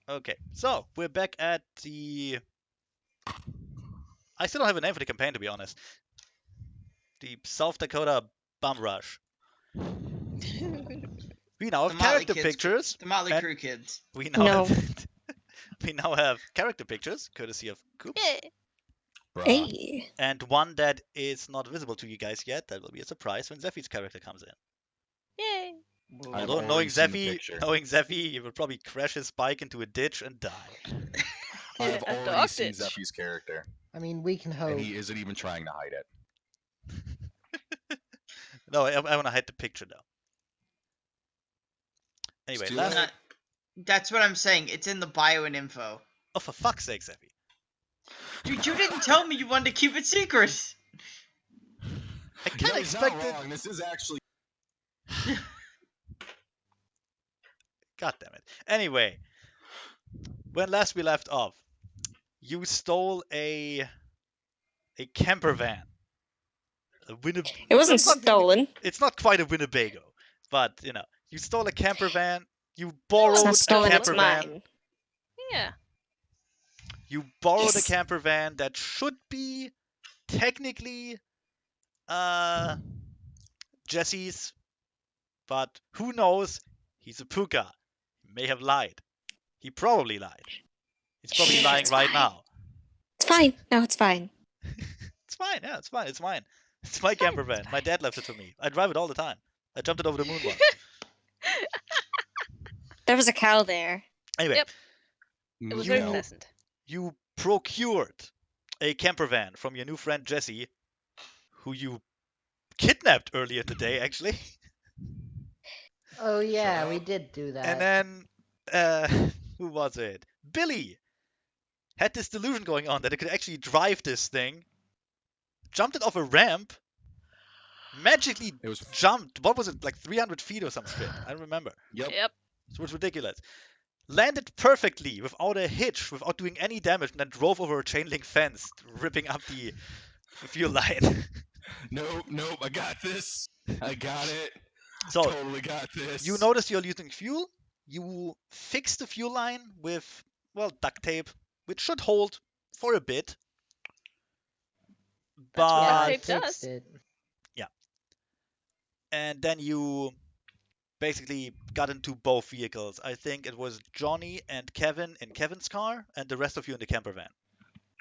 Okay, so we're back at the... I still don't have a name for the campaign, to be honest. The South Dakota Bum Rush. We now have character pictures. The Motley Crue kids. We now have we now have character pictures, courtesy of Coops. Hey. And one that is not visible to you guys yet. That will be a surprise when Zephy's character comes in. Yay! Although knowing Zephy, he will probably crash his bike into a ditch and die. I've already seen Zephy's character. I mean, we can hope. And he isn't even trying to hide it. No, I want to hide the picture though. Anyway, that's what I'm saying. It's in the bio and info. Oh, for fuck's sake, Zephy. Dude, you didn't tell me you wanted to keep it secret. I kind of expected. Not wrong. This is actually. God damn it. Anyway, when last we left off, you stole a camper van. It wasn't stolen. It's not quite a Winnebago, but you know, you stole a camper van. You borrowed a camper van. Mine. Yeah. You borrowed a camper van that should be technically Jesse's, but who knows? He's a puka. He may have lied. He probably lied. He's probably lying right now. It's fine. No, it's fine. It's fine. Yeah, it's fine. It's mine. It's my camper van. My dad left it for me. I drive it all the time. I jumped it over the moon once. There was a cow there. Anyway. Yep. It was very pleasant. You procured a camper van from your new friend Jesse, who you kidnapped earlier today, actually. Oh yeah, we did do that. And then, who was it? Billy had this delusion going on that it could actually drive this thing, jumped it off a ramp, magically jumped, what was it, like 300 feet or some shit? I don't remember. Yep. It was ridiculous. Landed perfectly, without a hitch, without doing any damage, and then drove over a chain link fence, ripping up the fuel line. Nope, I got this. I got it. So, totally got this. You notice you're using fuel. You fix the fuel line with, well, duct tape, which should hold for a bit. That's what duct tape does. Yeah. And then you basically got into both vehicles. I think it was Johnny and Kevin in Kevin's car, and the rest of you in the camper van.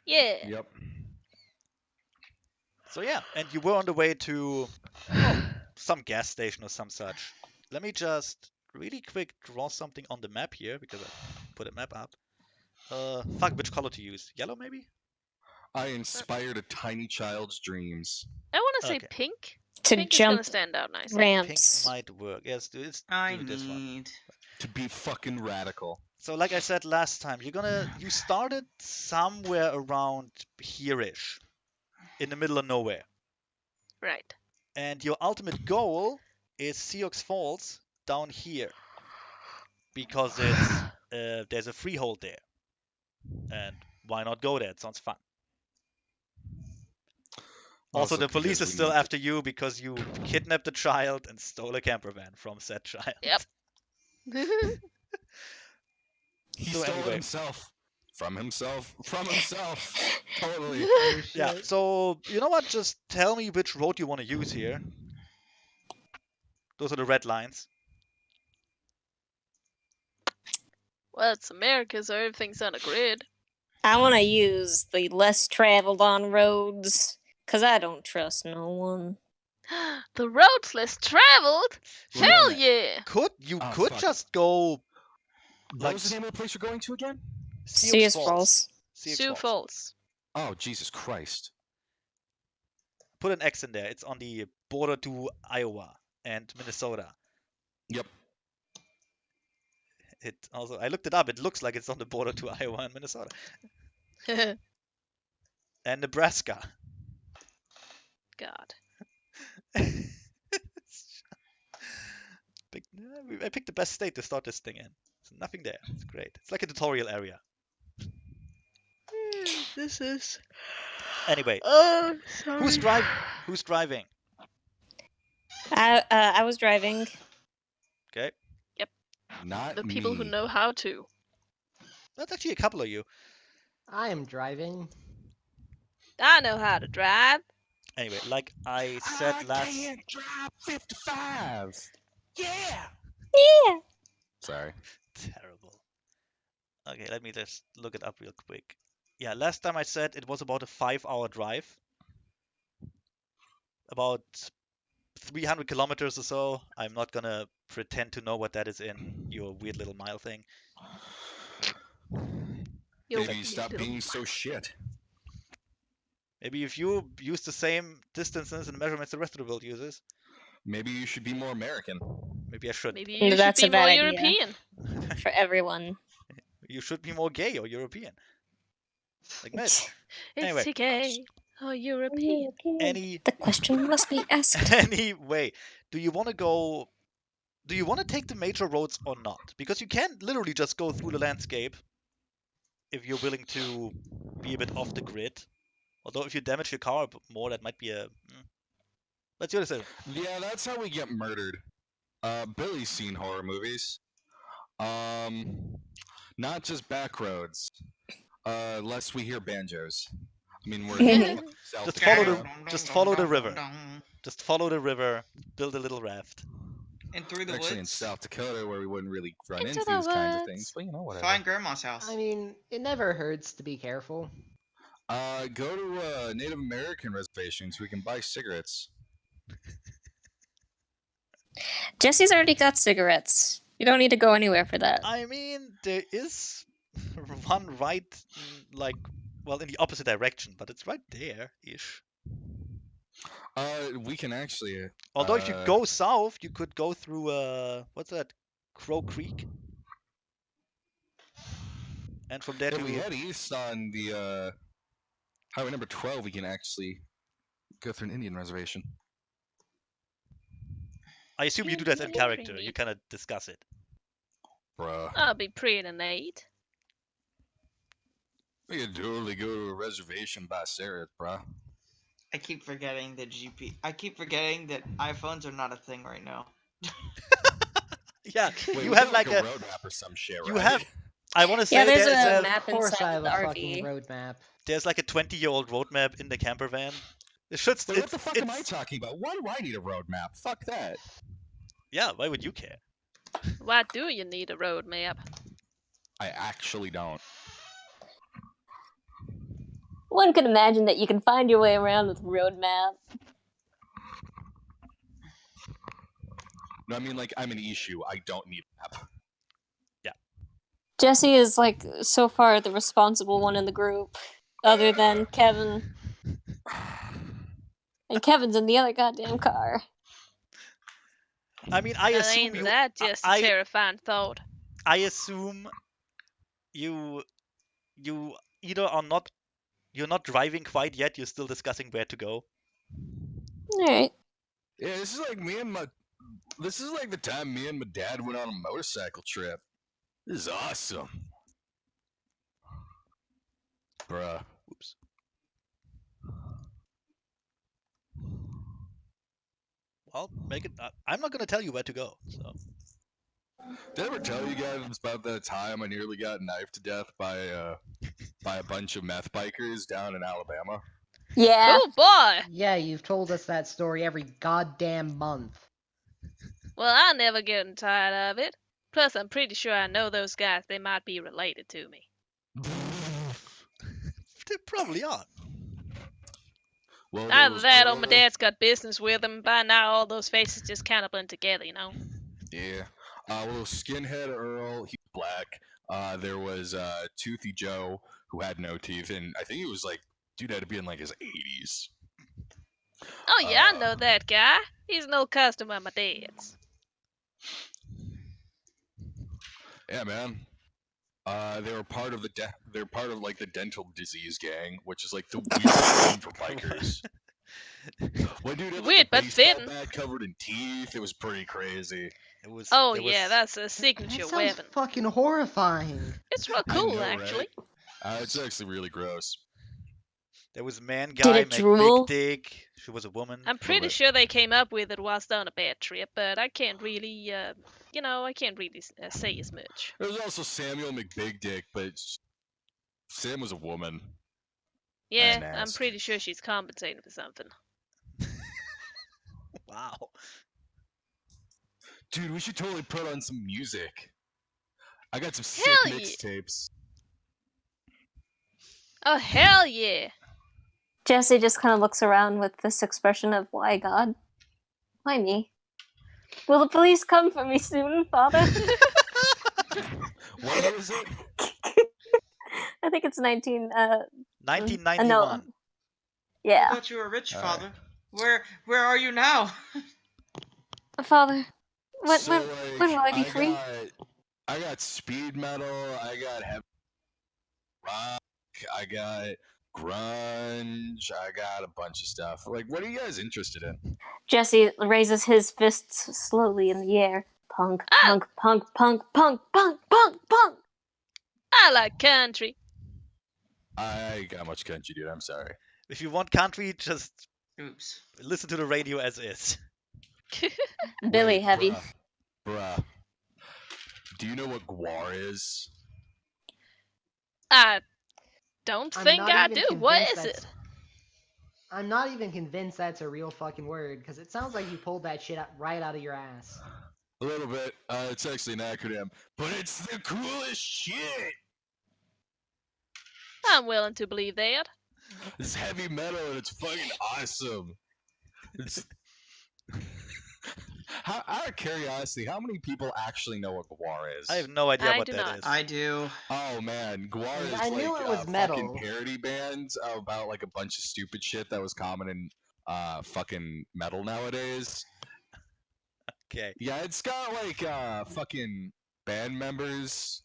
Yeah. Yep. So yeah, and you were on the way to some gas station or some such. Let me just really quick draw something on the map here, because I put a map up. Fuck, which color to use? Yellow, maybe? I inspired a tiny child's dreams. I want to say pink. To pink jump is gonna stand out nice. ramps. Pink might work. Yes, do this one. To be fucking radical. So like I said last time, you started somewhere around here-ish. In the middle of nowhere. Right. And your ultimate goal is Sioux Falls down here. Because it's there's a freehold there. And why not go there? It sounds fun. Also, the police is still after you because you kidnapped a child and stole a camper van from said child. Yep. He stole himself. From himself. Totally. Yeah, so, you know what? Just tell me which road you want to use here. Those are the red lines. Well, it's America, so everything's on a grid. I want to use the less traveled on roads, because I don't trust no one. The roads less traveled? Hell yeah! Could just go... What was the name of the place you're going to again? Sioux Falls. Sioux Falls. Oh, Jesus Christ. Put an X in there. It's on the border to Iowa and Minnesota. Yep. I looked it up. It looks like it's on the border to Iowa and Minnesota. And Nebraska. God. I picked the best state to start this thing in. There's nothing there. It's great. It's like a tutorial area. This is... Anyway. Oh, sorry. Who's driving? I was driving. Okay. Yep. Not the people me. who know how to. That's actually a couple of you. I am driving. I know how to drive. Anyway, like I said last. can't drive 55. Yeah. Yeah. Sorry. Terrible. Okay, let me just look it up real quick. Yeah, last time I said it was about a 5-hour drive. About 300 kilometers or so. I'm not gonna pretend to know what that is in your weird little mile thing. Yo, Maybe stop little being so shit. Maybe if you use the same distances and measurements the rest of the world uses, Maybe you should be more American. maybe I shouldn't. Maybe you should That's a be more bad idea. European. For everyone. You should be more gay or European. Like Mitch. It's Anyway. TK. Oh, European. Any The question must be asked. anyway, do you want to take the major roads or not? Because you can literally just go through the landscape if you're willing to be a bit off the grid. Although if you damage your car more, that might be a. That's your decision. Yeah, that's how we get murdered. Billy's seen horror movies. Not just back roads. Lest we hear banjos. I mean, we're in South Just Dakota. follow the river. Just follow the river. Build a little raft. And through the Actually, in woods. South Dakota, where we wouldn't really run Into into the these kinds of woods. things. But you know, whatever. Find Grandma's house. I mean, it never hurts to be careful. Go to Native American reservations. We can buy cigarettes. Jesse's already got cigarettes. You don't need to go anywhere for that. I mean, there is one right, like, well, in the opposite direction, but it's right there-ish. We can actually. Although if you go south, you could go through, what's that? Crow Creek? And from there If to... we head east on the highway number 12, we can actually go through an Indian reservation. I assume you do that in character. You kind of discuss it. Bruh. I'll be pretty neat. We could totally go to a reservation by Sarah, bruh. I keep forgetting that I keep forgetting that iPhones are not a thing right now. Yeah, Wait, you we have got like a road map or some shit, you right? have. I want to say Yeah, there's there's a a map Of course, I inside have the a fucking RV. roadmap. there's like a 20-year-old roadmap in the camper van. It should. Wait, what the fuck am I talking about? Why do I need a road map? Fuck that. Yeah, why would you care? Why do you need a road map? I actually don't. One could imagine that you can find your way around with a road map. No, I mean, like, I'm an issue. I don't need a map. Jesse is like so far the responsible one in the group, other than Kevin. And Kevin's in the other goddamn car. I mean, I assume Ain't you. that just a terrifying thought? I assume you either are not. You're not driving quite yet. You're still discussing where to go. All right. Yeah, this is like This is like the time me and my dad went on a motorcycle trip. This is awesome. Bruh. Oops. Well, make it. I'm not gonna tell you where to go. So. Did I ever tell you guys about that time I nearly got knifed to death by a bunch of meth bikers down in Alabama? Yeah. Oh boy! Yeah, you've told us that story every goddamn month. Well, I'm never getting tired of it. Plus, I'm pretty sure I know those guys. They might be related to me. They probably are. Well, Either that or my dad's got business with them. By now, all those faces just kind of blend together, you know? Yeah. Well, skinhead Earl, he was black. There was Toothy Joe, who had no teeth, and I think he was like, dude had to be in like his 80s. Oh yeah, I know that guy. He's an old customer of my dad's. Yeah, man. They were part of they're part of like the dental disease gang, which is like the weirdest name for bikers. One dude had like Weird, a but baseball fitting. bat covered in teeth. It was pretty crazy. It was. Oh it yeah, was, that's a That signature sounds weapon. fucking horrifying. It's real I cool, know, actually. right? It's actually really gross. There was man Did guy, it make drool? big dick. She was a woman. I'm pretty bit. sure they came up with it whilst on a bad trip, but I can't really, I can't really say as much. There was also Samuel McBigdick, but Sam was a woman. Yeah, didn't I'm ask. pretty sure she's compensating for something. Wow. Dude, we should totally put on some music. I got some sick Hell yeah. mixtapes. Oh, hell yeah. Jesse just kind of looks around with this expression of, why God? Why me? Will the police come for me soon, Father? What year is it? I think it's 1991. no. I Yeah. thought you were rich, All Father. Where are you now? Father, when So, when will I be I free? got speed metal, I got heavy rock, I got grunge, I got a bunch of stuff. Like, what are you guys interested in? Jesse raises his fists slowly in the air. Punk, Ah. punk, punk, punk, punk, punk, punk, punk. I like country. I got much country, dude. I'm sorry. If you want country, just Oops. listen to the radio as is. Billy Wait, heavy. Bruh. Do you know what guar is? I don't I'm think not I even do. What convinced is that's. it? I'm not even convinced that's a real fucking word because it sounds like you pulled that shit right out of your ass. A little bit. It's actually an acronym, but it's the coolest shit. I'm willing to believe that. It's heavy metal and it's fucking awesome. It's out of curiosity, how many people actually know what guar is? I have no idea I what do that not. is. I do. Oh man, guar is I knew like it was fucking metal. parody bands about like a bunch of stupid shit that was common in fucking metal nowadays. Okay. Yeah, it's got like fucking band members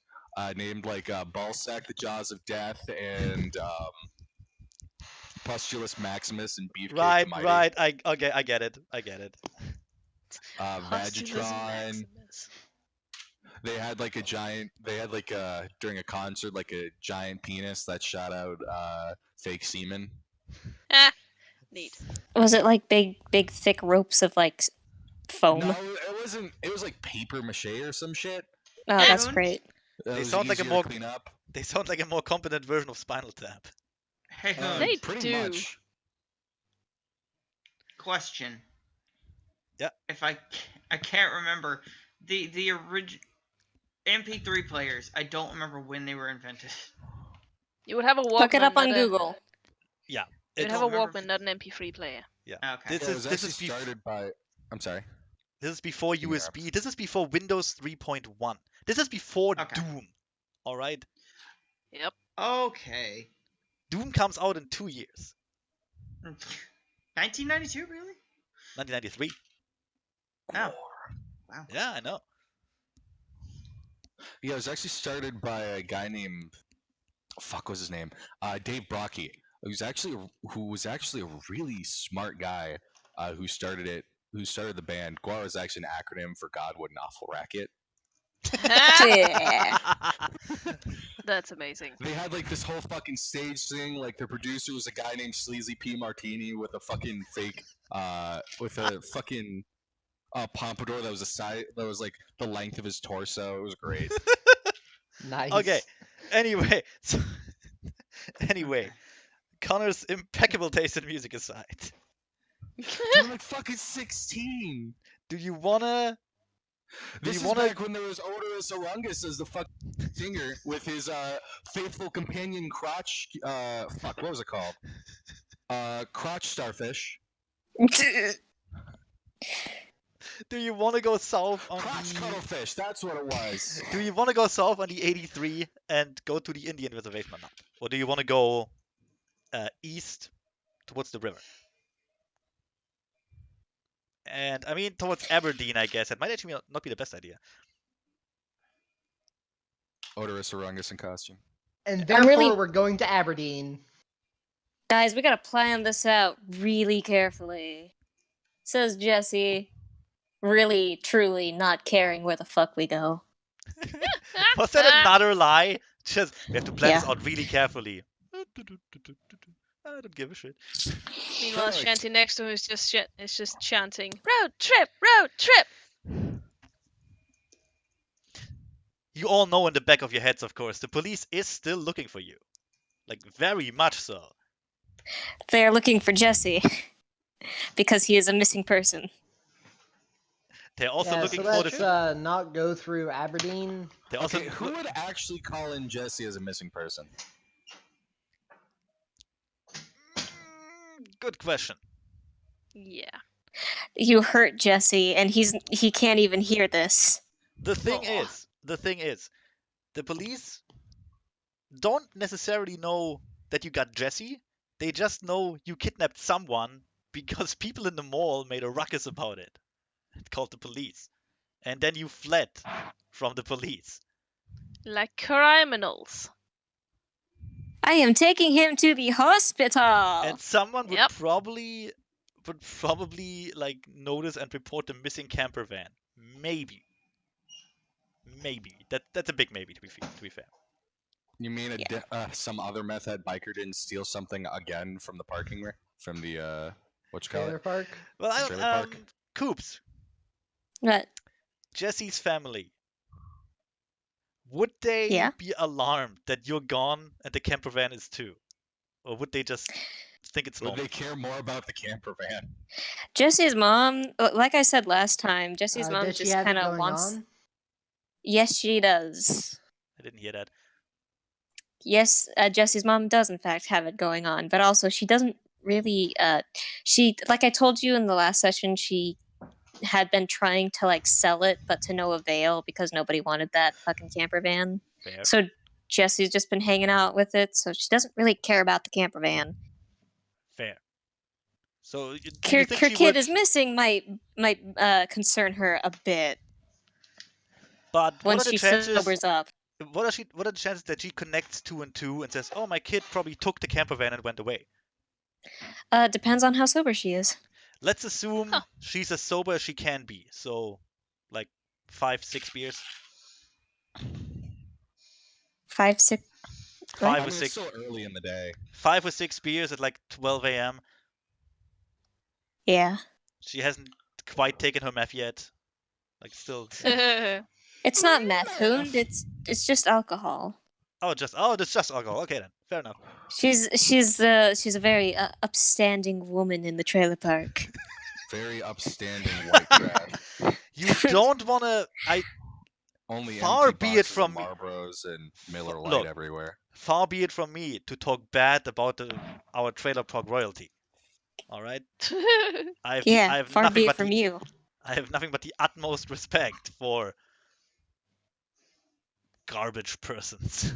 named like Ballsack, the Jaws of Death, and Pustulus Maximus and Beefcake the Right, Mighty. right. I get it. I get it. Postulus Vagitron. Maximus. They had like a giant. They had like during a concert like a giant penis that shot out fake semen. Ah, neat. Was it like big, thick ropes of like foam? No, it wasn't. It was like paper mache or some shit. Oh, Hey, that's Hoon. great. That They was sound like a easier more- to clean up. They sound like a more competent version of Spinal Tap. Hey, Hoon. They Pretty do. much. Question. Yeah. If I can't remember the original MP3 players. I don't remember when they were invented. You would have a Walkman. Look it up on not Google. Yeah. You would It's, have a don't remember Walkman, not an MP3 player. yeah. Okay. This Yeah, it was is actually this is started by. I'm sorry. This is before Interrupt. USB. This is before Windows 3.1. This is before Okay. Doom. All right. Yep. Okay. Doom comes out in 2 years. 1992, really? 1993. Oh. Wow. Yeah, I know. Yeah, it was actually started by a guy named fuck was his name? Dave Brocky. Who was actually a really smart guy who started it. Who started the band? Guar is actually an acronym for God What an Awful Racket. Yeah. That's amazing. They had like this whole fucking stage thing. Like their producer was a guy named Sleazy P Martini with a fucking fake, with a fucking pompadour that was like the length of his torso. It was great. Nice. Okay. Anyway, anyway, Okay. Connor's impeccable taste in music aside, Dude, I'm like fucking 16. do you wanna? This you is wanna- back when there was Odorous Orungus as the fucking singer with his faithful companion Crotch. Fuck, what was it called? Crotch Starfish. Do you wanna go south on Crotch the? Cuttlefish. That's what it was. Do you wanna go south on the 83 and go to the Indian reservation or not? Or do you wanna go east towards the river? And I mean towards Aberdeen, I guess. It might actually not be the best idea. Odorous Orungus in costume. And I'm therefore, really- we're going to Aberdeen. Guys, we gotta plan this out really carefully. Says Jesse, really, truly not caring where the fuck we go. Was that another lie? Just we have to plan this Yeah. out really carefully. I don't give a shit. Meanwhile, Correct. Shanty next to him is just chanting, "Road trip, road trip." you all know in the back of your heads, of course, the police is still looking for you. Like, very much so. They're looking for Jesse because he is a missing person. They're also Yeah, looking so for let's the. not go through Aberdeen. They're also. Okay, who would actually call in Jesse as a missing person? Good question. Yeah. You hurt Jesse, and he can't even hear this. The thing Aw. is, the police don't necessarily know that you got Jesse. They just know you kidnapped someone because people in the mall made a ruckus about it. It called the police. And then you fled from the police. Like criminals. I am taking him to the hospital. And someone would Yep. probably like notice and report the missing camper van. Maybe. That's a big maybe to be fair. You mean Yeah. some other meth head biker didn't steal something again from the parking from the what you call Trailer it? park. Well, I Trailer park? Coops, But Jesse's family. Would they yeah, be alarmed that you're gone and the camper van is too? Or would they just think it's Would normal? they care more about the camper van? Jesse's mom, like I said last time, Jesse's mom Does she just have it kind of going wants. on? Yes, she does. I didn't hear that. Yes, Jesse's mom does in fact have it going on, but also she doesn't really. She, like I told you in the last session, she had been trying to like sell it, but to no avail because nobody wanted that fucking camper van. Fair. So Jesse's just been hanging out with it, so she doesn't really care about the camper van. Fair. So do you think Her she kid would? is missing might concern her a bit But what once are the she chances? sobers up. What are the chances that she connects two and two and says, "Oh, my kid probably took the camper van and went away"? Depends on how sober she is. Let's assume Huh. she's as sober as she can be. So, like 5-6 beers, 5, 6. What? five I or mean, it's six, so early in the day. 5 or 6 beers at like 12 a.m. Yeah. She hasn't quite taken her meth yet. Like still. It's not meth, Hoond. It's just alcohol. That's just alcohol. Okay then, fair enough. She's a very upstanding woman in the trailer park. Very upstanding white trash. You don't wanna. Only Far empty be it boxes from of me. Marlboros and Miller Lite Look, everywhere. far be it from me to talk bad about our trailer park royalty. All right, I Yeah, have far nothing be it but from you. I have nothing but the utmost respect for garbage persons.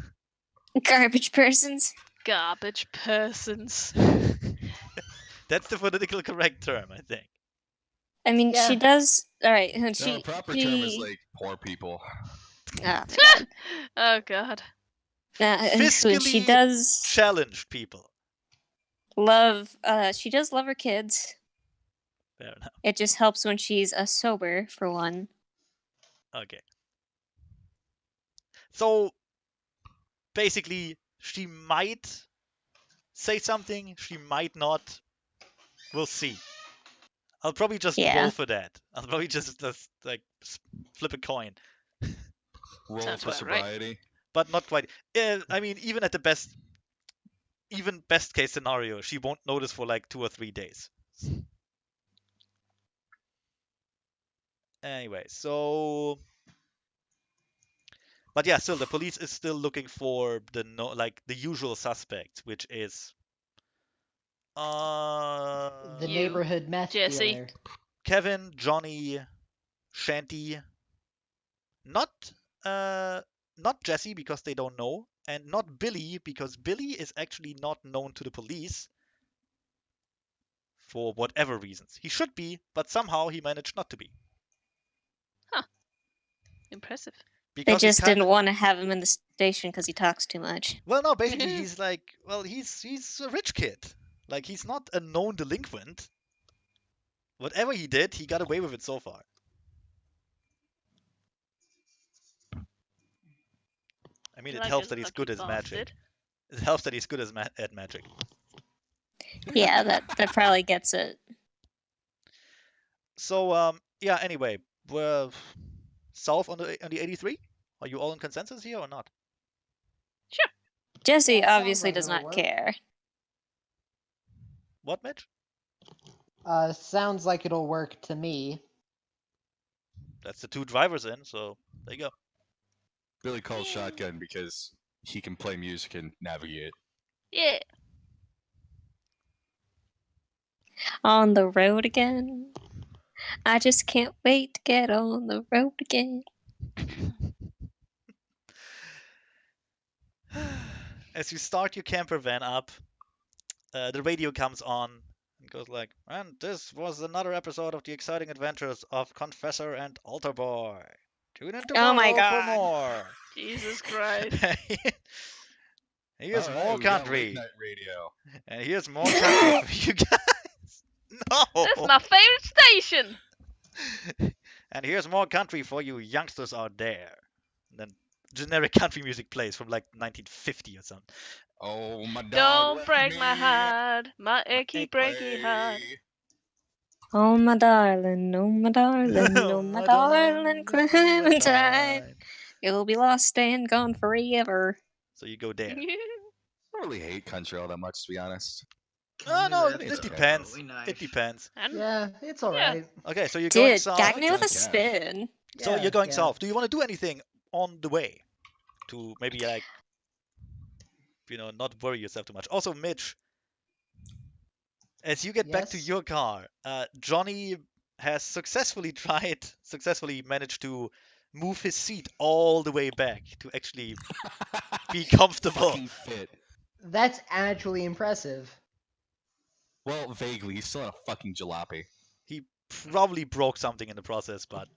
Garbage persons. Garbage persons. That's the politically correct term, I think. I mean, Yeah. she does. All right, Hoond. No, a proper term is like poor people. Oh, Oh god. Hoond, she Fiscally does challenged people. love. She does love her kids. Fair enough. It just helps when she's sober, for one. Okay. So basically, she might say something, she might not. We'll see. I'll probably just Yeah. roll for that. I'll probably just like flip a coin, Roll Sounds for about right. sobriety. but not quite. I mean, even at the best case scenario, she won't notice for like 2 or 3 days. Anyway, so. But yeah, still the police is still looking for the usual suspect, which is The You, neighborhood meth Jesse. dealer. Kevin, Johnny, Shanty, not not Jesse because they don't know, and not Billy because Billy is actually not known to the police for whatever reasons. He should be, but somehow he managed not to be. Impressive. They Because he's just kind didn't of want to have him in the station because he talks too much. well, no, basically he's like, well, he's a rich kid. Like he's not a known delinquent. Whatever he did, he got away with it so far. I mean, it Like helps a that he's lucky good as magic. bastard. It helps that he's good at magic. Yeah, that probably gets it. So yeah. Anyway, we're south on the 83. Are you all in consensus here or not? Jesse That sounds obviously like does it'll not work. care. What, Mitch? Sounds like it'll work to me. That's the 2 drivers in, so there you go. Billy calls shotgun because he can play music and navigate. Yeah. On the road again. I just can't wait to get on the road again. As you start your camper van up, the radio comes on and goes like, and this was another episode of the exciting adventures of Confessor and Altar Boy. Tune in Oh my tomorrow for God. more. Jesus Christ. Here's All more right, we got late country. night radio. And here's more country for you guys. No. That's my favorite station. And here's more country for you youngsters out there. And then generic country music plays from like 1950 or something. Oh, my dog Don't left break me. my heart. My achy breaky Way. heart. Oh my darling, oh my darling, oh my darling Clementine. You'll be lost and gone forever. So you go there. I don't really hate country all that much, to be honest. No, no, Rips it are depends. really nice. It depends. And Yeah, it's Yeah. alright. Okay, so you're going Dude, south. got me with Johnny a Cash. spin. So Yeah, you're going yeah. south. Do you want to do anything on the way to maybe like, not worry yourself too much? Also, Mitch, as you get back to Yes? your car, Johnny has successfully managed to move his seat all the way back to actually be comfortable. Fucking fit. That's actually impressive. Well, vaguely. He's still in a fucking jalopy. He probably broke something in the process, but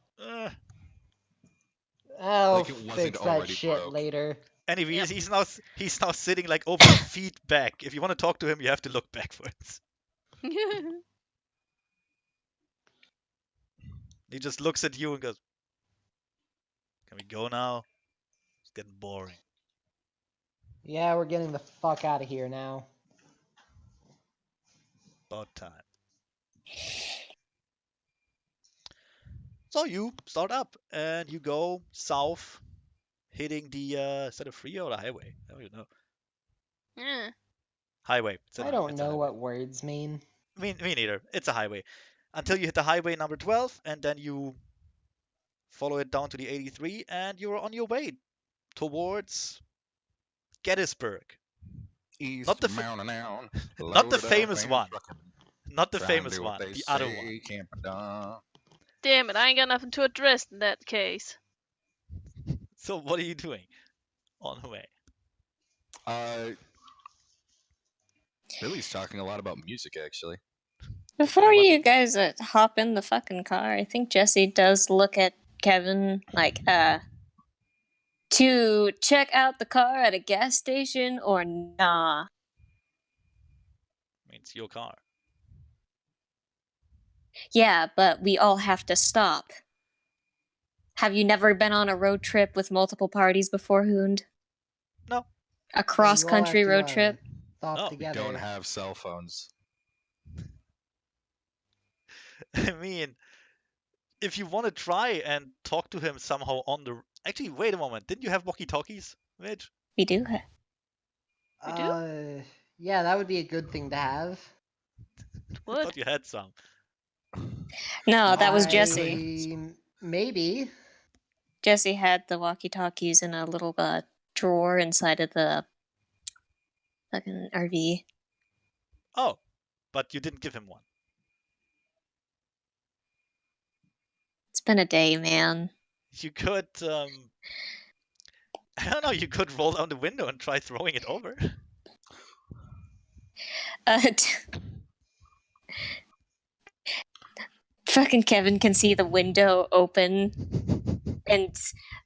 I'll Like it wasn't fix that already shit broke. later. anyway, Yep. he's now sitting like over feet back. If you want to talk to him, you have to look backwards. He just looks at you and goes, "Can we go now? It's getting boring." Yeah, we're getting the fuck out of here now. About time. So you start up and you go south, hitting the is that a freeway or a highway? I don't even know. Yeah. Highway. I don't It's a know highway. what words mean. Me neither. It's a highway. Until you hit the highway number 12, and then you follow it down to the 83, and you're on your way towards Gettysburg. East Not the Mountain down. not the loaded up famous and one. trucking. Not the Trying to famous do what one. they The other say, one. can't be done. Damn it, I ain't got nothing to address in that case. So what are you doing on the way? Billy's talking a lot about music, actually. Before what- you guys hop in the fucking car, I think Jesse does look at Kevin like, to check out the car at a gas station or nah? I mean, it's your car. Yeah, but we all have to stop. Have you never been on a road trip with multiple parties before, Hoond? No. A Yeah, cross-country you all have road to, trip? Stop No, we We together. don't have cell phones. I mean, if you want to try and talk to him somehow on the. Actually, wait a moment. Didn't you have walkie-talkies, Mitch? We do have. We do? Yeah, that would be a good thing to have. I Would. thought you had some. No, that was I- Jesse. Maybe. Jesse had the walkie-talkies in a little drawer inside of the fucking RV. Oh, but you didn't give him one. It's been a day, man. You could, I don't know, you could roll down the window and try throwing it over. Fucking Kevin can see the window open and,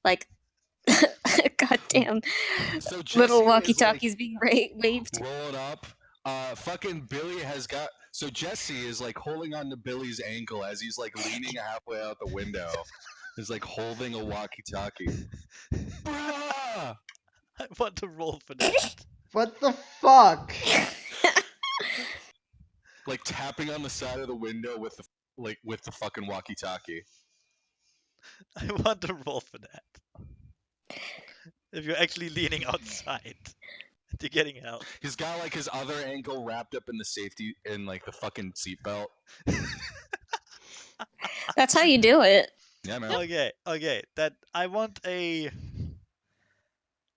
like, goddamn So Jesse little is, walkie-talkies being waved. rolling up. Fucking Billy has got. So Jesse is like holding on to Billy's ankle as he's like leaning halfway out the window. He's like holding a walkie-talkie. Bruh! I want to roll for that. What the fuck? Like tapping on the side of the window with the fucking walkie-talkie. I want to roll for that. if you're actually leaning outside and you're getting help. He's got like his other ankle wrapped up in the safety in like the fucking seatbelt. That's how you do it. Yeah, man. Okay. That I want a.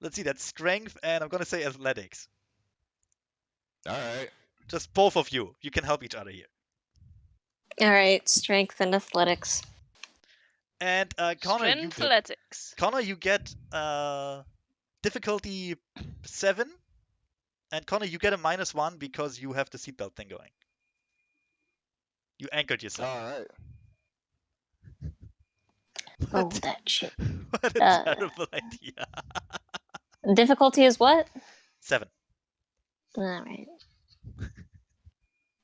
Let's see. That's strength, and I'm gonna say athletics. All right. Just both of you. You can help each other here. All right, strength and athletics. And Connor, you Strengthletics. get difficulty 7, and Connor, you get a -1 because you have the seatbelt thing going. You anchored yourself. All right. Oh, that shit. What a terrible idea. Difficulty is what? 7. All right.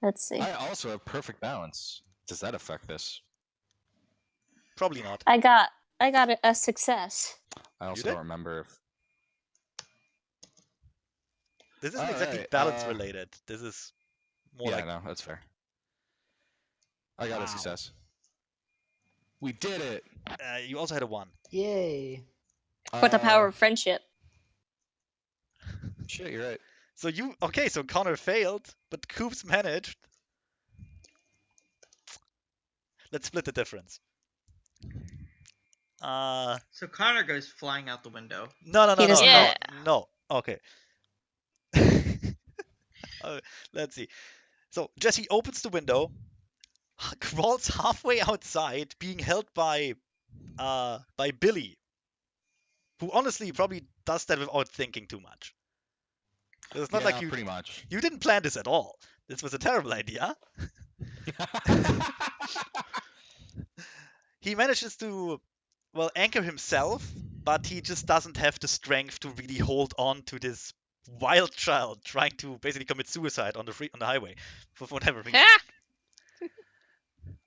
Let's see. I also have perfect balance. Does that affect this? Probably not. I got a success. I also did? don't remember if. This isn't All exactly right, balance related. This is more Yeah, like no, that's fair. I got Wow. a success. We did it. You also had a 1. Yay. For the power of friendship. Shit, you're right. So so Connor failed, but Coops managed. Let's split the difference. So Connor goes flying out the window. No. Yeah. No. Okay. Let's see. So Jesse opens the window, crawls halfway outside, being held by Billy, who honestly probably does that without thinking too much. It's not Yeah, like pretty much. you didn't plan this at all. This was a terrible idea. He manages to, anchor himself, but he just doesn't have the strength to really hold on to this wild child trying to basically commit suicide on the highway for whatever reason.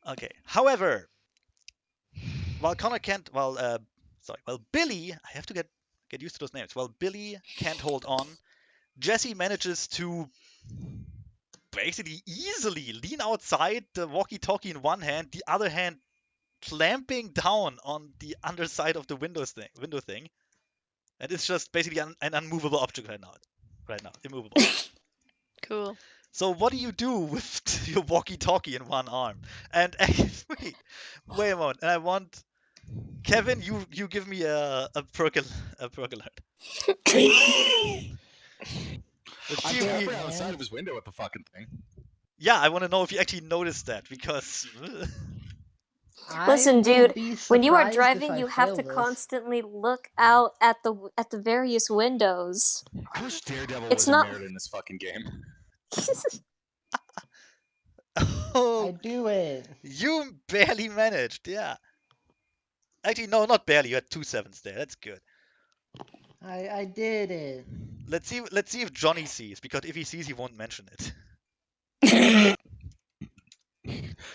Okay. However, while Connor can't, Billy, I have to get used to those names. While Billy can't hold on, Jesse manages to basically easily lean outside, the walkie-talkie in one hand, the other hand clamping down on the underside of the window thing, and it's just basically an unmovable object right now, immovable. Cool. So what do you do with your walkie-talkie in one arm? And wait a moment, and I want Kevin, you give me a perk alert. Let's I'm see if camping we, outside of his window with the fucking thing. yeah, I want to know if you actually noticed that, because Listen, I will dude, be when you are surprised if driving, I you have fail to this. constantly look out at the various windows. I wish Daredevil It's was not- a nerd in this fucking game. oh, I do it. you barely managed, yeah. Actually, no, not barely. You had 2 7s there. That's good. I did it. Let's see if Johnny sees, because if he sees, he won't mention it.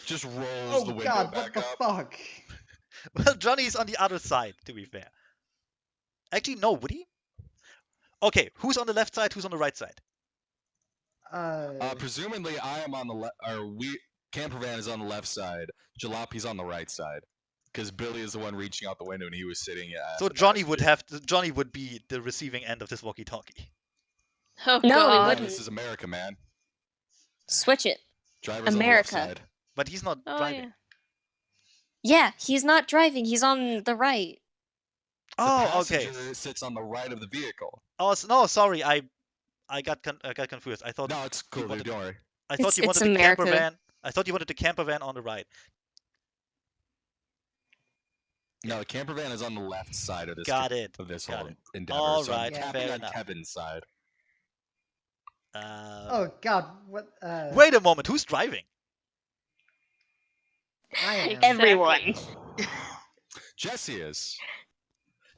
Just rolls Oh the window god, back what the up. fuck? Well, Johnny's on the other side, to be fair. Actually, no, would he? Okay, who's on the left side? Who's on the right side? Presumably, I am on the left, or Campervan is on the left side. Jalape's on the right side, because Billy is the one reaching out the window, and he was sitting at. So the Johnny passenger. would be the receiving end of this walkie-talkie. Oh No, god. he Hey, wouldn't. this is America, man. Switch it. Drivers America. on the left side. But he's not Oh driving. Yeah, he's not driving. He's on the right. The Oh, okay. passenger sits on the right of the vehicle. Oh, no, sorry. I got confused. I thought No, it's cool, dude. wanted- Don't worry. I thought you It's wanted the America. camper van. I thought you wanted the camper van on the right. No, the camper van is on the left side of this. Got it. Of this Got whole it. endeavor. All so I'm right, tapping fair on enough. Kevin's side. Oh god, what? Wait a moment. Who's driving? I am. Exactly. Everyone. Jesse is.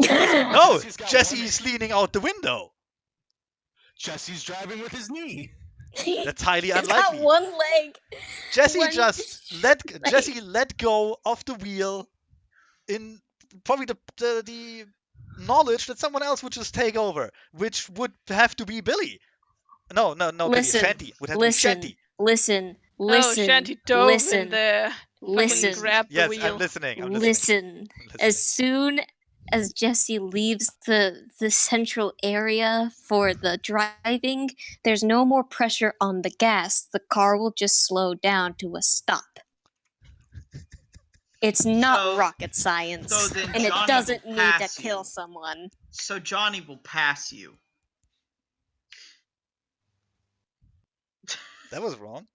No, Jesse's got Jesse's leaning out the window. Jesse's driving with his knee. That's highly He's got unlikely. one leg. Jesse one just let go of the wheel in probably the knowledge that someone else would just take over, which would have to be Billy. No, Listen, Billy. Shanty would have to be Shanty. Listen. Oh, Shanty dove in listen. there. Fucking Listen. grabbed the Yes, wheel. I'm listening. Listen. As soon as Jesse leaves the central area for the driving, there's no more pressure on the gas. The car will just slow down to a stop. It's not So- rocket science, so then and it Johnny doesn't will need to pass kill you. someone. So Johnny will pass you. That was wrong.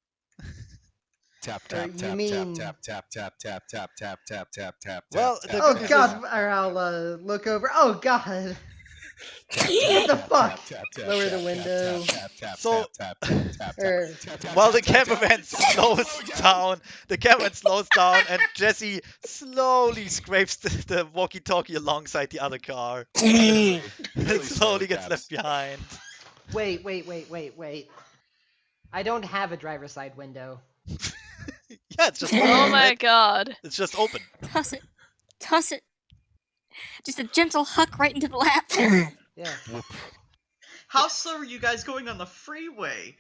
Tap Or tap you tap mean- tap tap tap tap tap tap tap tap tap. Well, tap, the tap, Oh good news tap, is- god, or I'll look over. Oh god. tap, What the tap, fuck? tap, tap, Lower tap, the tap, window. tap, tap, So- tap, tap, tap, tap, Or tap, tap, While tap, the tap, cameraman tap, tap, slows slow down. down, the cameraman slows down, and Jesse slowly scrapes the walkie-talkie alongside the other car. Really It slowly slowly gets taps. left behind. wait. I don't have a driver's side window. Yeah, it's just open. Oh my right? god. It's just open. Toss it. Toss it. Just a gentle huck right into the lap. Yeah. Whoop. How slow are you guys going on the freeway?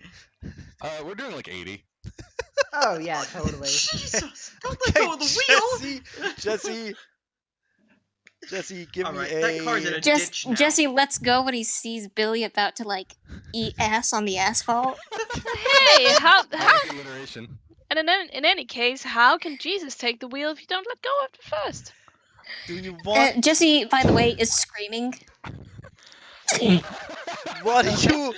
We're doing like 80. Oh yeah, totally. Jesus! Don't Okay, let go of the wheel. Jesse, give me Alright, that car's in a. a ditch now. Jesse lets go when he sees Billy about to like eat ass on the asphalt. Hey, how I how like the alliteration. and in any case, how can Jesus take the wheel if you don't let go of it first? Do you want? Jesse, by the way, is screaming. What are you?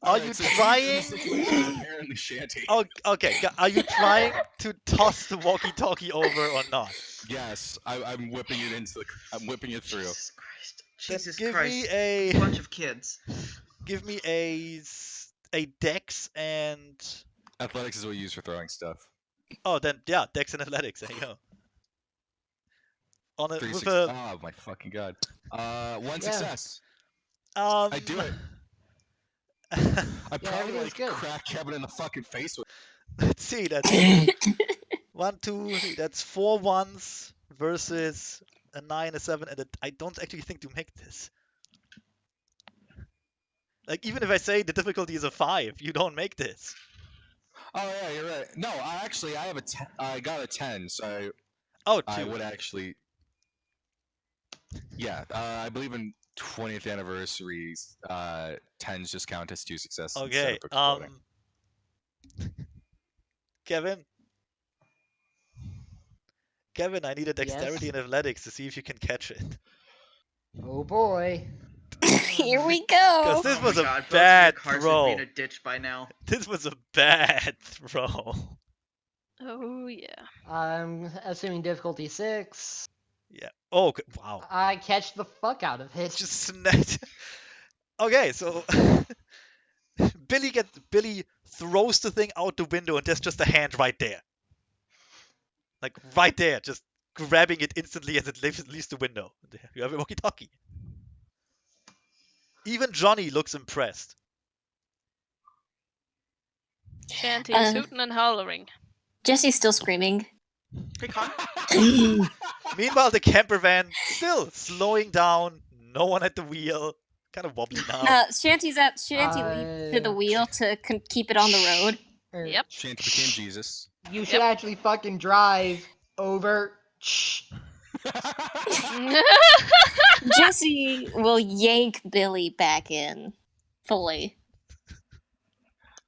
Are Alright, you so Jesus in trying? this situation is apparently Shanty. Oh, okay. Are you trying to toss the walkie-talkie over or not? Yes, I'm whipping it into the. I'm whipping it through. Jesus Christ. Then Jesus give Christ. me a. Bunch of kids. Give me a dex and. Athletics is what you use for throwing stuff. Oh, then yeah, dex and athletics. There you go. On it Three with six. a. Oh my fucking god. One Yeah. success. Um, I do it. I Yeah, probably everything's like good. crack Kevin in the fucking face with. Let's see. That's 1, 2, 3. That's 4 ones versus a 9, a 7, and I don't actually think to make this. Like even if I say the difficulty is a 5, you don't make this. Oh yeah, you're right. No, I have a. I got a 10, so Oh, I two. would actually. Yeah, I believe in 20th anniversaries, 10s just count as 2 successes instead Okay. of exploding. Kevin. Kevin, I need a Yes? dexterity and athletics to see if you can catch it. Oh boy. Here we Because go. this Oh was my a God, both bad of your cars throw. would be in a ditch by now. This was a bad throw. Oh yeah. I'm assuming difficulty 6. Yeah. Oh, wow. I catch the fuck out of it. Just snapped. Okay, so Billy throws the thing out the window, and there's just a hand right there. Like right there, just grabbing it instantly as it leaves the window. There, you have a walkie-talkie. Even Johnny looks impressed. Shanty is Uh, hooting and hollering. Jesse's still screaming. Hey, Con. Meanwhile, the camper van still slowing down. No one at the wheel. Kind of wobbly now. Shanty leads to the wheel to keep it on the road. Er, Yep. Shanty became Jesus. You should Yep. actually fucking drive over. Shh. Jesse will yank Billy back in fully.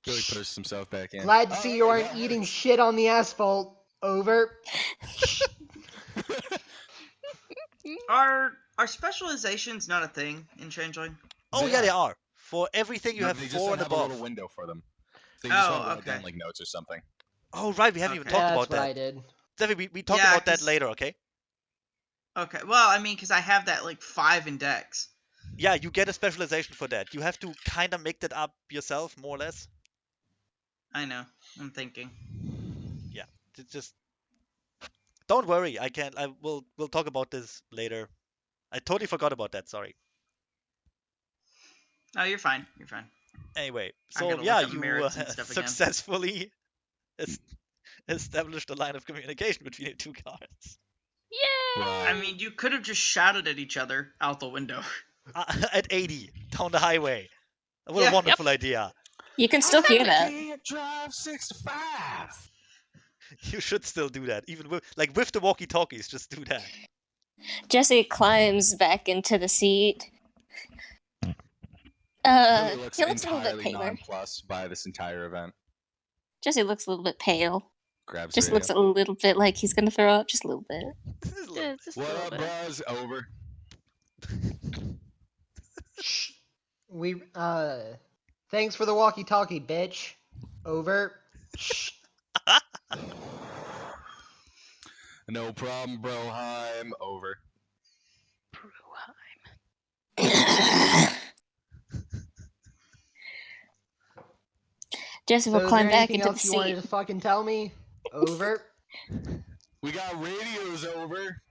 Billy pushed himself back in. Glad to see you aren't that eating works. shit on the asphalt. Over. Shh. Are specializations not a thing in Changeling? Oh They yeah, are. they are. For everything you No, have they just 4 don't and have a above. little window for them. They just Oh, want to write okay. down like notes or something. Oh right, we haven't even Okay. talked Yeah, about that's what that. I did. Steffi, we talk Yeah, about that 'cause- later, okay? Okay, well, I mean, because I have that, like, 5 in Dex. Yeah, you get a specialization for that. You have to kind of make that up yourself, more or less. I know. I'm thinking. Yeah, just don't worry. We'll talk about this later. I totally forgot about that. Sorry. Oh, you're fine. You're fine. Anyway, I so gotta yeah, look up you merits and stuff again. successfully established a line of communication between the two cars. Yay! I mean, you could have just shouted at each other out the window. At 80 down the highway. What a Yeah. wonderful idea. You can still hear that. Can't drive 65. You should still do that, even with the walkie-talkies. Just do that. Jesse climbs back into the seat. Billy looks He looks a little bit entirely paler. nonplussed by this entire event. Jesse looks a little bit pale. Grabs Just radio. looks a little bit like he's gonna throw up, just a little bit. Just a What little up, bit. bros? Over. Shh. We thanks for the walkie-talkie, bitch. Over. Shh. No problem, bro. I'm over. Jesse So will is climb there back anything into the else you wanted seat. to fucking tell me? Over. We got radios over.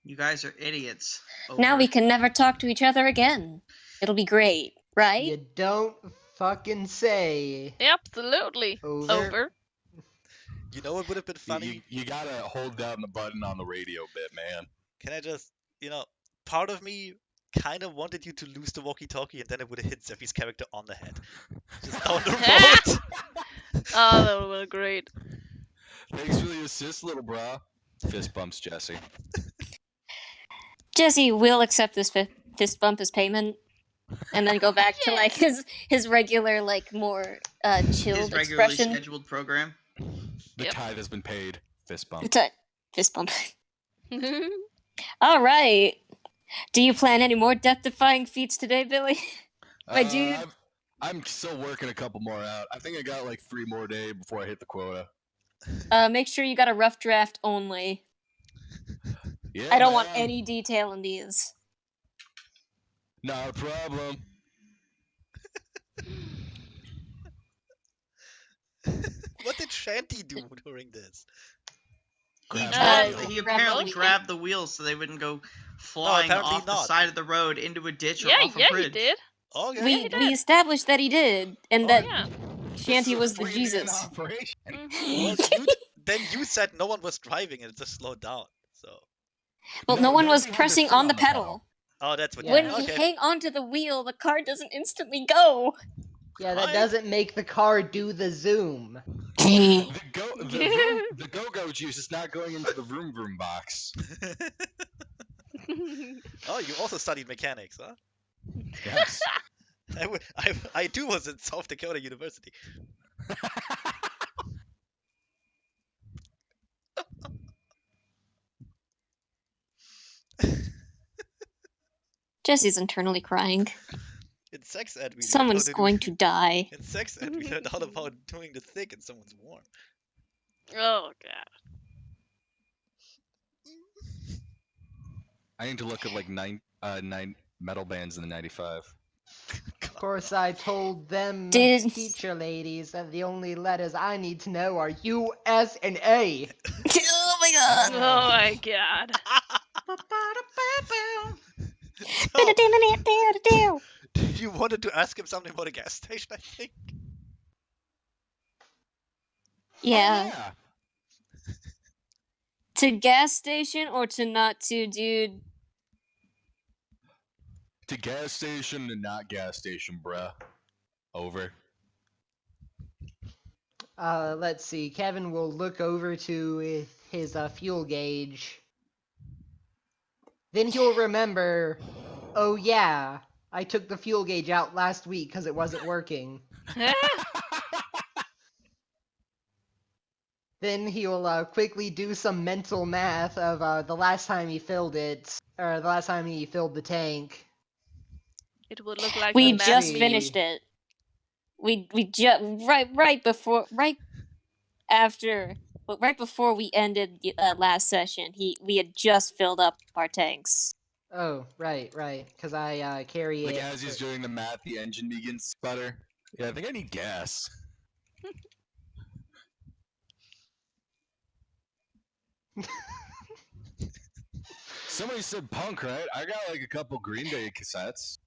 You guys are idiots. Now Over. we can never talk to each other again. It'll be great, right? You don't fucking say. Absolutely. Over. You know what would have been funny? You gotta hold down the button on the radio bit, man. Can I just, part of me kind of wanted you to lose the walkie-talkie and then it would have hit Zephy's character on the head. Just down the road. Oh, that would have been great. Thanks for the assist, little bra. Fist bumps Jesse. Jesse will accept this fist bump as payment, and then go back to like his regular, like more His chilled regularly expression. scheduled program. The Yep. tithe has been paid. Fist bump. Fist bump. All right. Do you plan any more death-defying feats today, Billy? My dude. I'm still working a couple more out. I think I got like 3 more days before I hit the quota. Make sure you got a rough draft only. Yeah, I don't want man. any detail in these. Not a problem. What did Shanty do during this? He Grab drove, the he wheel. apparently Remote? grabbed the wheels so they wouldn't go flying apparently off the not. side of the road into a ditch or Yeah, off a he bridge. did. Okay. We he did. established that he did, and Oh, that Yeah. Shanty was the 3-man Jesus. operation. Well, then you said no one was driving and it just slowed down. So. Well, No, no one was nobody had their pressing foot on the on the pedal. pedal. Oh, that's what. Yeah. When You you okay. hang onto the wheel, the car doesn't instantly go. Yeah, that Fine. doesn't make the car do the zoom. The go-go juice is not going into the vroom vroom box. Oh, you also studied mechanics, huh? Yes. I too was at South Dakota University. Jesse's internally crying. In sex ed, we learned Someone's how to going do. to die. In sex ed, we learned all about doing the thick and someone's warm. Oh god. I need to look at like nine metal bands in the 95. Of course, I told them Did- teacher ladies that the only letters I need to know are U, S, and A. Oh my god. Oh my god. So, you wanted to ask him something about a gas station, I think? Yeah. Oh, yeah. To gas station or to not to, dude? To gas station and not gas station, bruh. Over. Let's see. Kevin will look over to his fuel gauge. Then he'll remember, oh yeah, I took the fuel gauge out last week because it wasn't working. Then he'll quickly do some mental math of the last time he filled it, or the last time he filled the tank. It would look like We the just math finished it. We just right before we ended the last session. We had just filled up our tanks. Oh, right, because I carry Like it. as he's doing the math, the engine begins to sputter. Yeah, I think I need gas. Somebody said punk, right? I got like a couple Green Day cassettes.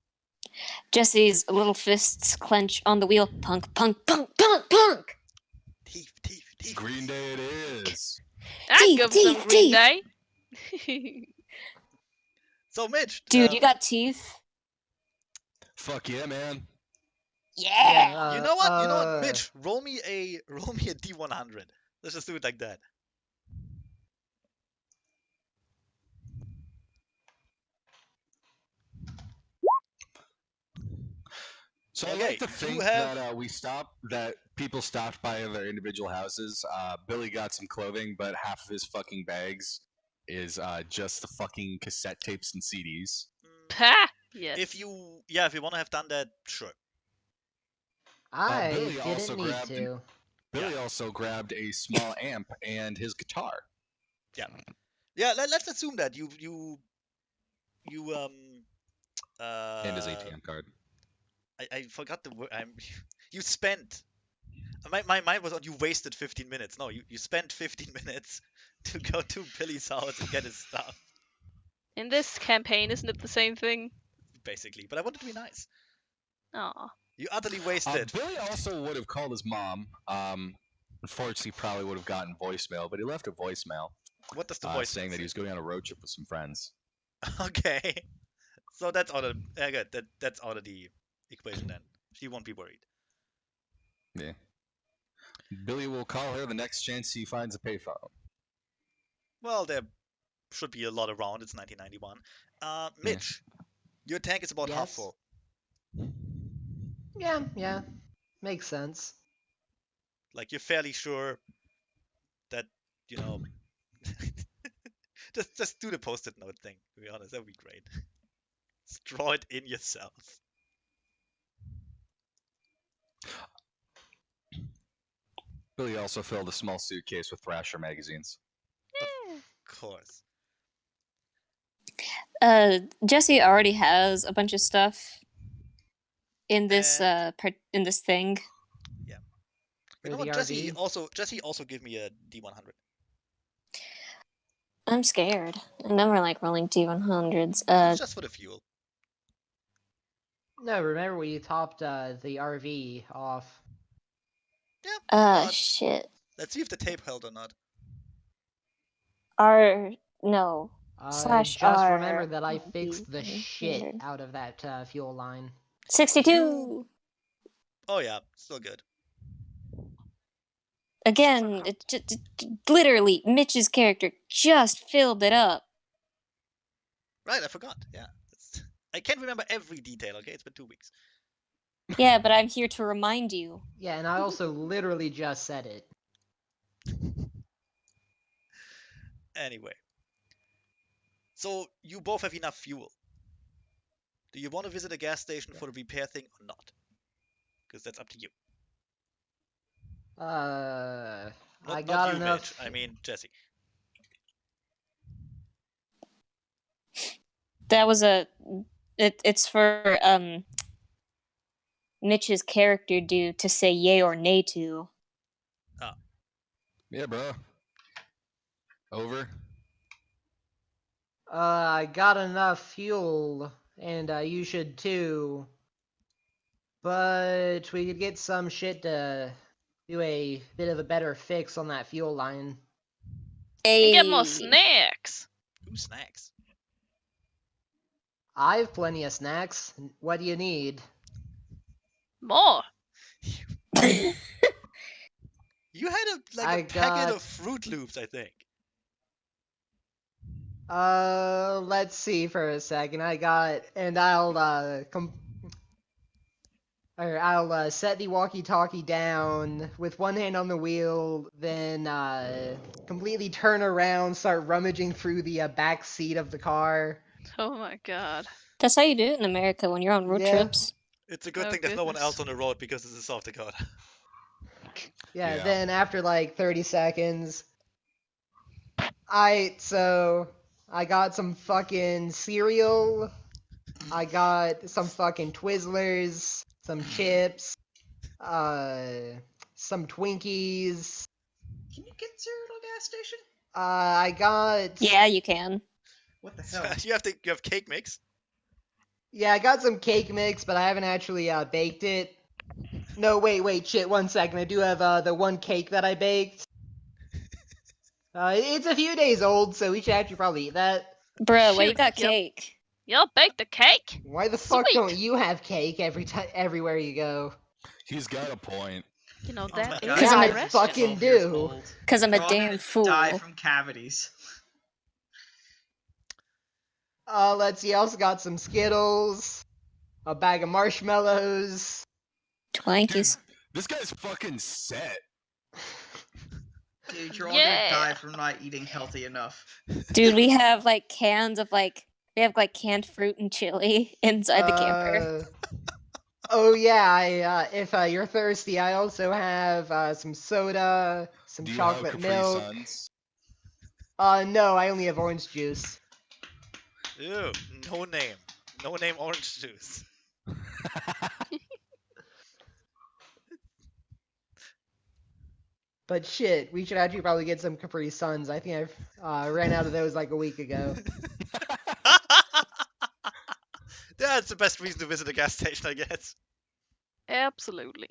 Jesse's little fists clench on the wheel. Punk, punk, punk, punk, punk. Teeth. Green Day it is. I'd Teeth, go for some teeth, Green teeth. Day. So, Mitch. Dude, you got teeth? Fuck yeah, man. Yeah. You know what, Mitch? Roll me a D100. Let's just do it like that. So I Okay, like to you think have- that people stopped by their individual houses. Billy got some clothing, but half of his fucking bags is just the fucking cassette tapes and CDs. Pah! Yes. If you want to have done that, sure. I Billy also didn't need grabbed to. Billy also grabbed a small amp and his guitar. Yeah, let's assume that you And his ATM card. I forgot the word. You spent. My mind was on you wasted 15 minutes. No, you spent 15 minutes to go to Billy's house and get his stuff, In this campaign, isn't it the same thing? basically. But I wanted to be nice. Aw. You utterly wasted. Billy also would have called his mom. Unfortunately, probably would have gotten voicemail, but he left a voicemail What does the voice saying that say? he was going on a road trip with some friends. Okay, so that's out of good. That's out of the equation then. She won't be worried. Yeah. Billy will call her the next chance he finds a payphone. Well, there should be a lot around. It's 1991. Mitch, your tank is about half Yes? full. Yeah. Makes sense. Like you're fairly sure that just do the post-it note thing. To be honest, that would be great. Just draw it in yourself. Billy also filled a small suitcase with Thrasher magazines. Of course. Jesse already has a bunch of stuff in this And- in this thing. You For know the what? Jesse RV? also gave me a D100. I'm scared. I never like rolling D100s. It's just for the fuel. No, remember we topped the RV off. Yeah. but Shit. let's see if the tape held or not. No. Just R. remember that I fixed the shit 100. out of that fuel line. 62. Oh yeah, still good. Again, literally, Mitch's character just filled it up. Right, I forgot. Yeah. I can't remember every detail. Okay, it's been 2 weeks. Yeah, but I'm here to remind you. Yeah, and I also literally just said it. Anyway. So you both have enough fuel. Do you want to visit a gas station for the repair thing or not? Because that's up to you. I Not got you, enough. Mitch. I mean Jesse. That was it's for Mitch's character due to say yay or nay to. Yeah, bro. Over. I got enough fuel, and you should too. But we could get some shit to do a bit of a better fix on that fuel line. And get more Hey. snacks. Ooh, snacks. I have plenty of snacks. What do you need? More. You had a I packet got- of Fruit Loops, I think. Let's see for a second. I got, and I'll I'll set the walkie-talkie down with one hand on the wheel, then completely turn around, start rummaging through the back seat of the car. Oh my god. That's how you do it in America when you're on road Yeah. trips. It's a good Oh, thing there's no one goodness. else on the road because this is South Dakota. Yeah, Yeah. then after like 30 seconds, so I got some fucking cereal. I got some fucking Twizzlers, some chips, some Twinkies. Can you get cereal at a gas station? I got Yeah, you can. What the hell? you have cake mix. I got some cake mix, but I haven't actually baked it. No, wait, shit. 1 second. I do have the one cake that I baked. It's a few days old, so we should actually probably eat that. Bruh, why you Shoot, got yep. cake? Y'all baked the cake? Why the fuck Sweet. don't you have cake everywhere you go? He's got a point. You know, Oh my that god, is Cause Yeah, I'm a a- I Chris is fucking 12 years do. old. 'Cause I'm We're a all damn gonna fool. Die from cavities. Let's see. I also got some Skittles, a bag of marshmallows, Twinkies. This guy's fucking set. Dude, you're all gonna die Yeah. from not eating healthy enough. Dude, we have like cans of like canned fruit and chili inside the camper. Oh yeah, if you're thirsty, I also have some soda, some Do you have chocolate Capri milk. Suns? No, I only have orange juice. Ew, no name. No name orange juice. But shit, we should actually probably get some Capri Suns. I think I've ran out of those like a week ago. That's the best reason to visit a gas station, I guess. Absolutely.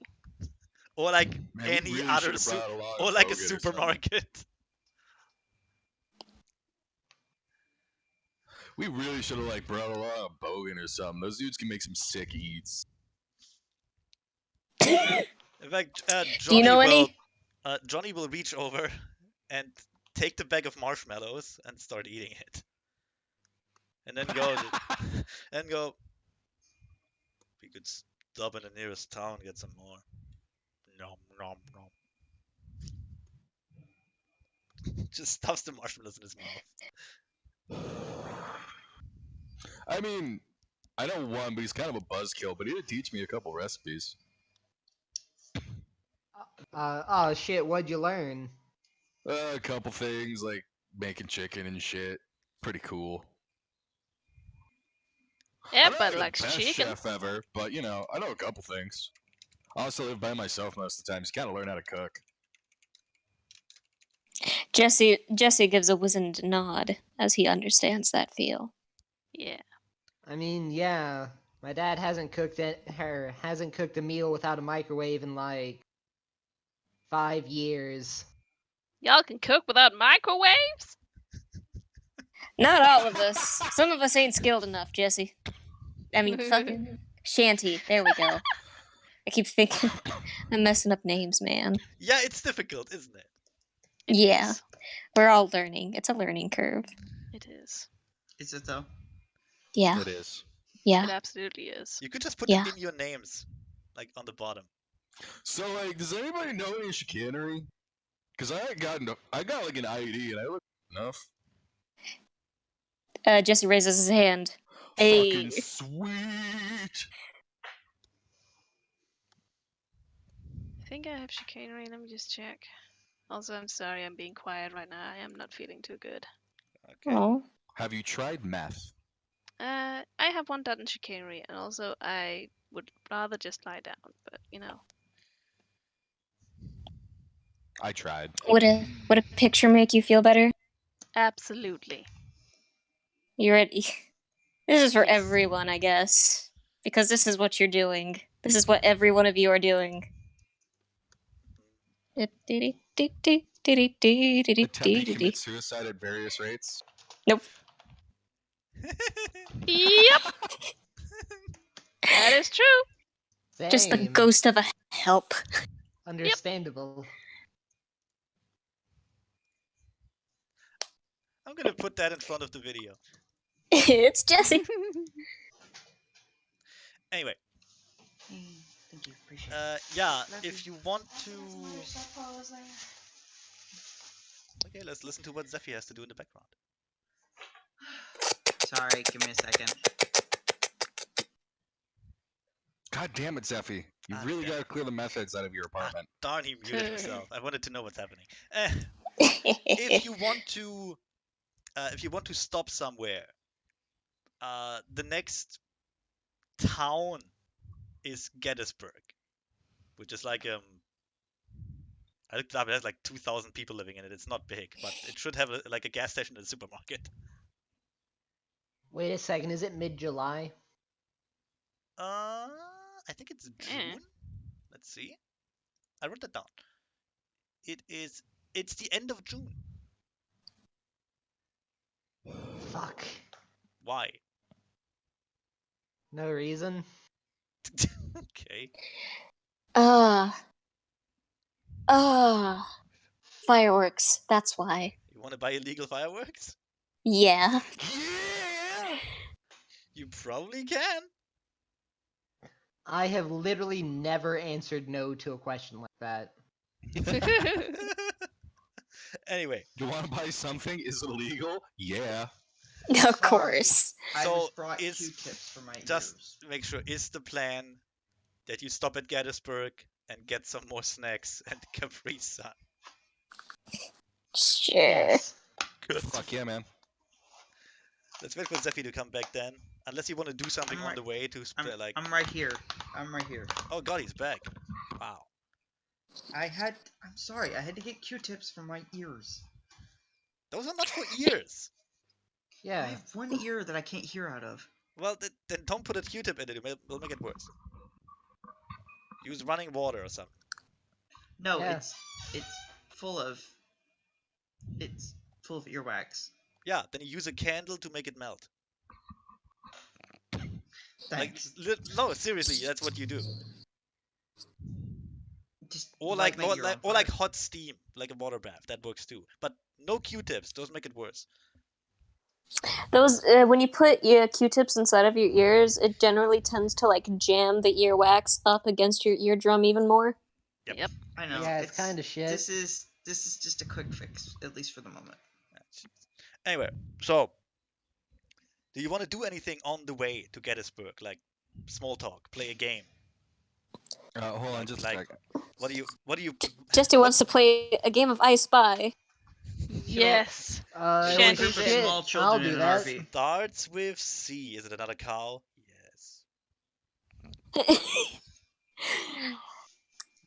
Or like Man, we any really other should've brought along or a like a Bogan or something. supermarket. We really should have like brought along a Bogan or something. Those dudes can make some sick eats. In fact, Do you know any? Johnny will reach over and take the bag of marshmallows and start eating it, and then go. We could stop in the nearest town and get some more. Nom nom nom. Just stuffs the marshmallows in his mouth. I mean, I know one, but he's kind of a buzzkill. But he did teach me a couple recipes. Oh shit, what'd you learn? A couple things like making chicken and shit. Pretty cool. I'm not Everybody the likes best chicken. chef ever, but you know, I know a couple things. I also live by myself most of the time. Just gotta learn how to cook. Jesse gives a wizened nod as he understands that feel. Yeah. I mean, yeah, my dad hasn't cooked a meal without a microwave in like 5 years. Y'all can cook without microwaves? Not all of us. Some of us ain't skilled enough, Jesse. I mean, fucking Shanty. There we go. I keep thinking I'm messing up names, man. Yeah, it's difficult, isn't it? It Yeah. is. We're all learning. It's a learning curve. It is. Is it though? Yeah. It is. Yeah. It absolutely is. You could just put Yeah. it in your names, like on the bottom. So, like, does anybody know any chicanery? Because I got like an IED and I look enough. Jesse raises his hand. Fucking Hey. sweet. I think I have chicanery. Let me just check. Also, I'm sorry I'm being quiet right now. I am not feeling too good. Okay. Oh. Have you tried meth? I have one done in chicanery, and also I would rather just lie down, but you know. I tried. Would a picture make you feel better? Absolutely. You ready? This is for Yes. everyone, I guess. Because this is what you're doing. This is what every one of you are doing. Attempting to commit suicide at various rates? Nope. Yep. That is true. Just the Same. ghost of a help. Understandable. I'm gonna put that in front of the video. It's Jesse. Anyway, Thank you. Appreciate it. yeah, if you want to... Okay, let's listen to what Zephy has to do in the background. Sorry, give me a second. God damn it, Zeffy. You really gotta clear the meth heads out of your apartment. Darn, he muted himself. I wanted to know what's happening. If you want to stop somewhere, the next town is Gettysburg, which is like I looked it up. It has like 2,000 people living in it. It's not big, but it should have like a gas station and a supermarket. Wait a second, is it mid-July? I think it's June. Let's see. I wrote that down. It's the end of June. Fuck. Why? No reason. Okay. Fireworks. That's why. You want to buy illegal fireworks? Yeah. Yeah! You probably can. I have literally never answered no to a question like that. Anyway, You want to buy something? Is it illegal? Yeah. Of Sorry. course. I So, just brought it's Q-tips for my just ears. make sure, is the plan that you stop at Gettysburg and get some more snacks and Capri Sun? Sure. Yes. Good. Fuck yeah, man. Let's wait for Zephy to come back then. Unless you want to do something I'm on right- the way to like. I'm right here. I'm right here. Oh god, he's back. Wow. I'm sorry. I had to get Q-tips for my ears. Those are not for ears. I Yeah. have one ear that I can't hear out of. Well, then don't put a Q-tip in it. It'll make it worse. Use running water or something. No, Yeah. it's full of earwax. Yeah, then you use a candle to make it melt. Thanks. No, seriously, that's what you do. Just Or light like, my ear on or like fire. hot steam, like a water bath. That works too. But no Q-tips. Those make it worse. Those when you put your Q-tips inside of your ears, it generally tends to like jam the earwax up against your eardrum even more. Yep. I know. Yeah, it's kinda shit. This is just a quick fix, at least for the moment. Anyway, so do you want to do anything on the way to Gettysburg, like small talk, play a game? Hold on just a Like, sec. what do you? Jester wants to play a game of I Spy. Yes. Well, Shanty's Group of in. small I'll children do in an that. RV. Starts with C. Is it another cow? Yes.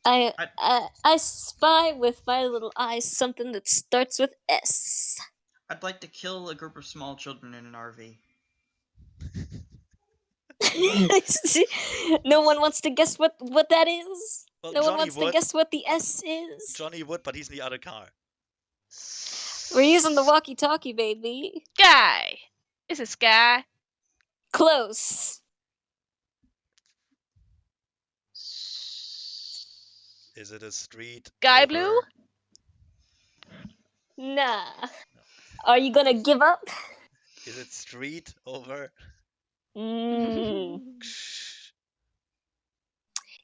I spy with my little eyes something that starts with S. I'd like to kill a group of small children in an RV. No one wants to guess what that is. Well, No one Johnny wants to would. guess what the S is. Johnny would, but he's in the other car. We're using the walkie-talkie, baby. Sky. Is it Sky? Close. Is it a street? Sky over- blue? Nah. Are you gonna give up? Is it street over? Mm,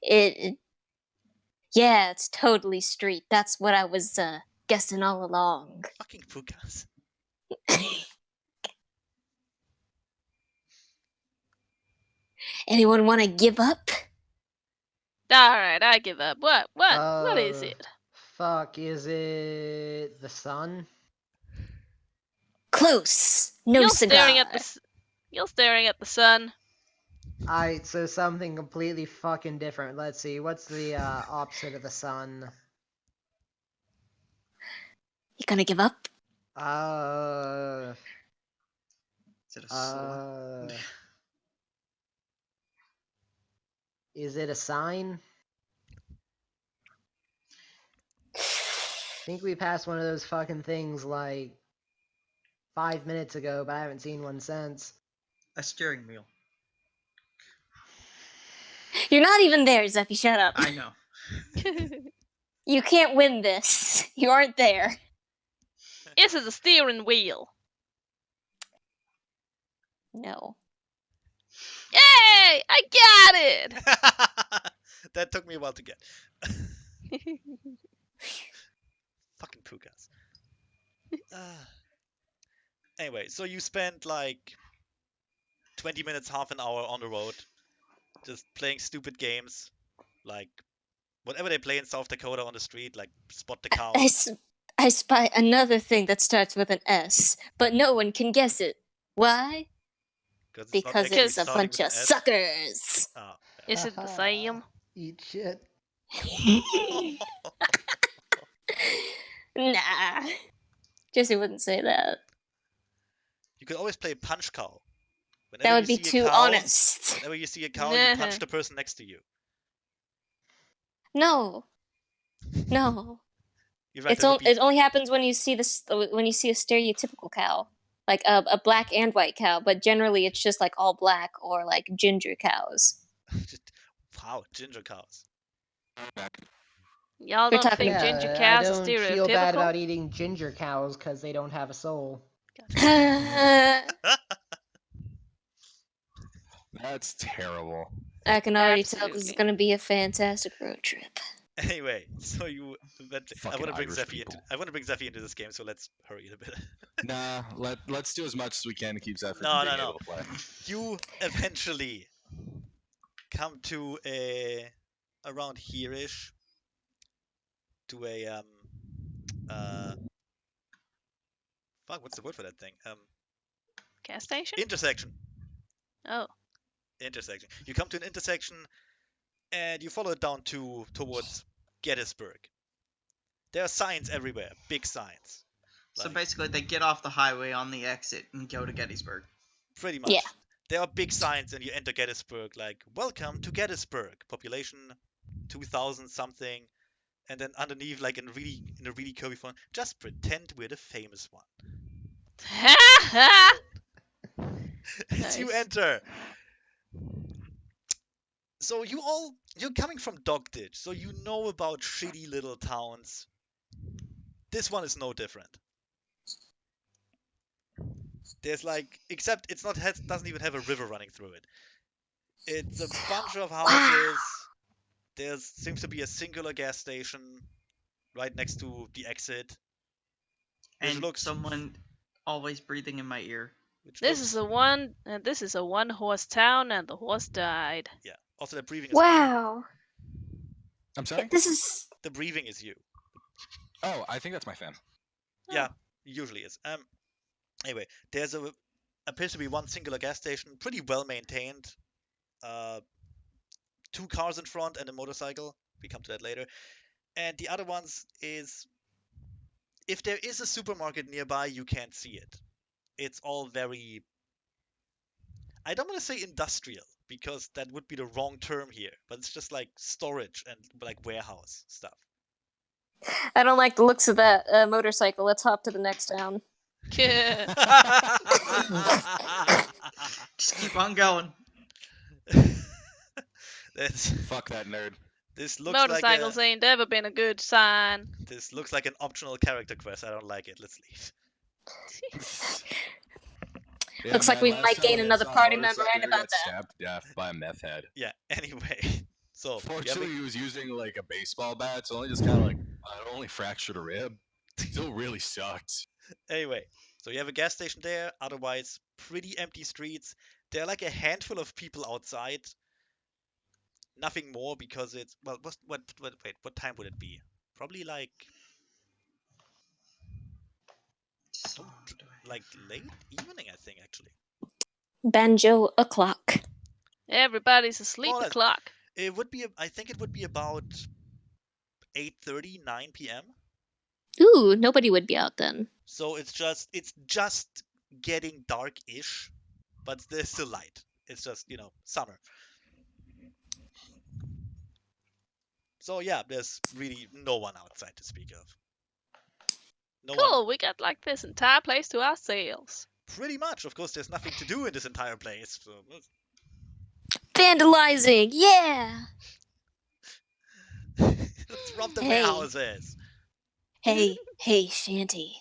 it. Yeah, it's totally street. That's what I was guessing all along. Fucking Fukas. Anyone want to give up? Alright, I give up. What is it? Fuck, is it the sun? Close. No You're cigar. staring at the sun. Alright, so something completely fucking different. Let's see, what's the opposite of the sun? You gonna give up? Is it a soul? Is it a sign? I think we passed one of those fucking things like 5 minutes ago, but I haven't seen one since. A steering wheel. You're not even there, Zeffy. Shut up. I know. You can't win this. You aren't there. Is it the steering wheel? No. Yay! I got it! That took me a while to get. Fucking Fukas. Anyway, so you spent like 20 minutes, half an hour on the road, just playing stupid games, like whatever they play in South Dakota on the street, like spot the cows. I spy another thing that starts with an S, but no one can guess it. Why? Because Because it's a bunch of suckers. Oh, Is it the same? Eat shit. Nah. Jesse wouldn't say that. you could always play punch cow. Whenever That would you be see a too cow, honest. Whenever you see a cow, you punch the person next to you. No. No. You're right, It only happens when you see this when you see a stereotypical cow, like a black and white cow. But generally, it's just like all black or like ginger cows. Wow, ginger cows. Y'all We're don't talking think Yeah, ginger I cows are don't feel bad stereotypical? about eating ginger cows because they don't have a soul. That That's terrible. I can already tell this is Absolutely. going to be a fantastic road trip. Anyway, so I Fucking want to bring Irish Zephy people. into this game, so let's hurry it a bit. Nah, let's do as much as we can to keep Zephyr No, from being no, no. able to play. You eventually come to around here-ish to a fuck, what's the word for that thing? Gas station? Intersection. Oh. Intersection. You come to an intersection and you follow it down towards Gettysburg. There are signs everywhere, big signs. So Like, basically, they get off the highway on the exit and go to Gettysburg. pretty much. Yeah. There are big signs and you enter Gettysburg, like, welcome to Gettysburg. Population 2,000 something. And then underneath, like in a really curvy font, just pretend we're the famous one. As you Nice. enter. So you're coming from Dogditch, so you know about shitty little towns. This one is no different. There's like, except it's not doesn't even have a river running through it. It's a bunch of houses. There seems to be a singular gas station right next to the exit, which And looks someone always breathing in my ear. This is a one-horse town, and the horse died. Yeah. Also, the breathing is fine. Wow. I'm sorry? This is. The breathing is you. Oh, I think that's my fan. Yeah, usually is. Anyway, there's appears to be one singular gas station, pretty well maintained. 2 cars in front and a motorcycle. We come to that later. And the other ones is, if there is a supermarket nearby, you can't see it. It's all very, I don't want to say industrial, because that would be the wrong term here, but it's just like storage and like warehouse stuff. I don't like the looks of that motorcycle. Let's hop to the next town. Just keep on going. Fuck that nerd. This looks like Motorcycles ain't ever been a good sign. this looks like an optional character quest. I don't like it. Let's leave. Yeah, Looks like man, we last might time gain I another saw a party member motorcycle, right he about got that. stabbed to death by a meth head. Yeah. Anyway, so Fortunately, he was using like a baseball bat, so only just kind of like it only fractured a rib. Still really sucked. Anyway, so you have a gas station there. Otherwise, pretty empty streets. There are like a handful of people outside. Nothing more, because it's, well, wait, what time would it be? Probably like late evening, I think, actually. Banjo o'clock. Everybody's asleep. More or The less. clock. It would be, I think it would be about 8:30, 9 p.m. Ooh, nobody would be out then. So it's just getting dark-ish, but there's still light. It's just, summer. So yeah, there's really no one outside to speak of. No one. Cool. We got like this entire place to ourselves. Pretty much. Of course, there's nothing to do in this entire place. So, Vandalizing, yeah! let's rob the Hey. warehouses. Hey, Shanty.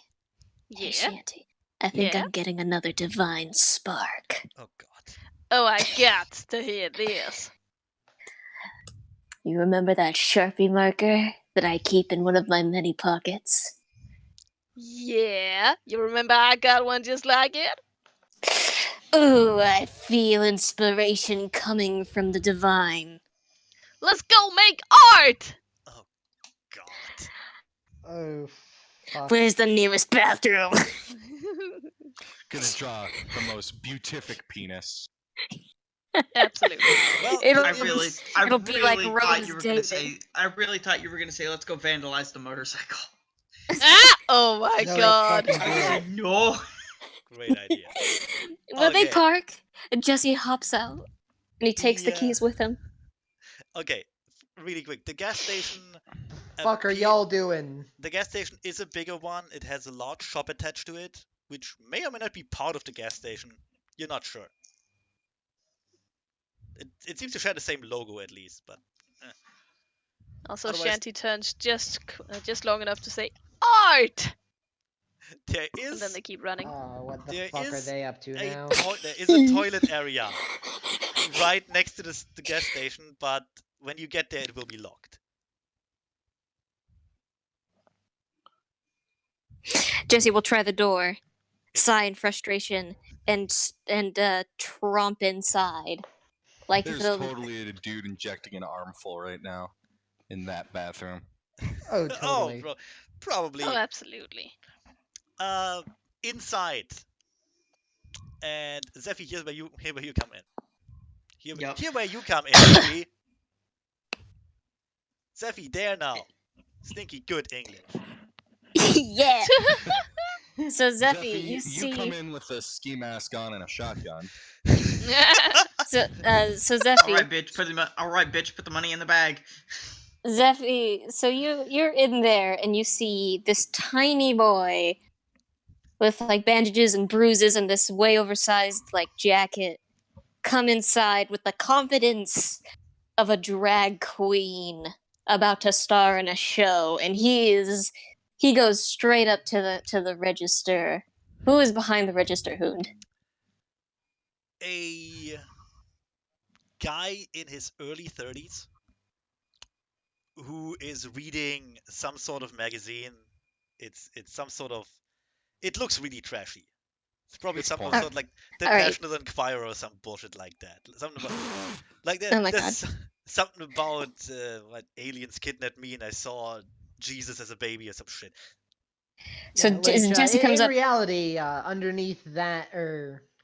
Hey, Yeah. Shanty. I think Yeah? I'm getting another divine spark. Oh god. Oh, I got to hear this. You remember that Sharpie marker that I keep in one of my many pockets? Yeah. You remember I got one just like it? Ooh, I feel inspiration coming from the divine. Let's go make art. Oh god. Oh, fuck. Where's the nearest bathroom? Gonna draw the most beatific penis. Absolutely. Well, It'll I be- really it'll be like thought Rose you were gonna David. say. I really thought you were gonna say, "Let's go vandalize the motorcycle." Ah! Oh my No, god. fucking I do was it. like, no. great idea. Will they Okay. park? And Jesse hops out. And he takes the Yeah. keys with him. Okay, really quick. The gas station. Fuck are y'all doing? The gas station is a bigger one. It has a large shop attached to it, which may or may not be part of the gas station. You're not sure. It seems to share the same logo at least, but Also, Otherwise- Shanty turns just long enough to say art, there and then is they keep running. Oh, what the There fuck are is they up to a now? there is a toilet area right next to the gas station, but when you get there, it will be locked. Jesse will try the door, sigh in frustration, and tromp inside. Like There's the totally a dude injecting an armful right now in that bathroom. Oh, Oh, totally. probably. Oh, absolutely. Inside. And Zephy, here where you come in. Yep. Here where you come in, Zephy. Zephy, there now. Stinky good English. yeah. So Zephy, you you come see. in with a ski mask on and a shotgun. So All Zephy, right, bitch. Put the money in the bag. Zephy, so you're in there and you see this tiny boy with like bandages and bruises and this way oversized like jacket come inside with the confidence of a drag queen about to star in a show, and he goes straight up to the register. Who is behind the register, Hoond? A guy in his early 30s who is reading some sort of magazine. It's some sort of. It looks really trashy. It's probably It's some porn. sort of like the All right. National Enquirer or some bullshit like that. Something about like Oh my there's something about what aliens kidnapped me and I saw Jesus as a baby or some shit. So Yeah, which, Jesse comes in up. reality, underneath that,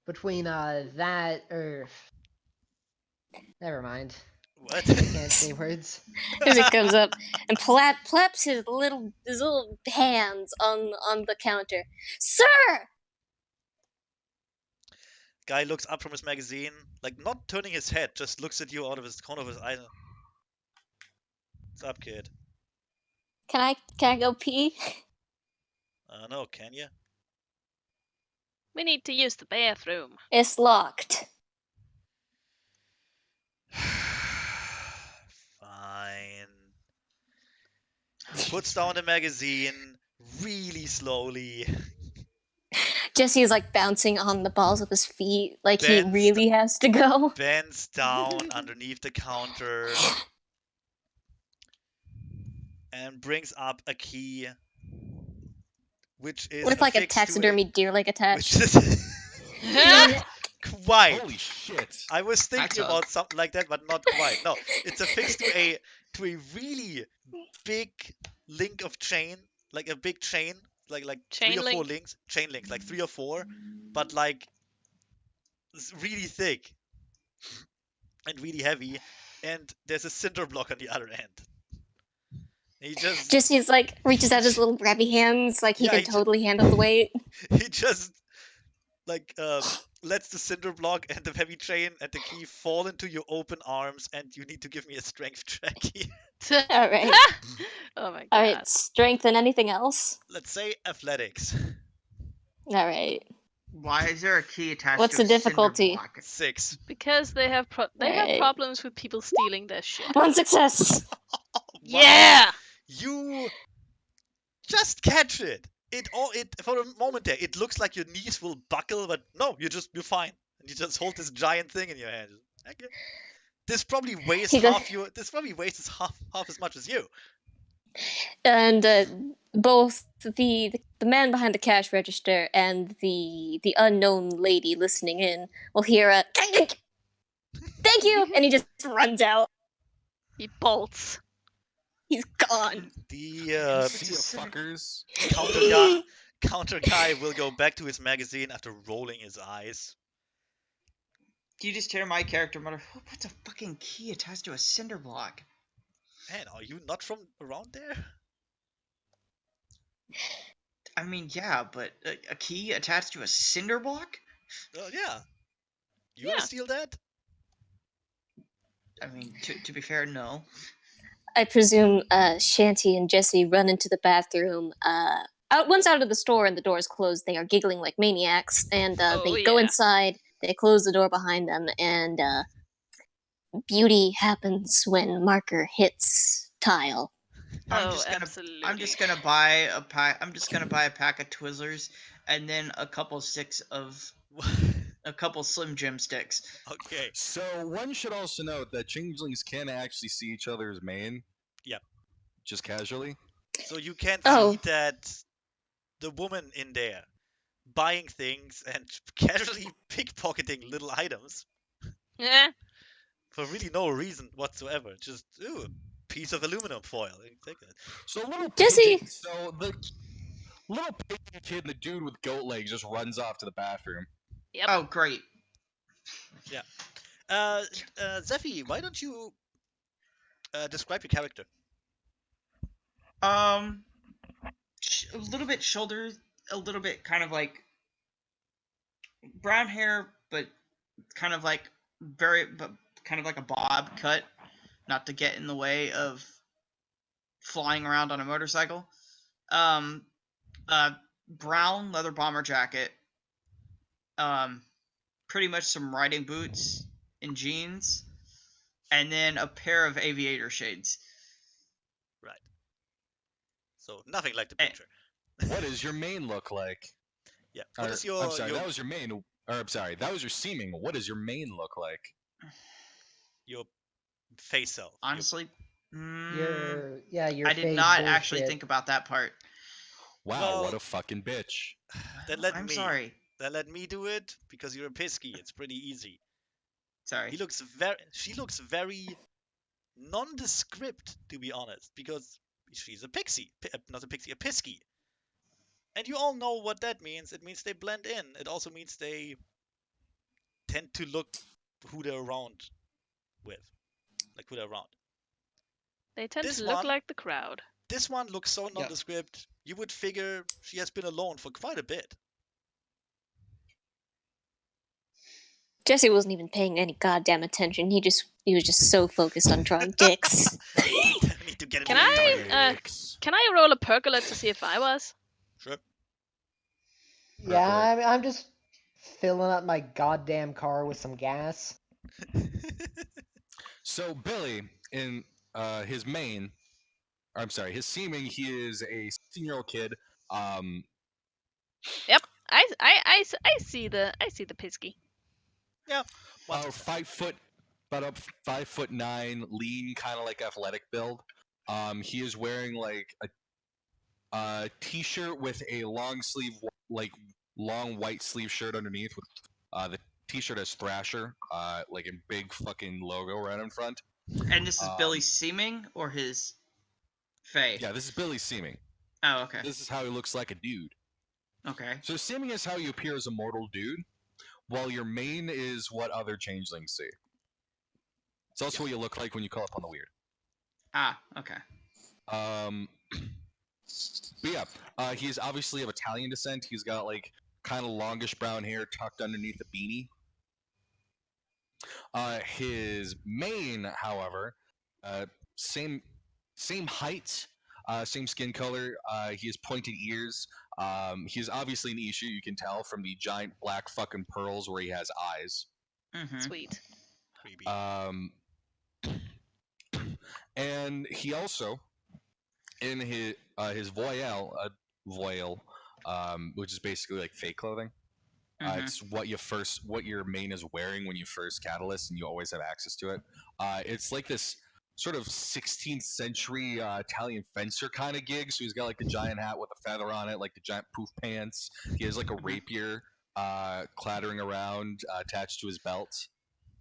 between that, never mind. What? Can't say words. Jesse comes up and claps his little hands on the counter. Sir, Guy looks up from his magazine, like not turning his head, just looks at you out of his corner of his eye. What's up, kid? can I go pee? No, can you? We need to use the bathroom. It's locked. Fine. Puts down the magazine really slowly. Jesse is like bouncing on the balls of his feet, like he Bends really has to go. Bends down underneath the counter and brings up a key, which is With like a affixed to taxidermy deer like which attached. is quite. Holy shit! I was thinking Hacksaw. about something like that, but not quite. No, it's affixed to a really big link of chain, like a big chain, like Chain 3 or 4 link. links, chain links, like 3 or 4, but like it's really thick and really heavy, and there's a cinder block on the other end. He just Jesse's like reaches out his little grabby hands, like he Yeah, can totally handle the weight. he just like lets the cinder block and the heavy chain and the key fall into your open arms, and you need to give me a strength check here. All right. Oh my god. All right, strength and anything else. Let's say athletics. All right. Why is there a key attached What's to the a cinder difficulty? block? 6. Because they have Right. problems with people stealing their shit. One success. Wow. Yeah. You just catch it. It for a moment there, it looks like your knees will buckle, but no, you're fine. And you just hold this giant thing in your hand. Okay. This probably weighs He does- This probably weighs half as much as you. And both the man behind the cash register and the unknown lady listening in will hear a thank you, and he just runs out. He bolts. He's gone. The See ya, fuckers. counter guy will go back to his magazine after rolling his eyes. Do you just hear my character mutter, "Who puts a fucking key attached to a cinder block?" Man, are you not from around there? I mean, yeah, but a key attached to a cinder block? Yeah. You gonna Yeah. steal that? I mean, to be fair, no. I presume Shanty and Jesse run into the bathroom. Once out of the store and the door is closed, they are giggling like maniacs, and they go inside. They close the door behind them, and beauty happens when marker hits tile. Absolutely. I'm just gonna buy a pack of Twizzlers and then a couple sticks of a couple Slim Jim sticks. Okay. So one should also note that changelings can actually see each other's main. Yep. Just casually. So you can Oh. see that the woman in there buying things and casually pickpocketing little items Yeah. for really no reason whatsoever. Just, ooh, a piece of aluminum foil. Take that. So a little Jesse! pagan, so the little pagan kid and the dude with goat legs just runs off to the bathroom. Yep. Oh, great. Zephy, why don't you describe your character? A little bit shoulders, a little bit kind of like brown hair, but kind of like kind of like a bob cut, not to get in the way of flying around on a motorcycle. Brown leather bomber jacket. Pretty much some riding boots and jeans, and then a pair of aviator shades. Right. So nothing like the Eh. picture. What does your main look like? Yeah. What is your? I'm sorry, your that was your main. Or I'm sorry, that was your seeming. What does your main look like? your face self? Honestly, Your I did not actually think about that part. Wow, Well, what a fucking bitch. Then let I'm me. sorry. Then let me do it because you're a pisky. It's pretty easy. Sorry. She looks very nondescript, to be honest, because she's a pixie, not a pixie, a pisky. And you all know what that means. It means they blend in. It also means they tend to look who they're around with, like who they're around. They tend This to look one- like the crowd. This one looks so Yep. nondescript. You would figure she has been alone for quite a bit. Jesse wasn't even paying any goddamn attention. He was just so focused on drawing dicks. I need to get into Can the toilet. Dicks. Can I roll a percolate to see if I was? Sure. Yeah, Percolate. I'm just filling up my goddamn car with some gas. So Billy, in his main, or I'm sorry, his seeming, he is a 16-year-old kid. Yep. I see the pisky. Yeah. Once About it's 5 foot, about up 5'9", lean, kind of like athletic build. He is wearing like a t-shirt with a long sleeve, like long white sleeve shirt underneath. With the t-shirt has Thrasher, like a big fucking logo right in front. And this is Billy seeming or his Faye? Yeah, this is Billy seeming. Oh, okay. This is how he looks like a dude. Okay. So seeming is how you appear as a mortal dude, while your main is what other changelings see. It's also what you look like when you call up on the weird. Ah, okay. But yeah, he's obviously of Italian descent. He's got like kind of longish brown hair tucked underneath a beanie. His mane, however, same height, same skin color. He has pointed ears. He's obviously an Ishu. You can tell from the giant black fucking pearls where he has eyes. Mm-hmm. Sweet. creepy. And he also, in his voile, which is basically like fake clothing. Mhm. It's what your main is wearing when you first catalyst, and you always have access to it. It's like this sort of 16th century Italian fencer kind of gig. So he's got like the giant hat with a feather on it, like the giant poof pants. He has like a rapier clattering around attached to his belt.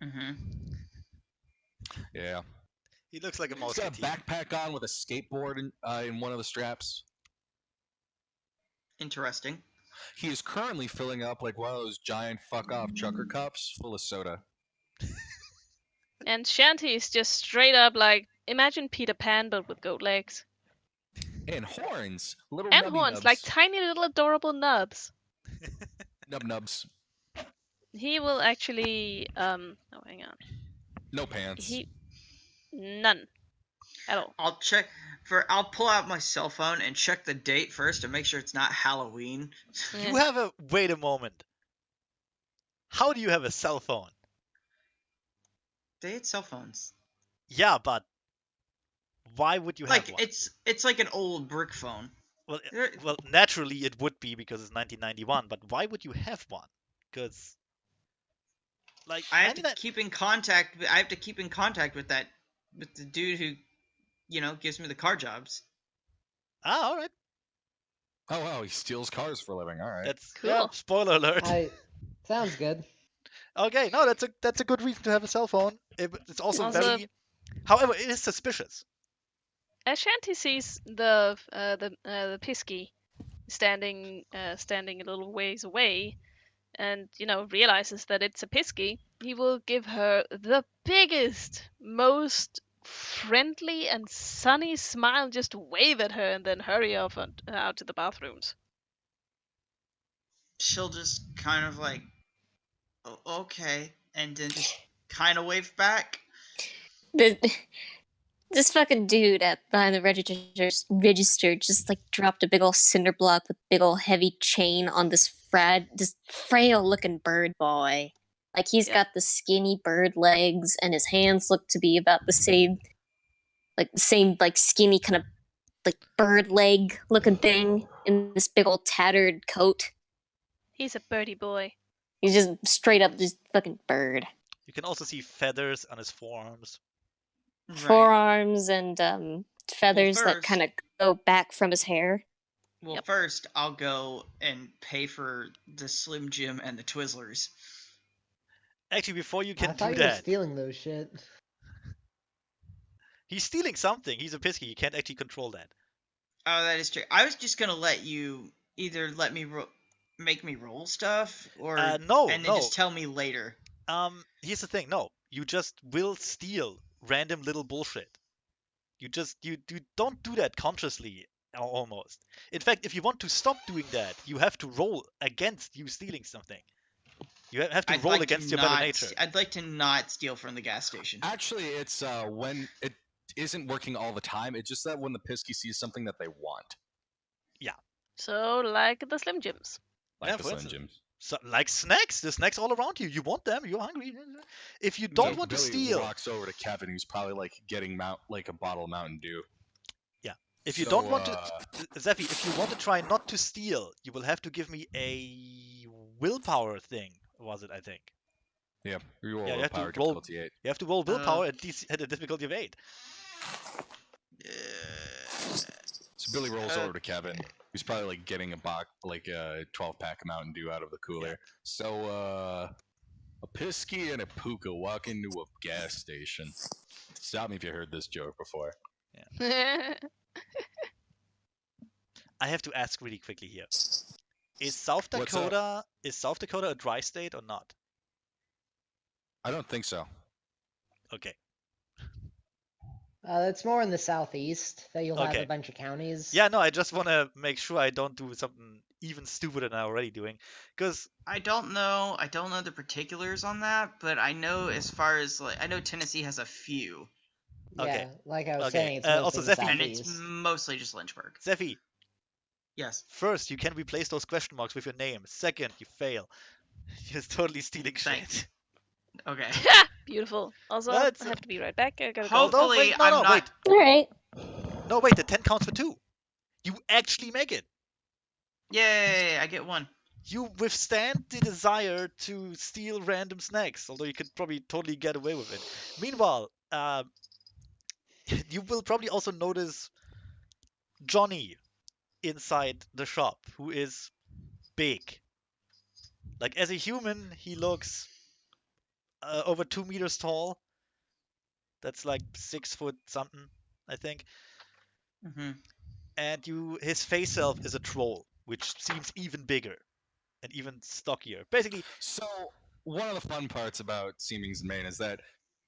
Mm-hmm. Yeah, He looks like a he's got a musketeer. backpack on with a skateboard in one of the straps. Interesting. He is currently filling up like one of those giant fuck off chucker cups full of soda. And Shanty is just straight up like, imagine Peter Pan but with goat legs And horns, little and nubby horns, nubs. like tiny little adorable nubs. Nub nubs. He will actually oh hang on. No pants. None at all. I'll pull out my cell phone and check the date first to make sure it's not Halloween. You have a wait a moment. How do you have a cell phone? They had cell phones. Yeah, but why would you have Like one? it's like an old brick phone. Well, They're- well, naturally it would be because it's 1991. But why would you have one? Because Like I have to 99. keep in contact. I have to keep in contact with the dude who, gives me the car jobs. Ah, all right. Oh wow, he steals cars for a living. All right. That's Cool. spoiler alert. Sounds good. Okay, no, that's a good reason to have a cell phone. It's also Also, very, however, it is suspicious. Ashanti sees the Pisky standing a little ways away, and realizes that it's a Pisky. He will give her the biggest, most friendly and sunny smile, just wave at her, and then hurry off out to the bathrooms. She'll just kind of like, okay, and then just kind of wave back. The, this fucking dude behind the register just like dropped a big old cinder block with big old heavy chain on this frail looking bird boy. Like he's Yeah. got the skinny bird legs, and his hands look to be about the same like skinny kind of like bird leg looking thing in this big old tattered coat. He's a birdie boy. He's just straight up just fucking bird. You can also see feathers on his forearms. Right. Forearms and feathers that first- kind of go back from his hair. Well, Yep. first I'll go and pay for the Slim Jim and the Twizzlers. Actually, before you I can thought do you were that, stealing those shit. he's stealing something. He's a Pisky. You can't actually control that. Oh, that is true. I was just gonna let you either let me make me roll stuff, or No, and then no. just tell me later. Here's the thing. No, you just will steal random little bullshit. You don't do that consciously, almost. In fact, if you want to stop doing that, you have to roll against you stealing something. You have to roll against your better nature. I'd like to not steal from the gas station. Actually, it's when it isn't working all the time. It's just that when the Pisky sees something that they want, So, like the Slim Jims. like Yeah, the for Slim instance. Jims. So, like snacks, the snacks all around you. You want them. You're hungry. If you don't So want to Billy steal, walks over to Kevin, who's probably like getting like a bottle of Mountain Dew. yeah. If you So, don't want to, Zephy, if you want to try not to steal, you will have to give me a willpower thing. Was it? I think. yeah, you roll Yeah, you have to willpower roll- difficulty 8. You have to roll willpower at a difficulty of 8. So Billy rolls over to Kevin, who's probably like getting a 12-pack of Mountain Dew out of the cooler. Yeah. So a Pisky and a Puka walk into a gas station. Stop me if you heard this joke before. I have to ask really quickly here. Is South What's up? Dakota a dry state or not? I don't think so. Okay. It's more in the southeast that you'll have Okay. a bunch of counties. Yeah, no, I just want to make sure I don't do something even stupider than I'm already doing. Because I don't know the particulars on that, but I know as far as I know Tennessee has a few, Yeah, Okay. like I was Okay, saying, it's also mostly in the Zephy- and it's southeast. mostly just Lynchburg. Zephy, Yes. first, you can replace those question marks with your name. Second, you fail. You're totally stealing Thanks. shit. Okay. Beautiful. Also, That's- I have to be right back. I gotta Hold go. on, Hopefully, wait, no, I'm no, not. wait. All right. No, wait, the 10 counts for 2. You actually make it. Yay! I get one. You withstand the desire to steal random snacks, although you could probably totally get away with it. Meanwhile, you will probably also notice Johnny inside the shop, who is big. Like, as a human, he looks over 2 meters tall. That's like 6 foot something, I think. Hmm. And his face self is a troll, which seems even bigger and even stockier. Basically, So one of the fun parts about Seeming's main is that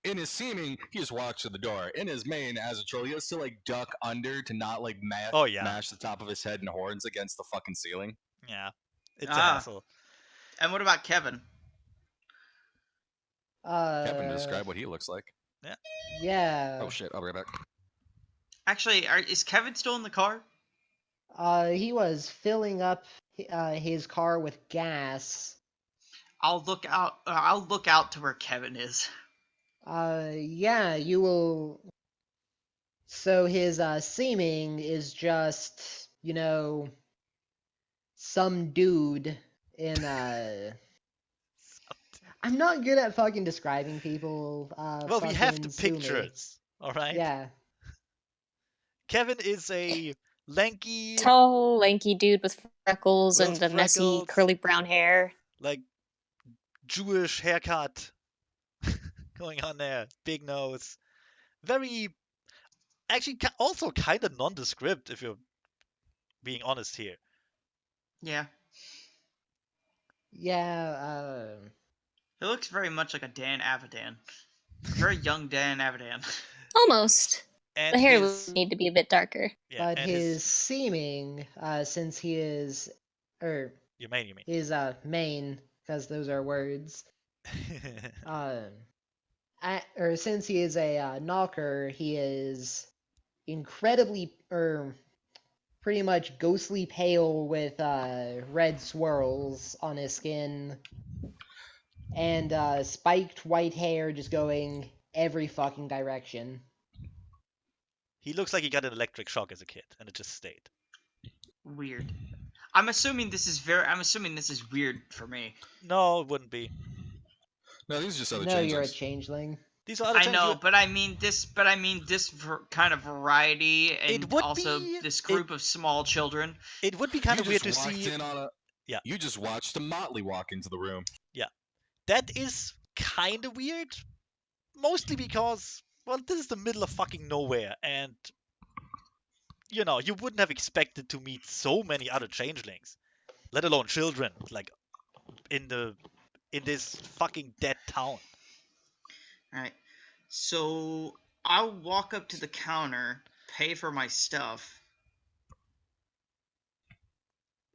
in his Seeming, he just walks to the door. In his main, as a troll, he has to like duck under to not like oh yeah, mash the top of his head and horns against the fucking ceiling. yeah, it's a Ah. hassle. And what about Kevin? Kevin, describe what he looks like. Yeah. Oh shit, I'll be right back. Actually, is Kevin still in the car? He was filling up his car with gas. I'll look out. I'll look out to where Kevin is. Yeah, you will. So his seeming is just, some dude in I'm not good at fucking describing people. Well, we have the Fucking sue me. pictures, all right? Yeah. Kevin is a lanky, Tall, lanky dude with freckles with and the messy, freckles, curly brown hair. like Jewish haircut going on there, big nose, very, actually also kind of nondescript if you're being honest here. Yeah. Yeah. He looks very much like a Dan Avidan. A very young Dan Avidan. Almost. And The hair his, would need to be a bit darker. yeah, But and his seeming, since he is, or you mean, his main, because those are words. Or since he is a knocker, he is incredibly, or pretty much ghostly pale with red swirls on his skin, and spiked white hair just going every fucking direction. he looks like he got an electric shock as a kid, and it just stayed. Weird. I'm assuming this is weird for me. No, it wouldn't be. No, these are just other No, you're a changelings. changeling. These are other I changes. know, but I mean this kind of variety, and would also be- this group of small children. It would be kind You of weird to just walked see. in on a. Yeah. You just watched a motley walk into the room. That is kind of weird. Mostly because, well, this is the middle of fucking nowhere, and you know, you wouldn't have expected to meet so many other changelings, let alone children, like in this fucking dead town. Alright. So I'll walk up to the counter, pay for my stuff.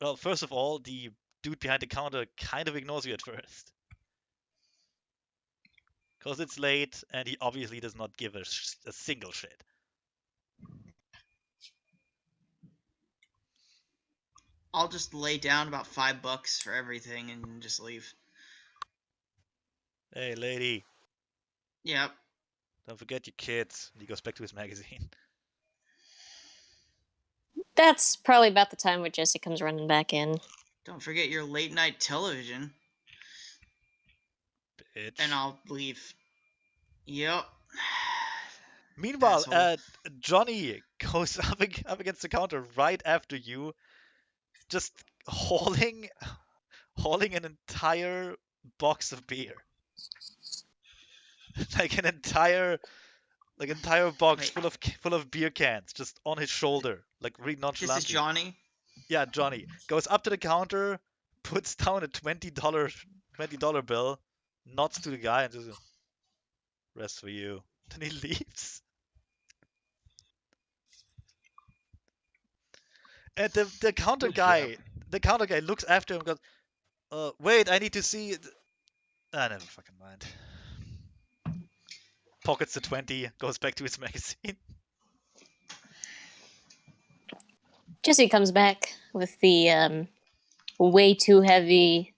Well, first of all, the dude behind the counter kind of ignores you at first. Because it's late, and he obviously does not give a single shit. I'll just lay down about $5 for everything and just leave. Hey, lady, Yep. don't forget your kids. And he goes back to his magazine. That's probably about the time where Jesse comes running back in. Don't forget your late night television. Bitch. And I'll leave. Yep. Meanwhile, Asshole. Johnny goes up against the counter right after you, just hauling an entire box of beer. like an entire box Wait. full of beer cans just on his shoulder, like really nonchalantly. This is Johnny? Yeah, Johnny goes up to the counter, puts down a $20 bill, nods to the guy, and just rest for you. Then he leaves. And the counter Good guy, job. looks after him and goes, wait, I need to see. Never fucking mind. Pockets the 20, goes back to his magazine. Jesse comes back with the way too heavy.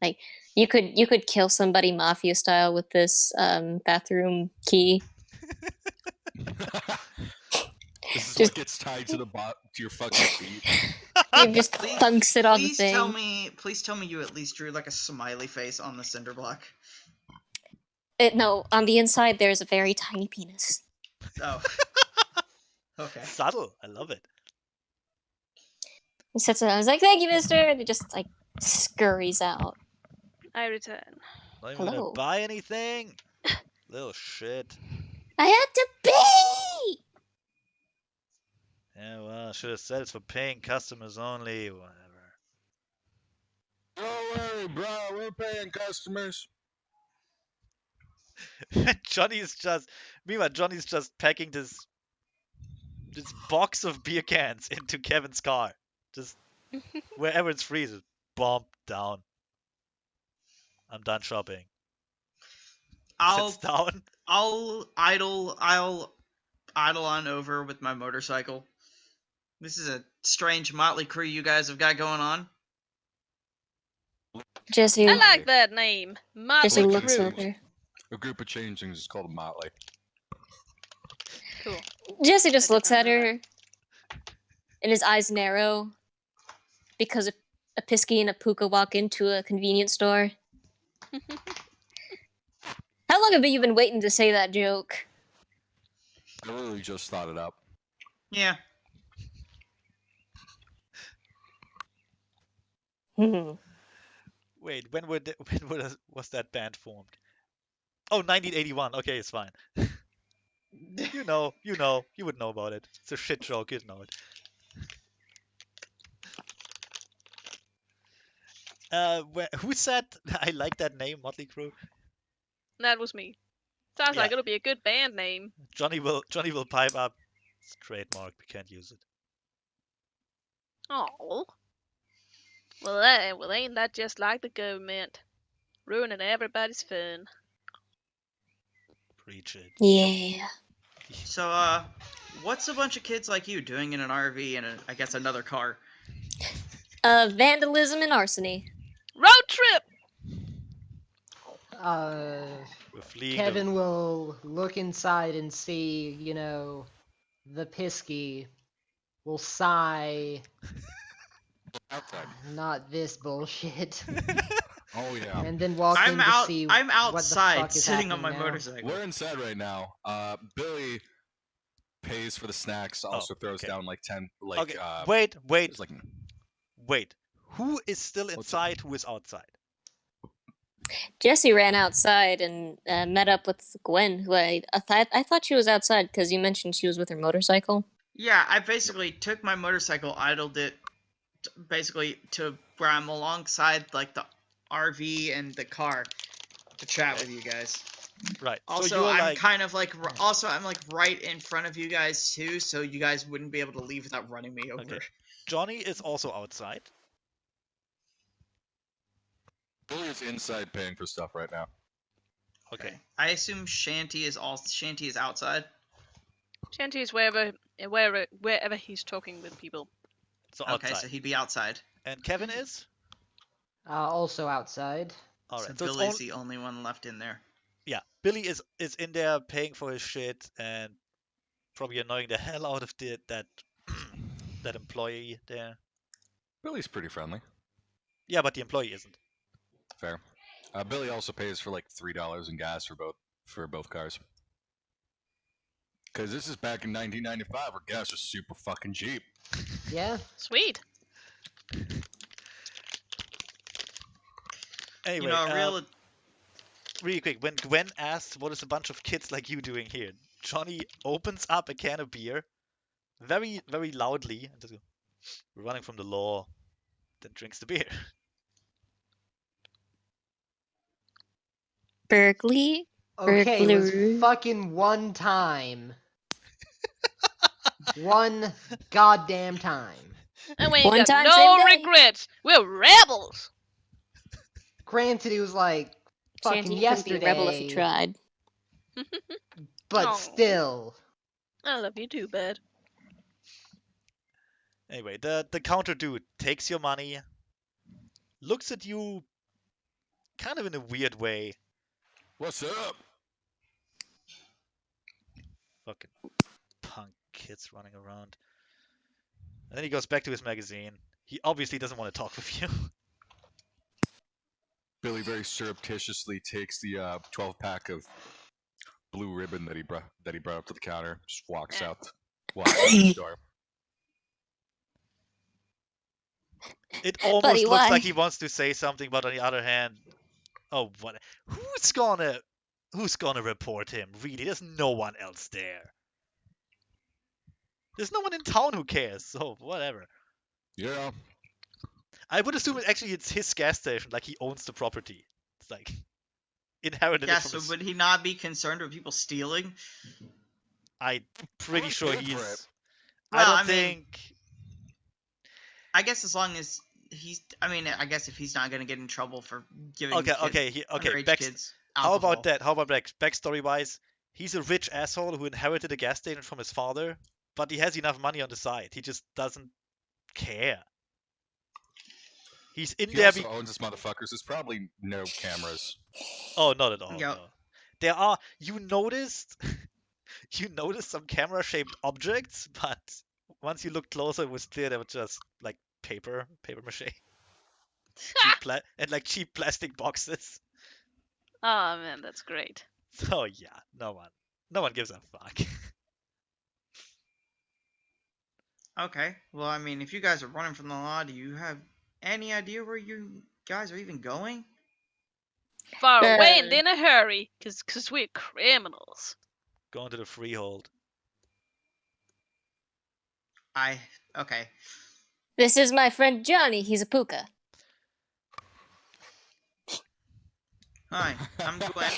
Like you could kill somebody mafia style with this bathroom key. This is Just- what gets tied to to your fucking feet. He just thunks it on the thing. Please tell me you at least drew like a smiley face on the cinder block. No, on the inside there's a very tiny penis. Oh. Okay. Subtle. I love it. He sits down. I was like, "Thank you, Mister," and he just like scurries out. I return. Not even Hello. gonna buy anything. Little shit. I have to pee. Yeah, well, I should have said it's for paying customers only. Whatever. Don't worry, bro. We're paying customers. Meanwhile, Johnny's just packing this box of beer cans into Kevin's car. Just wherever it's free, just bomb down. I'm done shopping. Sits down. I'll idle on over with my motorcycle. This is a strange motley crew you guys have got going on. Jesse. I like that name. Jesse Motley looks Crew. over. A group of changelings is called a motley. Cool. Jesse just I did looks not at know her, and his eyes narrow because a Pisky and a Puka walk into a convenience store. long have you been waiting to say that joke? I literally just thought it up. Yeah. Hmm. Wait, was that band formed? Oh, 1981. Okay, it's fine. You would know about it. It's a shit joke, you'd know it. Who said I like that name, Motley Crue? That was me. Sounds Yeah. like it'll be a good band name. Johnny will pipe up. It's trademark. We can't use it. Oh. Well, ain't that just like the government? Ruining everybody's fun. Preach it. Yeah. So, what's a bunch of kids like you doing in an RV and I guess another car? Vandalism and arsony. Road trip! We're fleeing Kevin will look inside and see, the Pisky. Will sigh. Outside. Not this bullshit. Oh yeah. And then walk in I'm to out. see I'm what the outside, fuck is sitting on my happening now. motorcycle. We're inside right now. Billy pays for the snacks. Also throws okay. down like 10. Okay. Wait. It's like Wait. Who is still What's inside? Who is outside? Jesse ran outside and met up with Gwen, who I thought she was outside because you mentioned she was with her motorcycle. Yeah, I basically took my motorcycle, idled it, basically to where I'm alongside like the RV and the car to chat with you guys. Right. Also, so you're I'm like kind of like I'm like right in front of you guys too, so you guys wouldn't be able to leave without running me over. Okay. Johnny is also outside. Billy is inside paying for stuff right now. Okay. I assume Shanty is outside. Shanty is wherever he's talking with people. So Okay, outside. so he'd be outside. And Kevin is? Also outside. Alright. So So it's Billy's the only one left in there. yeah. Billy is in there paying for his shit and probably annoying the hell out of that that employee there. Billy's pretty friendly. Yeah, but the employee isn't. Fair. Billy also pays for like $3 in gas for both cars. Because this is back in 1995 where gas was super fucking cheap. Yeah. Sweet. Anyway, real. really quick, when Gwen asks what is a bunch of kids like you doing here, Johnny opens up a can of beer very, very loudly and just goes, "We're running from the law," then drinks the beer. Berkeley. Okay, it was Burglar. fucking one time. One goddamn time. And we One got time, no same day. regrets. We're rebels. Granted, it was like fucking Shanty, you couldn't be a rebel if you yesterday, tried. but Aw. still. I love you too, bud. Anyway, the counter dude takes your money, looks at you kind of in a weird way. What's up? Fucking punk kids running around. And then he goes back to his magazine. He obviously doesn't want to talk with you. Billy very surreptitiously takes the 12-pack of blue ribbon that he brought up to the counter. Just walks out the store. It almost Buddy, looks why? like he wants to say something, but on the other hand, oh what? Who's gonna report him? Really, there's no one else there. There's no one in town who cares. So whatever. Yeah. I would assume it's his gas station. Like he owns the property. It's like inherited Yeah, it from so his. would he not be concerned with people stealing? I'm pretty like sure paying for he's. it. I Well, don't I mean- think. I guess as long as I guess if he's not gonna get in trouble for giving Okay, underage Back, kids how alcohol. about that? How about backstory wise? He's a rich asshole who inherited a gas station from his father, but he has enough money on the side. He just doesn't care. He's in He there. also owns this motherfucker, so there's probably no cameras. Oh, not at all. Yep. No. There are. You noticed. You noticed some camera-shaped objects, but once you looked closer, it was clear they were just like paper mache, and like cheap plastic boxes. Oh man, that's great. So yeah, no one gives a fuck. Okay. Well, I mean, if you guys are running from the law, do you have any idea where you guys are even going? Far away and Uh, in a hurry, cause we're criminals. Going to the freehold. Okay. This is my friend Johnny. He's a puka. Hi, I'm Gwen.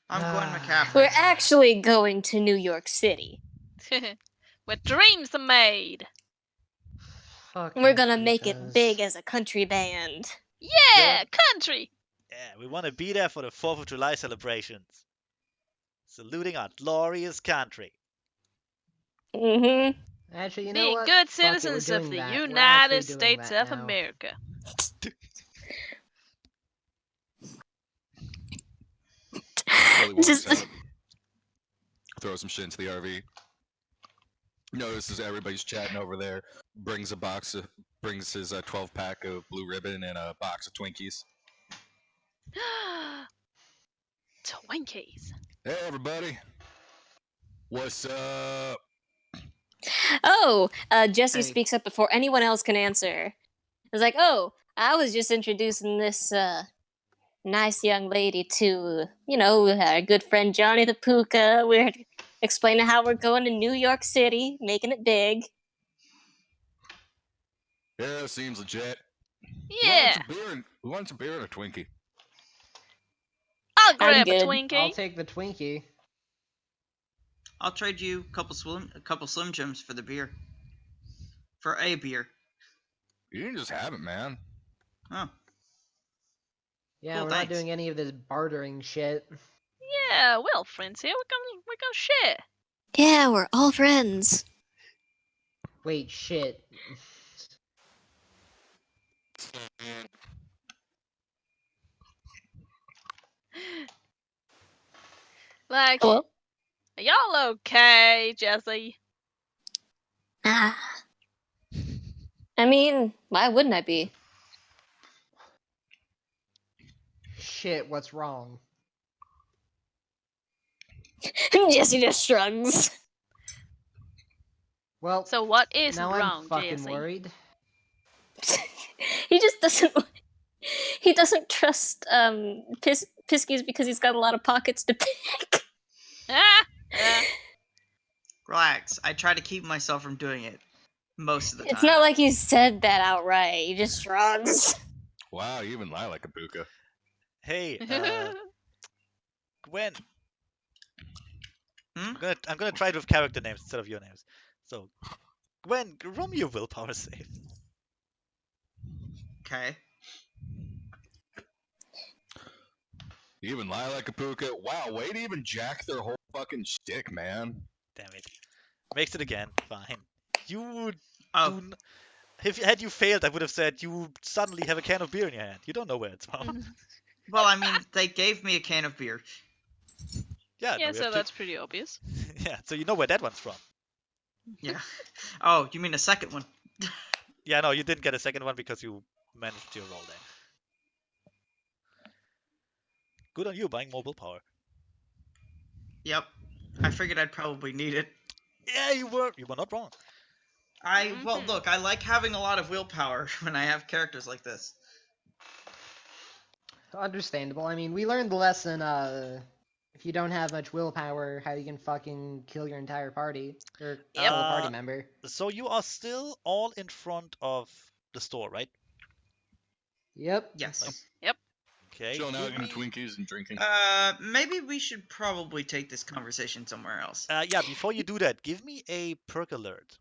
I'm Gwen McCaffrey. We're actually going to New York City. Where dreams are made. We're gonna make it pukas. big as a country band. Yeah, country. Yeah, we want to be there for the 4th of July celebrations. Saluting our glorious country. Mm-hmm. Actually, you know Being what? good Fuck it, we're citizens of doing the that. We're actually United doing States that of now. America. Billy walks Just- out, throws some shit into the RV. Notices everybody's chatting over there. Brings his 12-pack of Blue Ribbon and a box of Twinkies. Twinkies. Hey, everybody. What's up? Oh, Jesse Hey. speaks up before anyone else can answer. It's like, oh, I was just introducing this nice young lady to, our good friend Johnny the Puka. We're explaining how we're going to New York City, making it big. Yeah, seems legit. Yeah, We want some beer and a Twinkie. I'll grab a good. Twinkie. I'll take the Twinkie. I'll trade you a couple Slim Jims for the beer. For a beer. You can just have it, man. Oh. Yeah, Cool, we're thanks. not doing any of this bartering shit. Yeah, well, friends here, we're gonna share. Yeah, we're all friends. Wait, shit. Like, Hello? are y'all okay, Jesse? Ah. I mean, why wouldn't I be? Shit, what's wrong? Jesse just shrugs. Well, So what is now wrong, I'm fucking Jesse? worried. He just doesn't. He doesn't trust Piskies because he's got a lot of pockets to pick. Ah, Relax. I try to keep myself from doing it. Most of the time. It's not like he said that outright. He just shrugs. Wow, you even lie like a puka. Hey, Gwen. Hmm? I'm gonna try it with character names instead of your names. So, Gwen, roll me your willpower save. Okay. You even lie like a puka. Wow, way to even jack their whole fucking shtick, man. Damn it. Makes it again. Fine. You Oh. do. Had you failed, I would have said you suddenly have a can of beer in your hand. You don't know where it's from. Well, I mean, they gave me a can of beer. Yeah. yeah, no, we so have that's pretty obvious. yeah. So you know where that one's from. Yeah. Oh, you mean a second one? Yeah. No, you didn't get a second one because you managed your roll there. Good on you, buying more willpower. Yep. I figured I'd probably need it. Yeah, you were not wrong. Well, look, I like having a lot of willpower when I have characters like this. Understandable. I mean, we learned the lesson, if you don't have much willpower, how you can fucking kill your entire party. Or kill a party member. So you are still all in front of the store, right? Yep. Yes. Okay. Chilling out, give eating me- Twinkies and drinking. Maybe we should probably take this conversation somewhere else. Yeah, before you do that, give me a perk alert.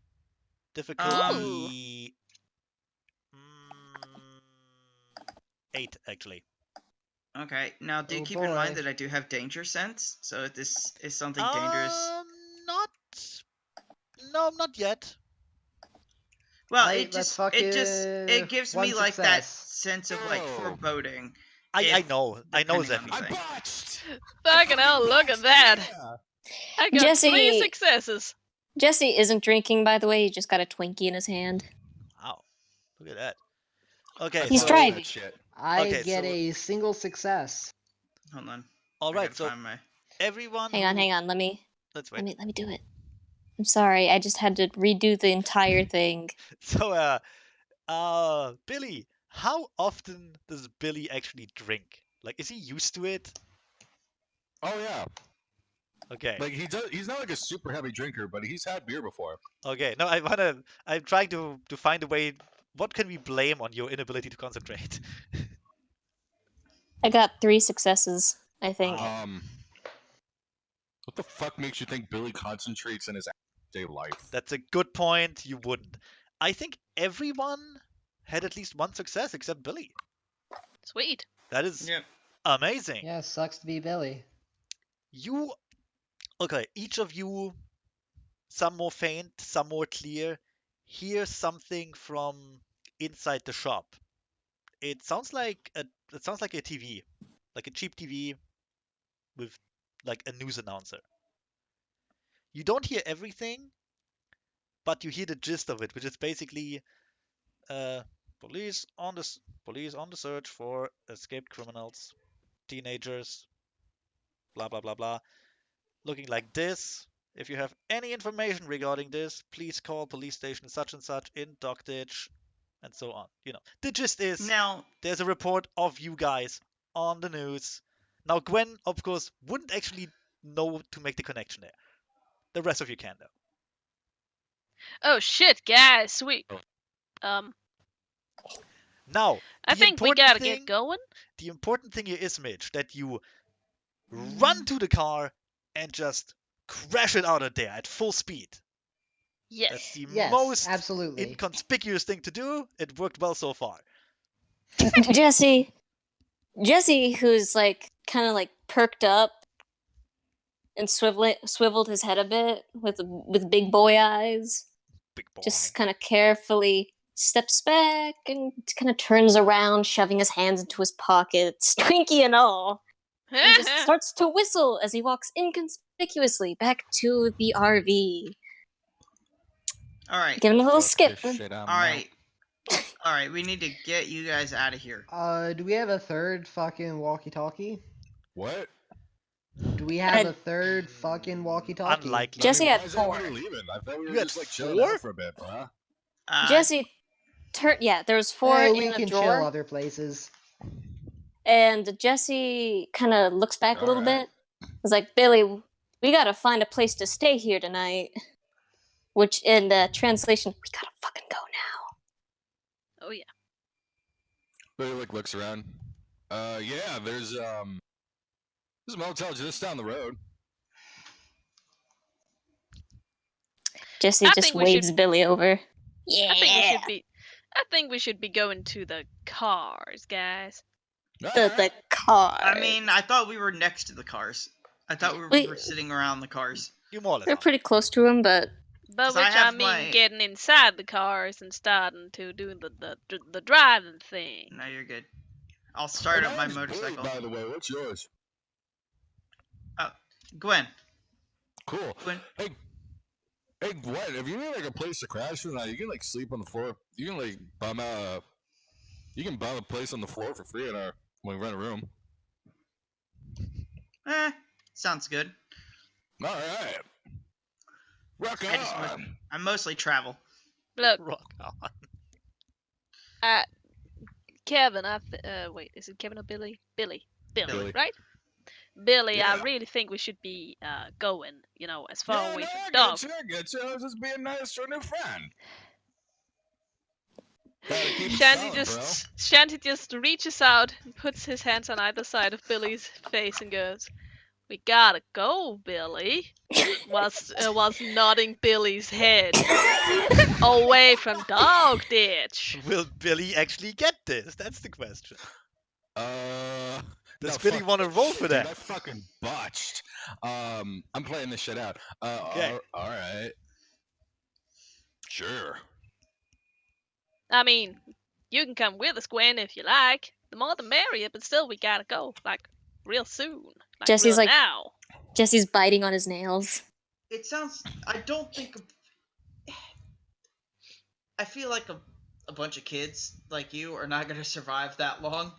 Difficulty 8, actually. Okay, now do Oh keep in mind boy. that I do have danger sense, so if this is something dangerous. Not. No, not yet. Well, Alright, let's fucking it gives one me like that success. sense of like Oh. foreboding. I know depending on Zephy. the I thing. botched! Fucking hell, look at that. Yeah. I got Jesse- 3 successes. Jesse isn't drinking, by the way. He just got a Twinkie in his hand. Wow, look at that. Okay, He's so driving. That shit. I Okay, get so- a single success. Hold on. All I right, gotta so find my. everyone. Hang on. Let me Let's wait. let me do it. I'm sorry. I just had to redo the entire thing. So, Billy, how often does Billy actually drink? Like, is he used to it? Oh yeah, Okay. like he's not like a super heavy drinker, but he's had beer before. Okay. No, I'm trying to find a way. What can we blame on your inability to concentrate? I got 3 successes, I think. Wow. What the fuck makes you think Billy concentrates in his day life? That's a good point. You wouldn't. I think everyone had at least one success except Billy. Sweet. That is Yep. amazing. Yeah, sucks to be Billy. You okay? Each of you, some more faint, some more clear, hear something from inside the shop. It sounds like a TV, like a cheap TV with like a news announcer. You don't hear everything, but you hear the gist of it, which is basically uh, police on the search for escaped criminals, teenagers, blah blah blah blah, looking like this. If you have any information regarding this, please call police station such and such in Dockditch, and so on. The gist is Now, there's a report of you guys on the news. Now, Gwen, of course, wouldn't actually know to make the connection there. The rest of you can, though. Oh shit, guys, sweet. Now, I think we gotta get going. the important thing here is, Mitch, that you run to the car and just crash it out of there at full speed. That's Yes. the Yes, most absolutely. inconspicuous thing to do. It worked well so far. Jesse, who's like kind of like perked up and swiveled his head a bit with big boy eyes, Big boy. just kind of carefully steps back and kind of turns around, shoving his hands into his pockets, Twinkie and all, and just starts to whistle as he walks inconspicuously back to the RV. all right. Give him a little Fuck skip. this shit, I'm All out. right. All right. We need to get you guys out of here. Do we have a third fucking walkie-talkie? What? Do we have I- a third fucking walkie-talkie? Unlikely. Jesse why had is 4. everybody leaving? I thought we You were had just like chilling 4? out for a bit, huh? Jesse, there was 4 Eh, in we the can drawer, chill other places. and Jesse kind of looks back a little Alright. bit. He's like, Billy, we gotta find a place to stay here tonight. Which in the translation, we gotta fucking go now. Oh yeah. Billy like looks around. Yeah, there's a motel just down the road. Jesse I just think we waves should- Billy over. Yeah. I think we should be going to the cars, guys. The car. I mean, I thought we were next to the cars. I thought we were sitting around the cars. You more or less We're are. pretty close to him, but But 'Cause which I I, have mean, my- getting inside the cars and starting to do the driving thing. No, you're good. I'll start up my name's Billy, motorcycle. by the way, what's yours? Gwen. Cool. Gwen. Hey, Gwen, if you need like a place to crash for the night, you can like sleep on the floor. You can like bum a place on the floor for free when we rent a room. Sounds good. All right. Rock I just on. I mostly travel. Look, Rock on. Kevin, wait, is it Kevin or Billy? Billy, Billy. right? Billy, Yeah. I really think we should be going, as far Yeah, away no, from I dog. get you. I was just being nice to a new friend. Gotta keep it Shanty solid, Shanty just reaches out and puts his hands on either side of Billy's face and goes, "We gotta go, Billy." Whilst nodding Billy's head away from dog ditch. Will Billy actually get this? That's the question. Does no, Billy fuck. want to roll for Dude, that? I fucking botched. I'm playing this shit out. Okay. All right. Sure. I mean, you can come with us, Gwen, if you like. The more the merrier, but still, we gotta go, like, real soon. Like, Jesse's real like- now. Jesse's biting on his nails. It sounds. I don't think. I feel like a bunch of kids like you are not gonna survive that long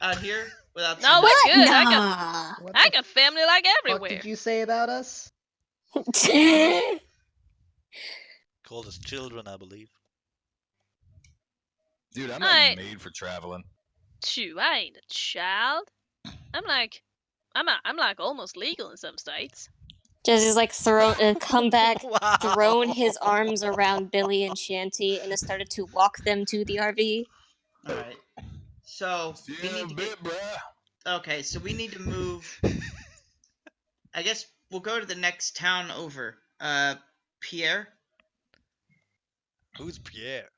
out here without No, some we're help. good. Nah. What I the got family like fuck everywhere. did you say about us? Called us children, I believe. Dude, I'm I- like made for traveling. Shoo, I ain't a child. I'm like almost legal in some states. Jesse's like come back, Wow. thrown his arms around Billy and Shanty, and has started to walk them to the RV. All right. So See we you in need a to bit, get. bruh. Okay, so we need to move. I guess we'll go to the next town over. Pierre. Who's Pierre?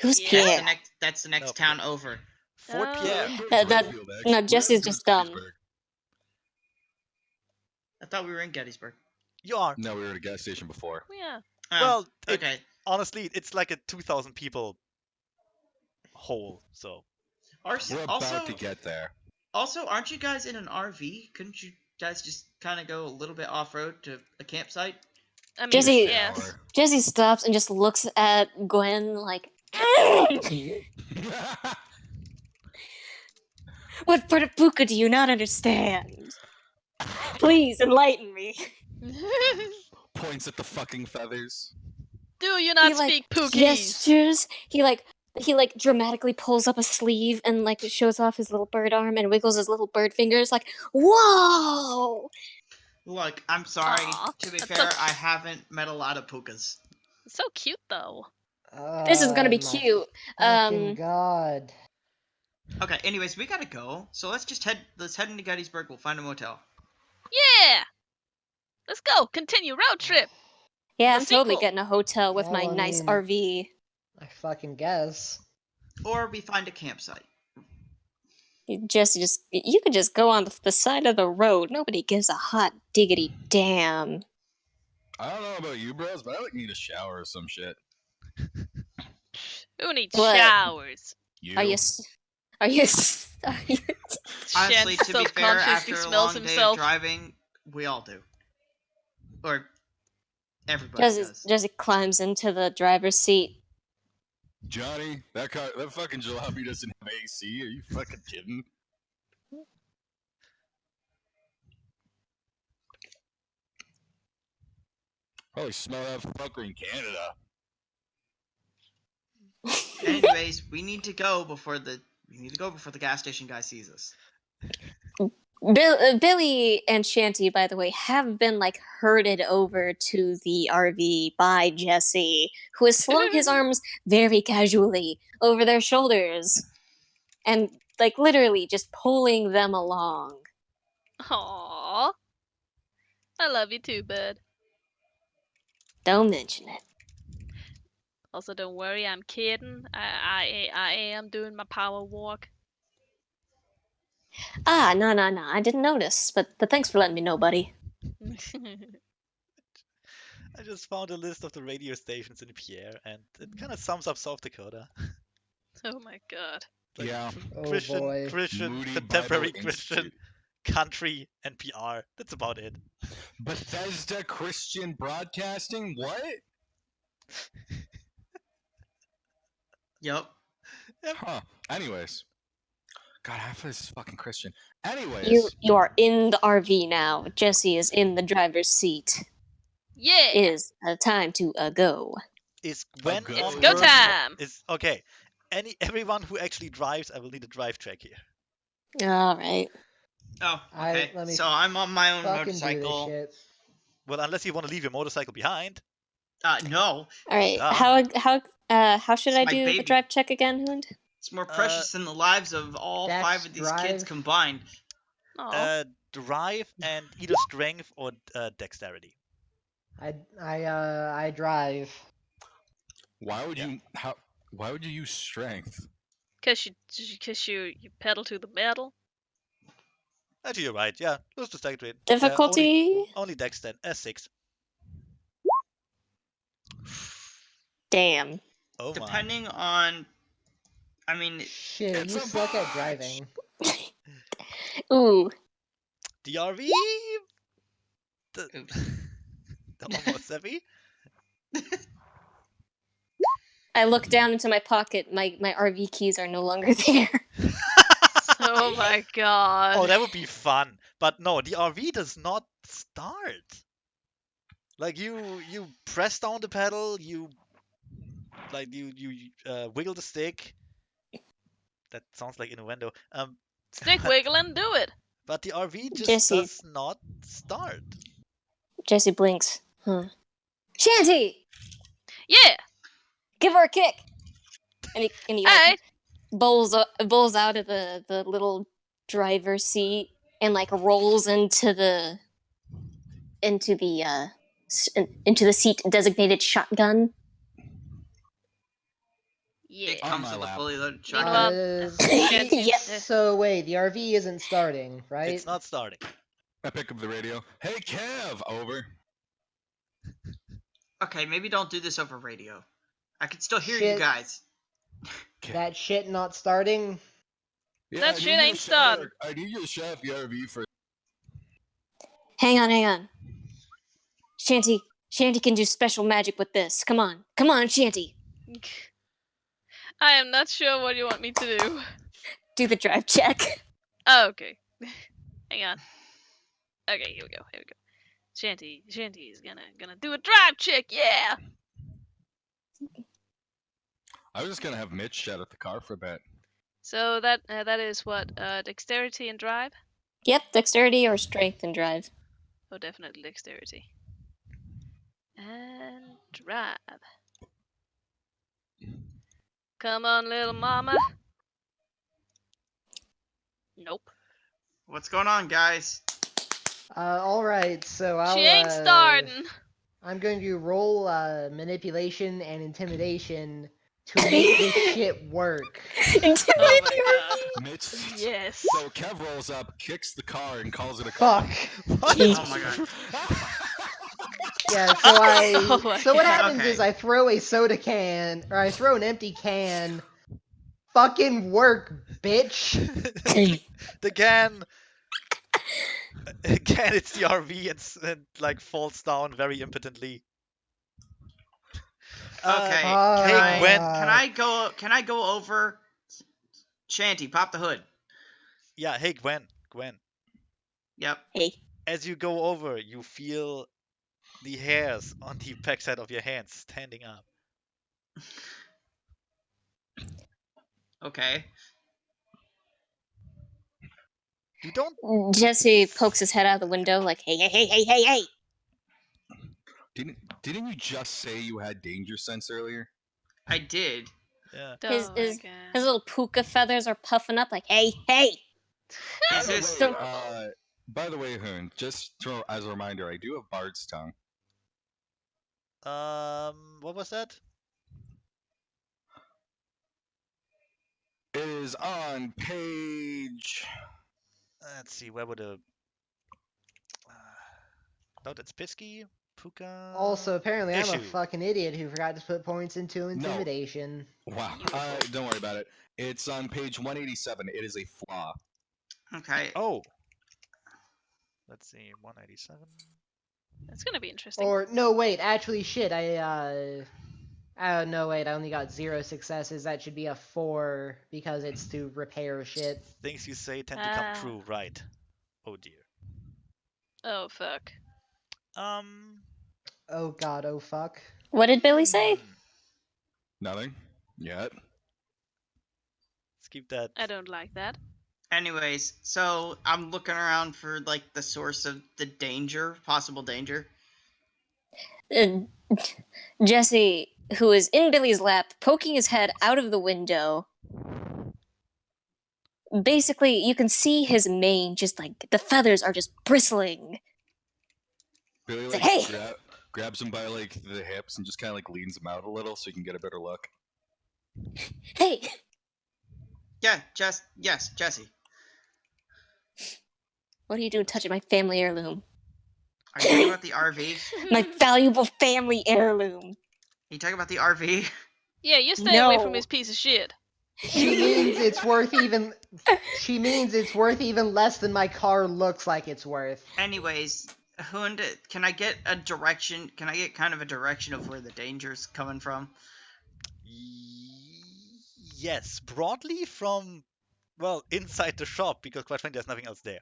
Who's Yeah. Pierre? That's the next No, town over. Fort Pierre. We're in That- Driffield, no, actually. We're Jesse's in just dumb. Gettysburg. I thought we were in Gettysburg. You are. No, we were at a gas station before. Yeah. Oh, Well, okay. honestly, it's like a 2,000 people hole. So We're about to get there. Also, aren't you guys in an RV? Couldn't you guys just kind of go a little bit off road to a campsite? I mean, Jesse- yes. Jesse stops and just looks at Gwen like, what part of Puka do you not understand? Please enlighten me. Points at the fucking feathers. Do you not He like speak Pookies? gestures. He like dramatically pulls up a sleeve and like shows off his little bird arm and wiggles his little bird fingers like, whoa! Look, I'm sorry. Aw, To be that's fair, so I haven't met a lot of pukas. It's so cute though. This is gonna be My cute. fucking god. Okay, anyways, we gotta go. So let's head into Gettysburg. We'll find a motel. Yeah. Let's go. Continue road trip. Yeah, The I'm totally sequel. getting a hotel with Yeah, my well, I nice mean- RV. I fucking guess. Or we find a campsite. You could just go on the side of the road. Nobody gives a hot diggity damn. I don't know about you, bros, but I like need a shower or some shit. Who needs What? showers? You? Are you? Are you? Are you? Honestly, Shan's to be fair, self-conscious, after he a smells long day of himself. driving, we all do. Or everybody does. Jesse climbs into the driver's seat. Johnny, that fucking jalopy doesn't have AC. Are you fucking kidding? Probably smell that fucker in Canada. Anyways, we need to go before the gas station guy sees us. Billy and Shanty, by the way, have been like herded over to the RV by Jesse, who has slung his arms very casually over their shoulders and like literally just pulling them along. Aww. I love you too, bud. Don't mention it. Also, don't worry, I'm kidding. I am doing my power walk. Ah, no, I didn't notice, but thanks for letting me know, buddy. I just found a list of the radio stations in Pierre, and it kind of sums up South Dakota. Oh my god. Like Yeah. Oh Christian, boy. Christian, Moody contemporary Bible Christian, Institute. country, and PR. That's about it. Bethesda Christian Broadcasting? What? Yup. Huh. Anyways. God, half of this is fucking Christian. Anyways. You are in the RV now. Jesse is in the driver's seat. Yeah. It is time to go. Is Gwen go. on It's go her- time. Is okay. Everyone who actually drives, I will need a drive check here. All right. Oh, okay. Let me So I'm on my own Fucking do this motorcycle. shit. Well, unless you want to leave your motorcycle behind. No. All right. Duh. How should It's I my do the baby. drive check again, Hund? It's more precious than the lives of all Dex, 5 of these kids drive. combined. Aw. Drive and either strength or dexterity. I drive. Why would Yeah. why would you use strength? Cause you pedal to the metal. Actually, you're right. Yeah, let's just take it. Difficulty? Only dex then. S6. Damn. Oh my. Depending on. I mean, Shit, It's you a suck at botch. driving. Ooh. The RV? oops. Almost heavy. I look down into my pocket. My RV keys are no longer there. Oh my god. Oh, that would be fun. But no, the RV does not start. Like you press down the pedal, you wiggle the stick. That sounds like innuendo. Stick but, wiggle and do it. but the RV just Jesse. does not start. Jesse blinks. Huh. Shanty, Yeah. give her a kick. And he like Alright. bowls out of the little driver's seat and like rolls into the into the seat designated shotgun. Yeah. It On comes my with a lap. fully loaded Meanwhile, shotgun. Shanty's- Yep. So wait, the RV isn't starting, right? It's not starting. I pick up the radio. Hey, Kev, over. Okay, maybe don't do this over radio. I can still hear you Shit. guys. That shit not starting. Yeah, That I shit need you to ain't shut starting. I need you to shut up the RV for. Hang on. Shanty can do special magic with this. Come on, Shanty. I am not sure what you want me to do. Do the drive check. Oh, okay. Hang on. Okay, here we go. Shanty is gonna do a drive check. Yeah. I was just gonna have Mitch shut up the car for a bit. So that is what dexterity and drive. Yep, dexterity or strength and drive. Oh, definitely dexterity. And drive. Come on, little mama. Nope. What's going on, guys? All right, so I'll. She ain't starting. I'm going to roll manipulation and intimidation to make this shit work. Oh my god. Mitch. Yes. So Kev rolls up, kicks the car, and calls it a car. Fuck. What? Oh my god. Yeah, so Oh my so what God. happens Okay. is I throw a soda can, or I throw an empty can. Fucking work, bitch. the can again it's the RV and like falls down very impotently. Okay. Hey, Gwen. Can I go over? Shanty, pop the hood. Yeah, hey Gwen. Yep. Hey. As you go over, you feel the hairs on the backside of your hands standing up. Okay. You don't. Jesse pokes his head out the window like, hey. Didn't you just say you had danger sense earlier? I did. Yeah. His Oh my his, god. his little puka feathers are puffing up like, hey. Is this? So- By the way, Hoon, just as a reminder, I do have Bard's tongue. What was that? It is on page. Let's see. Where would a? No, that's Pisky. Puka. Also, apparently, I'm a Issue. fucking idiot who forgot to put points into intimidation. Wow. Don't worry about it. It's on page 187. It is a flaw. Okay. Oh. Let's see. 187. That's gonna be interesting. Or no, wait, actually, shit. No, wait, I only got 0 successes. That should be a 4 because it's to repair shit. Things you say tend to come Ah. true, right? Oh dear. Oh fuck. Oh god, oh fuck. What did Billy say? Nothing yet. Let's keep that. I don't like that. Anyways, so I'm looking around for like the source of the danger, possible danger. Jesse, who is in Billy's lap, poking his head out of the window. Basically, you can see his mane, just like the feathers are just bristling. Billy Say, like hey! grabs him by like the hips and just kind of like leans him out a little so you can get a better look. Hey! Yeah, yes, Jesse. What are you doing touching my family heirloom? Are you talking about the RV? My valuable family heirloom. Are you talking about the RV? Yeah, you stay away from No. his piece of shit. She means it's worth even. She means it's worth even less than my car looks like it's worth. Anyways, Hund, can I get a direction? Can I get kind of a direction of where the danger's coming from? Yes, broadly from, well, inside the shop, because quite frankly, there's nothing else there.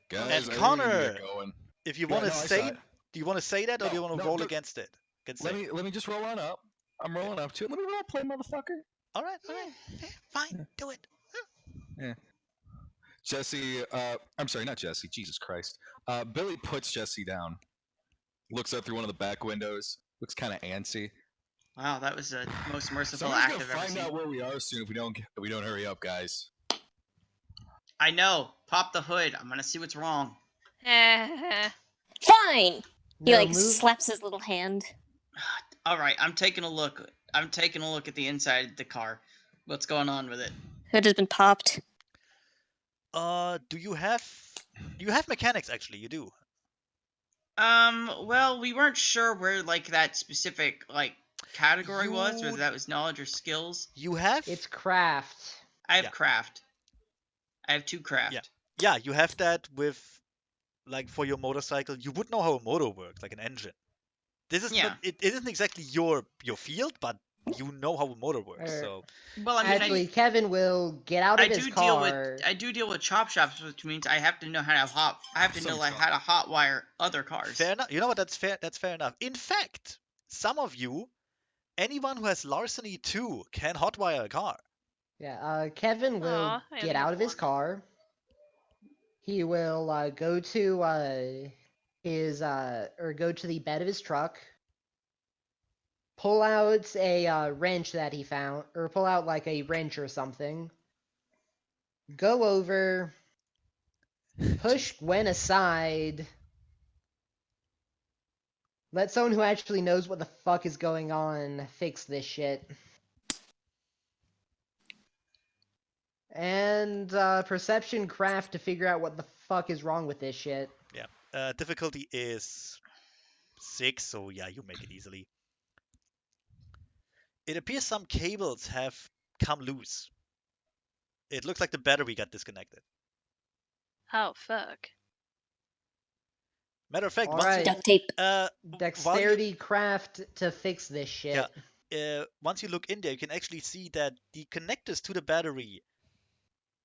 Guys, And I think we need to Connor, get going. if you Yeah, want to no, I say, saw it. do you want to say that, or do you want to No, roll dude, against it? Against Let it? me just roll on up. I'm rolling up to it. Let me role play, motherfucker. All right, fine, do it. Yeah. Jesse, I'm sorry, not Jesse. Jesus Christ. Billy puts Jesse down. Looks up through one of the back windows. Looks kind of antsy. Wow, that was the most merciful Somebody's act gonna I've ever find seen. out where we are soon if we don't hurry up, guys. I know. Pop the hood. I'm gonna see what's wrong. Fine. He No like move. slaps his little hand. All right, I'm taking a look. I'm taking a look at the inside of the car. What's going on with it? Hood has been popped. Do you have mechanics? Actually, you do. Well, we weren't sure where like that specific like category was, You- whether that was knowledge or skills. You have. It's craft. I have Yeah. craft. I have 2 craft. Yeah, you have that with, like, for your motorcycle. You would know how a motor works, like an engine. This is Yeah. not. It isn't exactly your field, but you know how a motor works. Er, So Well, I mean, Actually, Kevin will get out I of his do deal with car. chop shops, which means I have to know how to know like how to hot wire other cars. fair enough. You know what? That's fair. That's fair enough. In fact, some of you, anyone who has larceny 2, can hotwire a car. Yeah, Kevin will Aw, I get only out have of his one. car. He will go to his or go to the bed of his truck. Pull out a wrench that he found, or pull out like a wrench or something. Go over, push Gwen aside. Let someone who actually knows what the fuck is going on fix this shit. And perception craft to figure out what the fuck is wrong with this shit. Yeah. Difficulty is 6, so yeah, you make it easily. It appears some cables have come loose. It looks like the battery got disconnected. Oh fuck. Matter of fact, Alright. Duct tape. while Dexterity craft to fix this shit. once you look in there, you can actually see that the connectors to the battery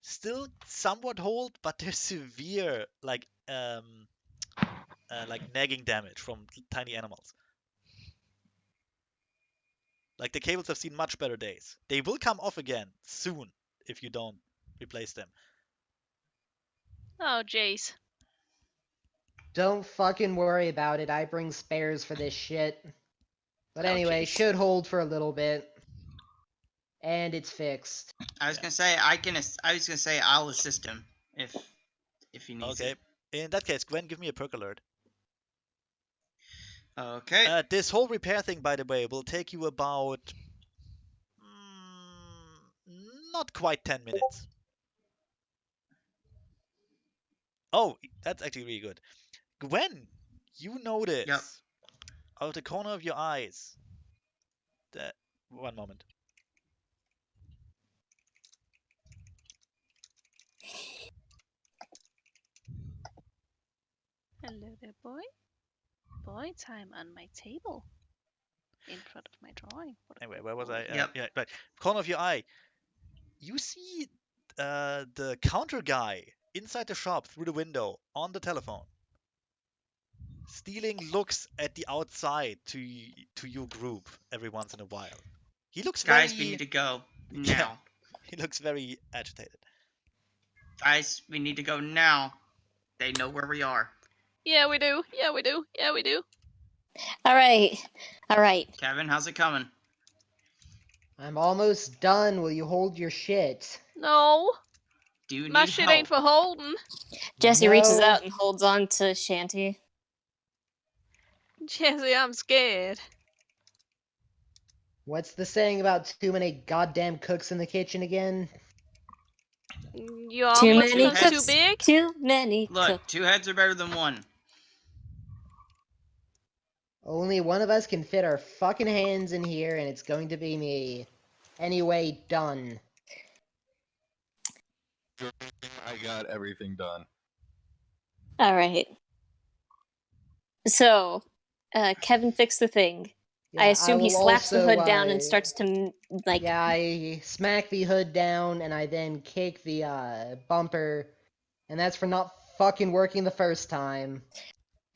still somewhat hold, but there's severe like nagging damage from tiny animals. Like, the cables have seen much better days. They will come off again soon if you don't replace them. Oh jeez. Don't fucking worry about it. I bring spares for this shit. But Oh, anyway, jeez. should hold for a little bit. And it's fixed. I was Yeah. gonna say I was gonna say I'll assist him if he needs Okay. it. In that case, Gwen, give me a perk alert. Okay. This whole repair thing, by the way, will take you about not quite 10 minutes. Oh, that's actually really good. Gwen, you notice Yep. out of the corner of your eyes that. One moment. Hello there, boy. Boy time on my table. In front of my drawing. What a Anyway, good where was boy. I? Yep. Yeah, right. Corner of your eye. You see the counter guy inside the shop through the window on the telephone. Stealing looks at the outside to your group every once in a while. He looks Guys, very. we need to go Yeah, now. he looks very agitated. Guys, we need to go now. They know where we are. Yeah, we do. Yeah, we do. Yeah, we do. All right. All right. Kevin, how's it coming? I'm almost done. Will you hold your shit? No, Do you my need shit help? ain't for holding. Jesse reaches No. out and holds on to Shanty. Jesse, I'm scared. What's the saying about too many goddamn cooks in the kitchen again? Your Too meat's two many not heads. too cooks. big. Too many Look, cooks. 2 heads are better than 1. Only one of us can fit our fucking hands in here, and it's going to be me. Anyway, done. I got everything done. All right. So, Kevin fixed the thing. I Yeah, assume he will slaps the also, hood down and starts to like. Yeah, I smack the hood down and I then kick the bumper, and that's for not fucking working the first time.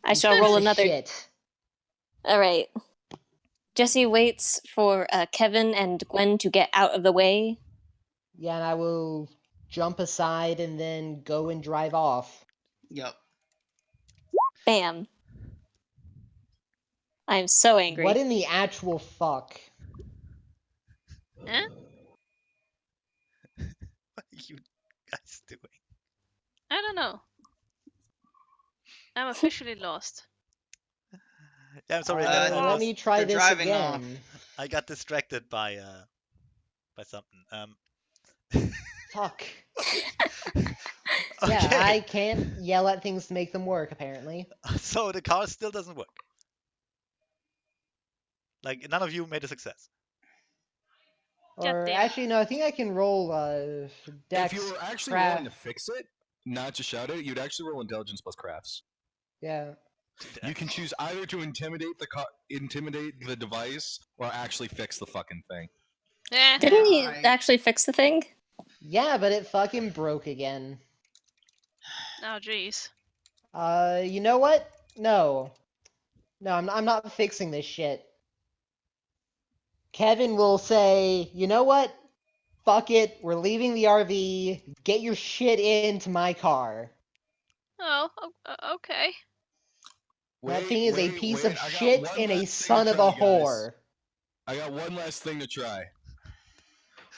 I You shall piece roll of another. Shit. All right. Jesse waits for Kevin and Gwen to get out of the way. Yeah, and I will jump aside and then go and drive off. Yep. Bam. I am so angry. What in the actual fuck? Huh? What are you guys doing? I don't know. I'm officially lost. Yeah, I'm sorry. That I Let was. me try They're this driving again. I got distracted by something. Fuck. Okay. Yeah, I can't yell at things to make them work, apparently. So the car still doesn't work. Like none of you made a success. God Or damn it. actually, no, I think I can roll If you Dex were actually craft. willing to fix it, not to shout it, you'd actually roll intelligence plus crafts. Yeah. You can choose either to intimidate the device, or actually fix the fucking thing. Eh. Didn't he I- actually fix the thing? Yeah, but it fucking broke again. Oh, jeez. You know what? No. No, I'm not fixing this shit. Kevin will say, you know what? Fuck it, we're leaving the RV. Get your shit into my car. Oh, okay. That thing is a Wait, piece wait. of I got shit one and a last thing to son of a try, guys. whore. I got one last thing to try.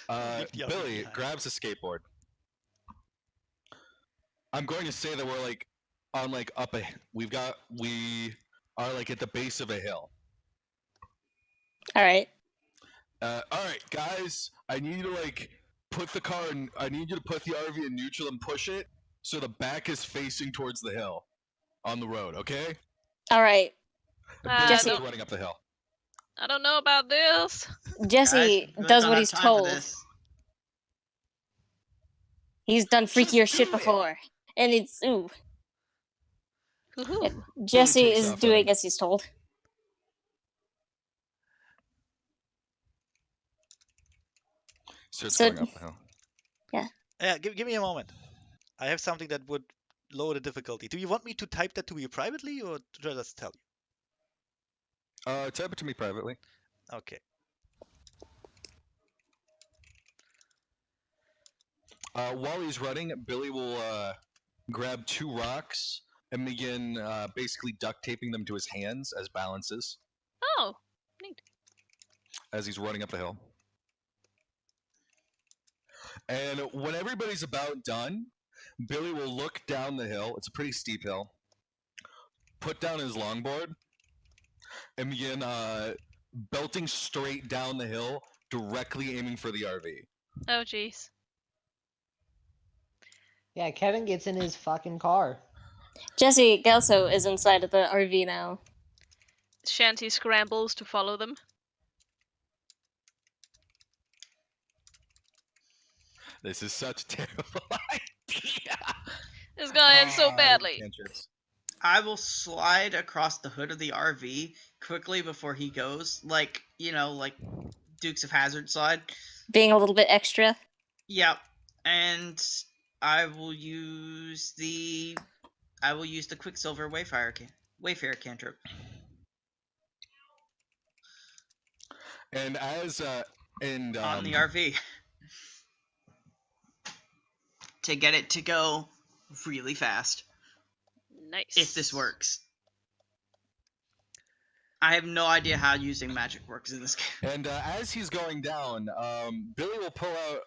Leave the RV Billy behind. grabs a skateboard. I'm going to say that we're like on like we are like at the base of a hill. All right. All right, guys, I need you to like put the car in. I need you to put the RV in neutral and push it so the back is facing towards the hill on the road. Okay? All right. Billy Jesse- starts running up the hill. I don't know about this. Jesse Guys, we really does don't what have he's time for told. this. He's done freakier Just shit do it. before. And it's ooh. Woohoo. Jesse takes is off doing running. as he's told. Starts So- going up the hill. Yeah, give me a moment. I have something that would lower the difficulty. Do you want me to type that to you privately, or should I just tell you? Type it to me privately. Okay. While he's running, Billy will grab 2 rocks and begin basically duct taping them to his hands as balances Oh, neat. as he's running up the hill. And when everybody's about done, Billy will look down the hill. It's a pretty steep hill. Put down his longboard and begin belting straight down the hill, directly aiming for the RV. Oh, jeez. Yeah, Kevin gets in his fucking car. Jesse Gelso is inside of the RV now. Shanty scrambles to follow them. This is such a terrible idea. It's gonna end so badly. Cantrips. I will slide across the hood of the RV quickly before he goes, like like Dukes of Hazzard slide. Being a little bit extra. Yep, and I will use the Quicksilver Wayfarer cantrip. And as On the RV to get it to go really fast. Nice. If this works. I have no idea how using magic works in this game. And as he's going down, Billy will pull out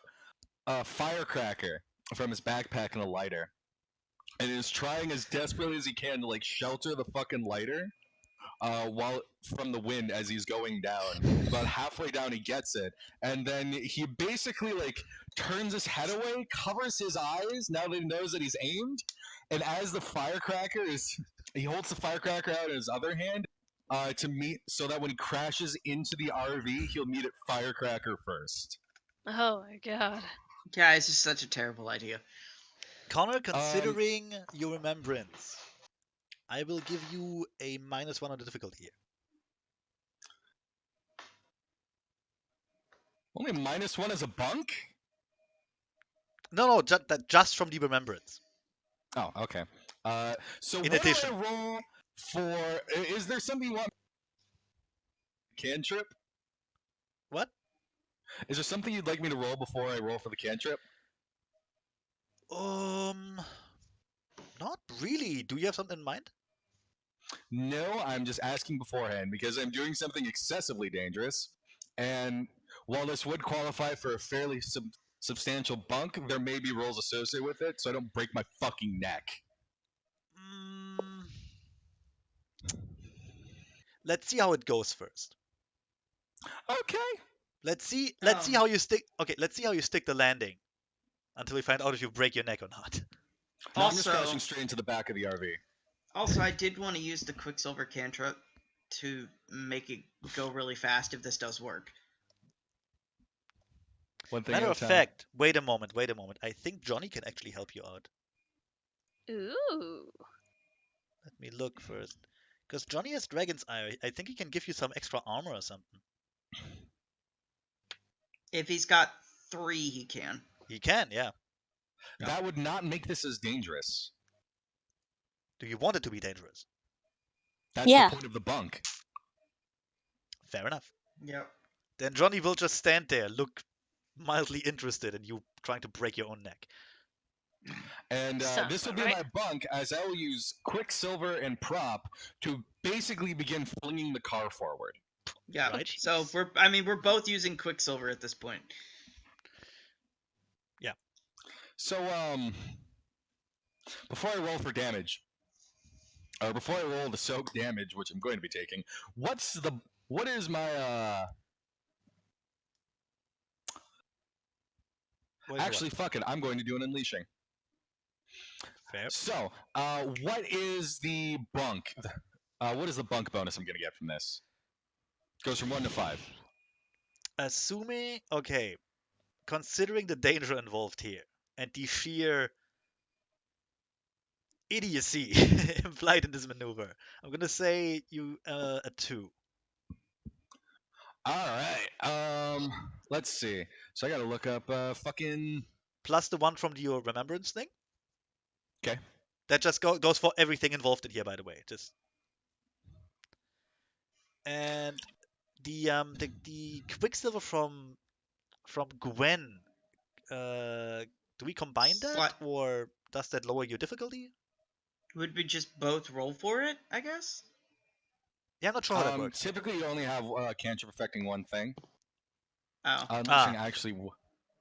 a firecracker from his backpack and a lighter, and is trying as desperately as he can to like shelter the fucking lighter, while from the wind as he's going down. About halfway down, he gets it, and then he basically like turns his head away, covers his eyes now that he knows that he's aimed, and as the firecracker he holds the firecracker out in his other hand. To meet, so that when he crashes into the RV, he'll meet it firecracker first. Oh my god. Yeah, it's just such a terrible idea. Connor, considering your remembrance, I will give you a -1 on the difficulty here. Only -1 as a bunk? No, just from the remembrance. Oh, okay. So In what do addition. I roll for? Is there something you want? Cantrip? What? Is there something you'd like me to roll before I roll for the cantrip? Not really. Do you have something in mind? No, I'm just asking beforehand because I'm doing something excessively dangerous. And while this would qualify for a fairly substantial bunk, there may be rolls associated with it, so I don't break my fucking neck. Mm, let's see how it goes first. Okay. Let's see Um, how you stick. Okay, let's see how you stick the landing until we find out if you break your neck or not. No, I'm just Also, crashing straight into the back of the RV. also, I did want to use the Quicksilver cantrip to make it go really fast if this does work. One thing Matter at a of time. fact, wait a moment. I think Johnny can actually help you out. Ooh. Let me look first. Because Johnny has Dragon's Eye. I think he can give you some extra armor or something. If he's got 3, he can. He can, yeah. That would not make this as dangerous. Do you want it to be dangerous? That's Yeah. the point of the bunk. Fair enough. Yep. Then Johnny will just stand there, look mildly interested in you trying to break your own neck. And Sounds this will about be right. my bunk, as I will use Quicksilver and Prop to basically begin flinging the car forward. Yeah. Right. So jeez. we're both using Quicksilver at this point. Yeah. So before I roll for damage, or before I roll the soak damage, which I'm going to be taking, what is my What is actually fuck it, I'm going to do an unleashing. Fair. So, what is the bunk? What is the bunk bonus I'm going to get from this? Goes from 1 to 5. Assuming, okay, considering the danger involved here and the sheer idiocy implied in this maneuver, I'm gonna say you a 2. All right. Let's see. So I got to look up fucking. Plus the 1 from your remembrance thing. Okay. That just goes for everything involved in here, by the way. Just and the Quicksilver from Gwen. Do we combine that, or does that lower your difficulty? Would we just both roll for it, I guess? Yeah, I'm not sure how that works. Typically, you only have cantrip affecting one thing. Oh. Unleashing actually,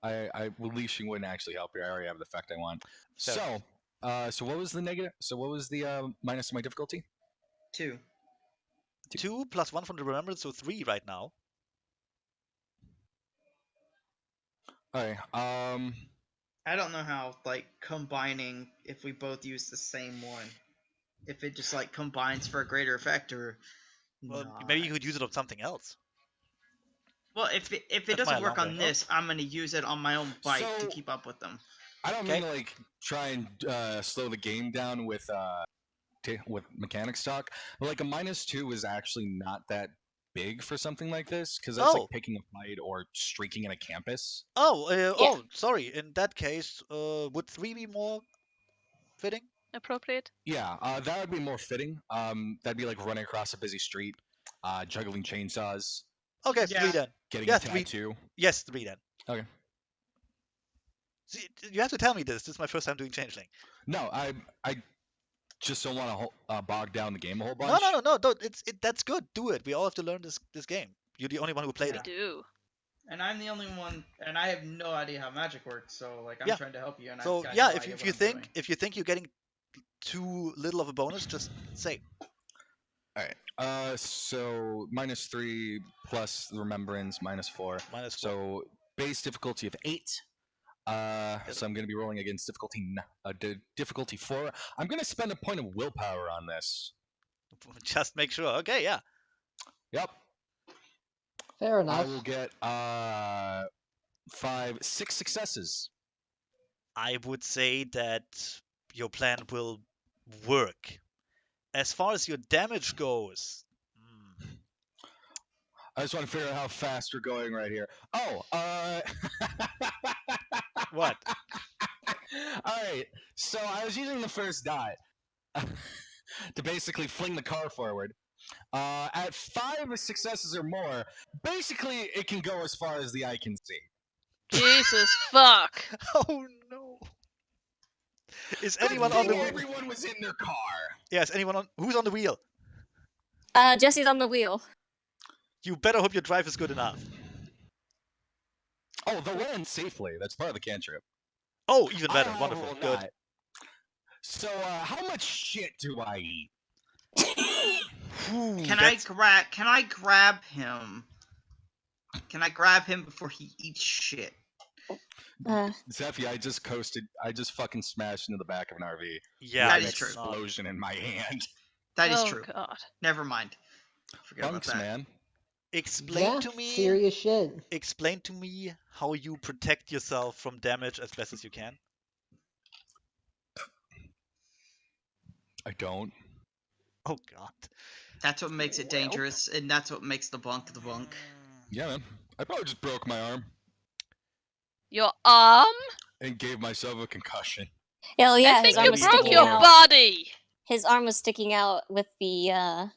unleashing wouldn't actually help you. I already have the effect I want. Fair So, so what was the negative? So what was the minus my difficulty? 2. 2 plus 1 from the remembrance, so 3 right now. Okay. I don't know how like combining if we both use the same one. If it just like combines for a greater effect or Well, not. maybe you could use it on something else. Well, if it That's my doesn't work alarm on going. this, I'm gonna use it on my own bike to So- keep up with them. I don't Okay. mean to like try and slow the game down with mechanics talk, but like a -2 is actually not that big for something like this because that's Oh. like picking a fight or streaking in a campus. Oh, sorry. In that case, would 3 be more fitting? Appropriate. Yeah, that would be more fitting. That'd be like running across a busy street, juggling chainsaws, Okay, Yeah. 3 then. getting Yeah, a 3. tattoo. Yes, 3 then. Okay. See, you have to tell me this. This is my first time doing Changeling. No, I just don't want to bog down the game a whole No, bunch. no. That's good. Do it. We all have to learn this game. You're the only one who played Yeah. it. Do. And I'm the only one, and I have no idea how magic works. So like I'm Yeah. trying to help you, and So I've got yeah, no if idea if what you I'm think doing. if you think you're getting too little of a bonus, just say. All right. So -3 plus the remembrance -4. -4. So base difficulty of 8. So I'm going to be rolling against difficulty 4. I'm going to spend a point of willpower on this. Just make sure. Okay, yeah. Yep. Fair I enough. will get 6 successes. I would say that your plan will work. As far as your damage goes, I just want to figure out how fast we're going right here. Oh, What? All right. So I was using the first dot to basically fling the car forward. At 5 successes or more, basically it can go as far as the eye can see. Jesus fuck. Oh no. Is Good anyone on the thing wheel? everyone was in their car. Yes, anyone on? Who's on the wheel? Jesse's on the wheel. You better hope your drive is good enough. Oh, they'll land safely. That's part of the cantrip. Oh, even better. I, Wonderful. will Good. not. So, how much shit do I eat? Whew, Can that's- Can I grab him? Can I grab him before he eats shit? Zeffy, I just coasted. I just fucking smashed into the back of an RV. Yeah, That with is an true. explosion in my hand. That is Oh true. god. Never mind. Forget Bunks, about that. man. Explain Yeah, to me. serious shit. Explain to me how you protect yourself from damage as best as you can. I don't. Oh god. That's what makes it Welp. dangerous, and that's what makes the bunk the bunk. Yeah, man. I probably just broke my arm Your arm? and gave myself a concussion. Hell I yeah, think his arm you was broke sticking your out. body. His arm was sticking out with the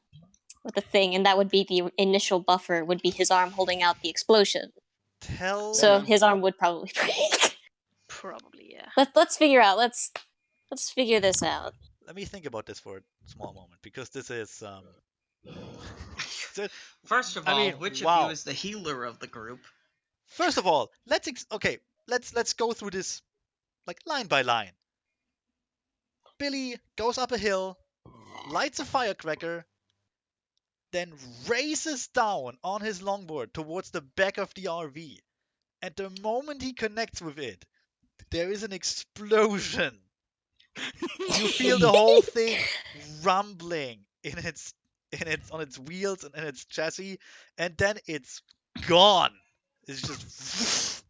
thing, and that would be the initial buffer. Would be his arm holding out the explosion. Tell So Yeah. his arm would probably break. Probably, yeah. Let's figure out. Let's figure this out. Let me think about this for a small moment, because this is so, First of I all, mean, which of wow. you is the healer of the group? First of all, let's go through this like line by line. Billy goes up a hill, lights a firecracker, then races down on his longboard towards the back of the RV. And the moment he connects with it, there is an explosion. You feel the whole thing rumbling on its wheels and in its chassis, and then it's gone. It's just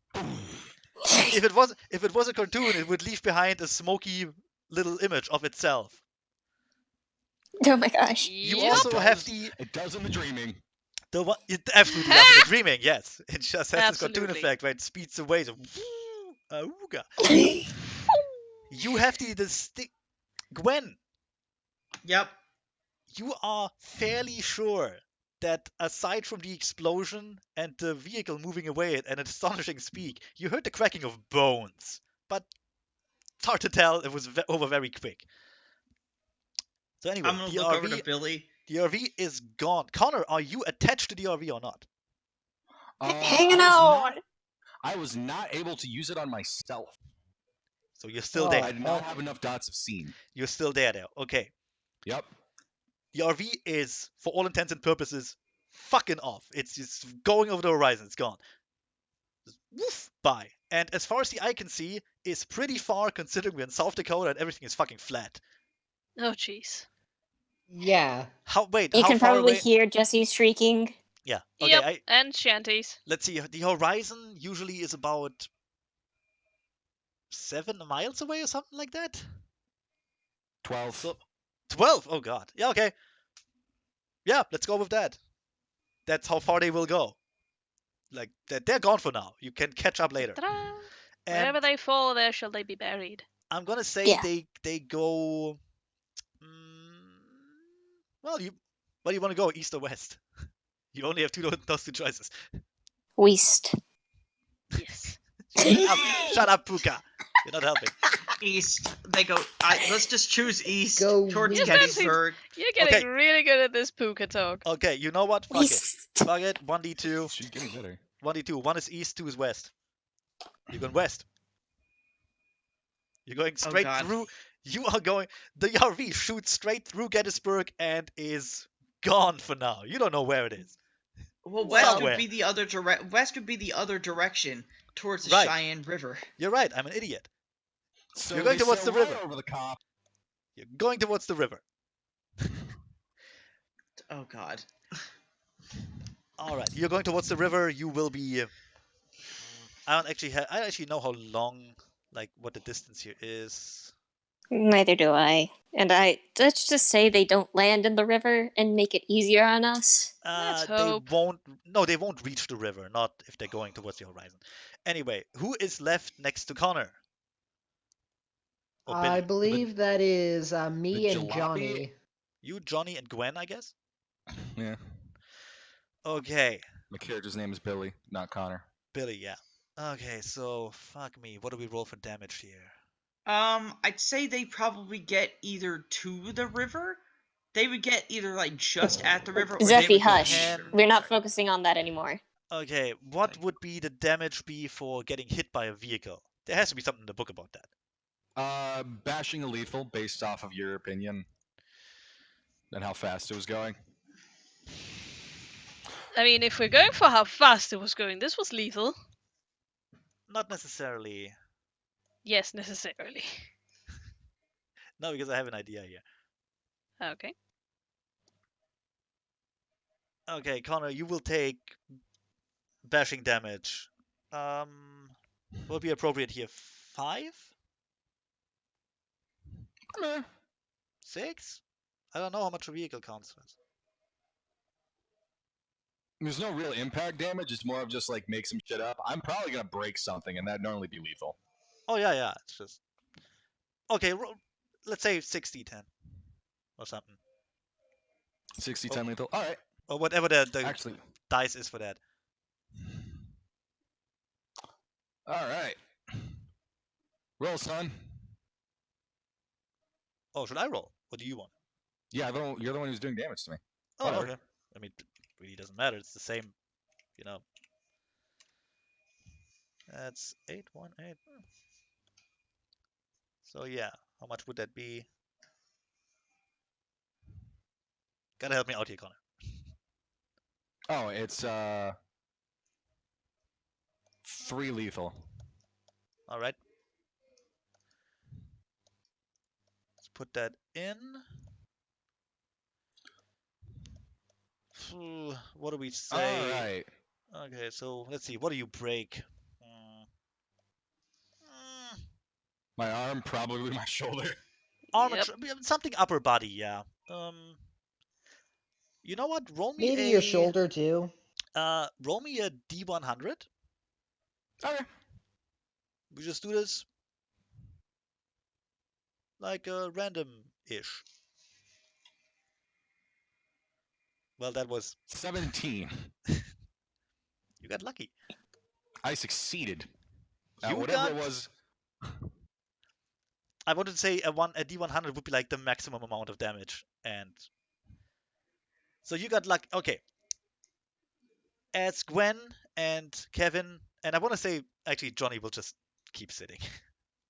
if it was a cartoon, it would leave behind a smoky little image of itself. Oh my gosh. You Yep. also have It does in the dreaming. the one it absolutely does in the dreaming. Yes, it just has this cartoon Absolutely. effect where it speeds away. So, auga. You have the Gwen. Yep. You are fairly sure that aside from the explosion and the vehicle moving away at an astonishing speed, you heard the cracking of bones. But it's hard to tell. It was over very quick. So anyway, I'm gonna look over to Billy. the RV is gone. Connor, are you attached to the RV or not? Hanging I was on. not- I was not able to use it on myself. So you're still Oh, there. I did not have enough dots of scene. You're still there. Okay. Yep. The RV is, for all intents and purposes, fucking off. It's just going over the horizon. It's gone. Just woof, by. And as far as the eye can see, is pretty far considering we're in South Dakota and everything is fucking flat. Oh jeez. Yeah. You How can far probably away? hear Jesse shrieking. Yeah. Okay. Yep. And shanties. Let's see. The horizon usually is about 7 miles away or something like that. 12. So 12. Oh god. Yeah. Okay. Yeah. Let's go with that. That's how far they will go. Like they're gone for now. You can catch up later. Ta-da. And Wherever they fall, there shall they be buried. I'm gonna say Yeah. they go. Well, you want to go, east or west? You only have those two choices. West. Yes. Shut up, Puka. You're not helping. East. They go. Let's just choose east Go towards west. Gettysburg. You're getting Okay. really good at this puka talk. Okay, you know what? Fuck it. West. Fuck it. 1d2. She's getting better. 1d2. One is east, two is west. You're going west. You're going straight God. through. You are going. The RV shoots straight through Gettysburg and is gone for now. You don't know where it is. Well, west Somewhere. would be the other West would be the other direction towards the Right. Cheyenne River. You're right. I'm an idiot. So You're going they towards sail the river. right over the cop. You're going towards the river. Oh God. All right. You're going towards the river. You will be. I don't actually have. I actually know how long, like, what the distance here is. Neither do I. And let's just say they don't land in the river and make it easier on us. Let's They hope. won't. No, they won't reach the river. Not if they're going towards the horizon. Anyway, who is left next to Connor? Or I Billy? believe that is me and jalopy? Johnny. You, Johnny, and Gwen, I guess. Yeah. Okay, My character's name is Billy, not Connor. Billy. Yeah. Okay, so fuck me. What do we roll for damage here? I'd say they probably get either to the river. They would get either like just at the river, or they Zephy, would go hush. near. We're not Sorry. focusing on that anymore. Okay, what Sorry. would be the damage be for getting hit by a vehicle? There has to be something in the book about that. Bashing a lethal based off of your opinion and how fast it was going. I mean, if we're going for how fast it was going, this was lethal. Not necessarily. Yes, necessarily. No, because I have an idea here. Okay. Okay, Connor, you will take bashing damage. What would be appropriate here? 5? Meh. 6? I don't know how much a vehicle counts as. There's no real impact damage. It's more of just like make some shit up. I'm probably gonna break something, and that'd normally be lethal. Oh yeah. It's just okay. Let's say 60-10 or something, 60-10 lethal. All right. or whatever the Actually, dice is for that. all right. Roll, son. Oh, should I roll? What do you want? Yeah, you're the one who's doing damage to me. Oh, Whatever. okay. I mean, it really doesn't matter. It's the same, you know. That's 818. So yeah, how much would that be? Gotta help me out here, Connor. Oh, it's 3 lethal. All right. Let's put that in. What do we say? All right. Okay, so let's see. What do you break? Mm, mm, My arm, probably my shoulder. armor, Yep. something upper body, yeah. You know what? Maybe your shoulder too. Roll me a D100. Okay. We just do this like random-ish. Well, that was 17. you got lucky. I succeeded. You Whatever got. it was. I wanted to say a D100 would be like the maximum amount of damage, and so you got luck. Okay. As Gwen and Kevin, and I want to say actually Johnny will just keep sitting.